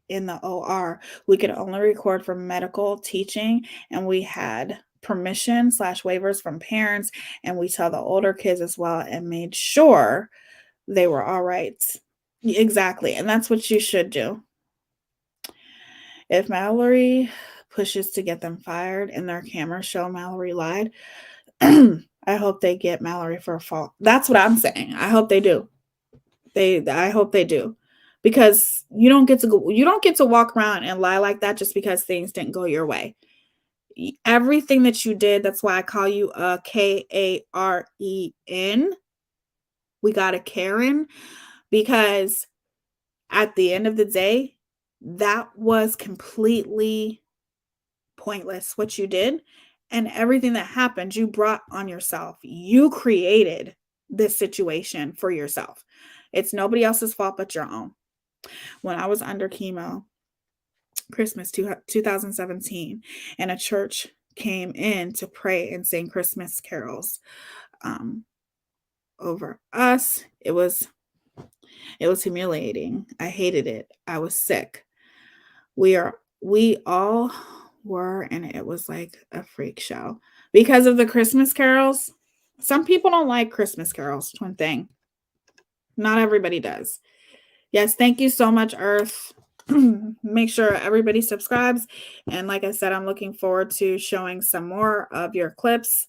in the OR, we could only record for medical teaching, and we had permission / waivers from parents, and we tell the older kids as well and made sure they were all right. Exactly. And that's what you should do. If Mallory pushes to get them fired and their cameras show Mallory lied, I hope they get Mallory for a fault. That's what I'm saying. I hope they do. I hope they do. Because you don't get to walk around and lie like that just because things didn't go your way. Everything that you did, that's why I call you a Karen. We got a Karen, because at the end of the day, that was completely pointless what you did, and everything that happened you brought on yourself. You created this situation for yourself. It's nobody else's fault but your own. When I was under chemo, Christmas 2017, and a church came in to pray and sing Christmas carols over us, it was humiliating. I hated it. I was sick. We all were, and it was like a freak show because of the Christmas carols. Some people don't like Christmas carols, Twin Thing. Not everybody does. Yes, thank you so much, Earth. Make sure everybody subscribes. And like I said, I'm looking forward to showing some more of your clips.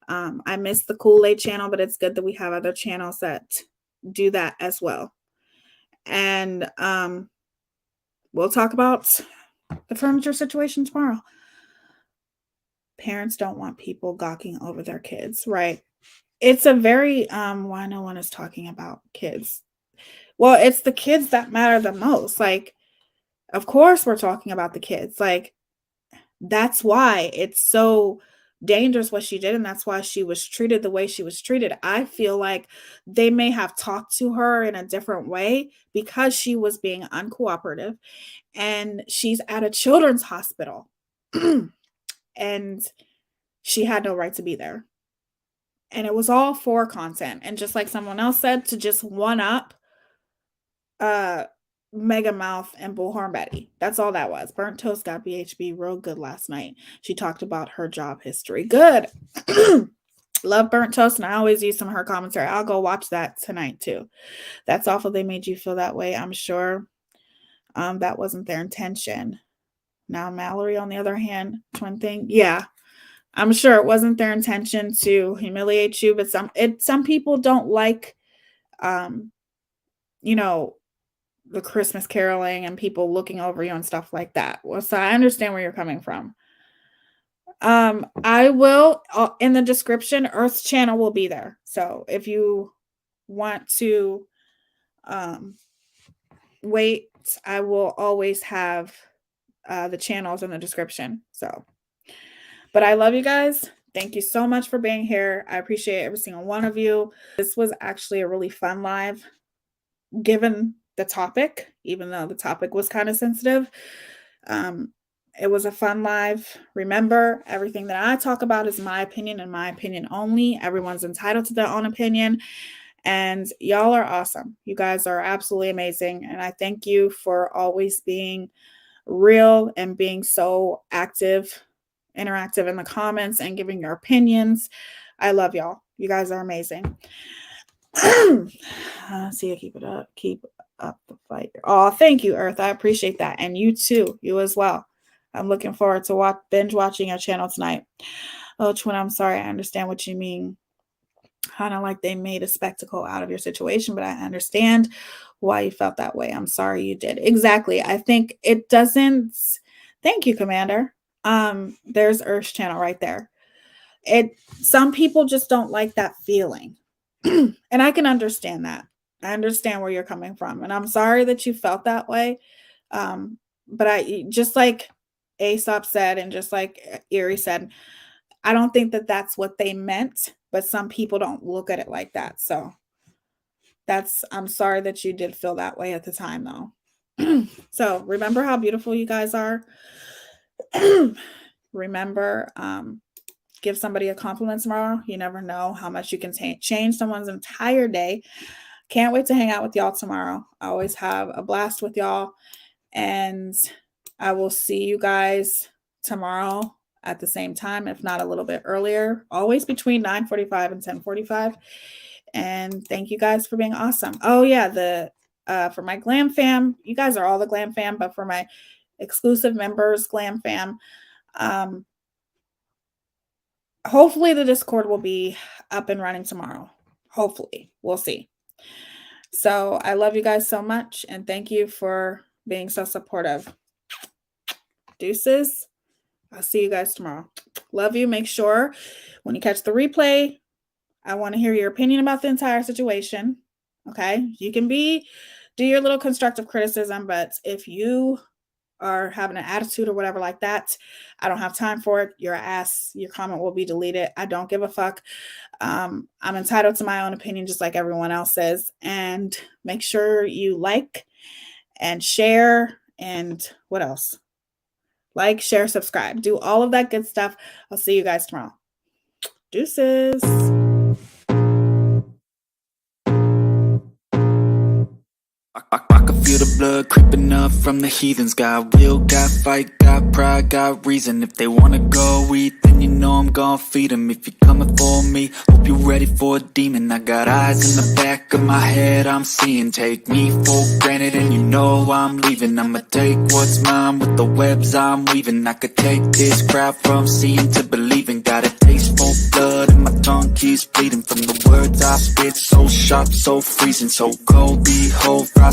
I missed the Kool-Aid channel, but it's good that we have other channels that do that as well. And we'll talk about the furniture situation tomorrow. Parents don't want people gawking over their kids, right? It's a very why no one is talking about kids. Well, it's the kids that matter the most. Like, of course we're talking about the kids. Like, that's why it's so dangerous what she did, and that's why she was treated the way she was treated. I feel like they may have talked to her in a different way because she was being uncooperative, and she's at a children's hospital and she had no right to be there. And it was all for content. And just like someone else said, to just one up Mega Mouth and Bullhorn Betty. That's all that was. Burnt Toast got BHB real good last night. She talked about her job history. Good. Love Burnt Toast, and I always use some of her commentary. I'll go watch that tonight too. That's awful they made you feel that way. I'm sure that wasn't their intention. Now Mallory, on the other hand, twin thing. Yeah, I'm sure it wasn't their intention to humiliate you, but some people don't like, you know, the Christmas caroling and people looking over you and stuff like that. Well, so I understand where you're coming from. I will, in the description, Earth's channel will be there. So if you want to wait, I will always have the channels in the description. So, but I love you guys. Thank you so much for being here. I appreciate every single one of you. This was actually a really fun live, given the topic, even though the topic was kind of sensitive. It was a fun live. Remember, everything that I talk about is my opinion and my opinion only. Everyone's entitled to their own opinion. And y'all are awesome. You guys are absolutely amazing. And I thank you for always being real and being so active, interactive in the comments and giving your opinions. I love y'all. You guys are amazing. See you. Keep it up. Keep up the fight. Oh, thank you, Earth. I appreciate that. And you too. You as well. I'm looking forward to binge watching your channel tonight. Oh, twin, I'm sorry. I understand what you mean. Kind of like they made a spectacle out of your situation, but I understand why you felt that way. I'm sorry you did. Exactly. I think it doesn't. Thank you, Commander. There's Earth's channel right there. Some people just don't like that feeling. And I can understand that. I understand where you're coming from. And I'm sorry that you felt that way. But I just like Aesop said, and just like Erie said, I don't think that that's what they meant, but some people don't look at it like that. So I'm sorry that you did feel that way at the time though. So remember how beautiful you guys are. Remember, give somebody a compliment tomorrow. You never know how much you can change someone's entire day. Can't wait to hang out with y'all tomorrow. I always have a blast with y'all. And I will see you guys tomorrow at the same time, if not a little bit earlier, always between 9:45 and 10:45. And thank you guys for being awesome. Oh yeah, for my Glam fam, you guys are all the Glam fam, but for my exclusive members, Glam fam, hopefully the Discord will be up and running tomorrow. Hopefully, we'll see. So I love you guys so much, and thank you for being so supportive. Deuces. I'll see you guys tomorrow. Love you. Make sure when you catch the replay, I want to hear your opinion about the entire situation. Okay. You can do your little constructive criticism, but if you are having an attitude or whatever like that, I don't have time for it. Your comment will be deleted. I don't give a fuck. I'm entitled to my own opinion, just like everyone else is. And make sure you like and share, and what else? Like, share, subscribe. Do all of that good stuff. I'll see you guys tomorrow. Deuces. I can feel the blood creeping up from the heathens. Got will, got fight, got pride, got reason. If they wanna go eat, then you know I'm gon' feed them. If you're coming for me, hope you're ready for a demon. I got eyes in the back of my head, I'm seeing. Take me for granted and you know I'm leaving. I'ma take what's mine with the webs I'm weaving. I could take this crowd from seeing to believing. Got a taste for blood and my tongue keeps bleeding from the words I spit. So sharp, so freezing, so cold, behold, frost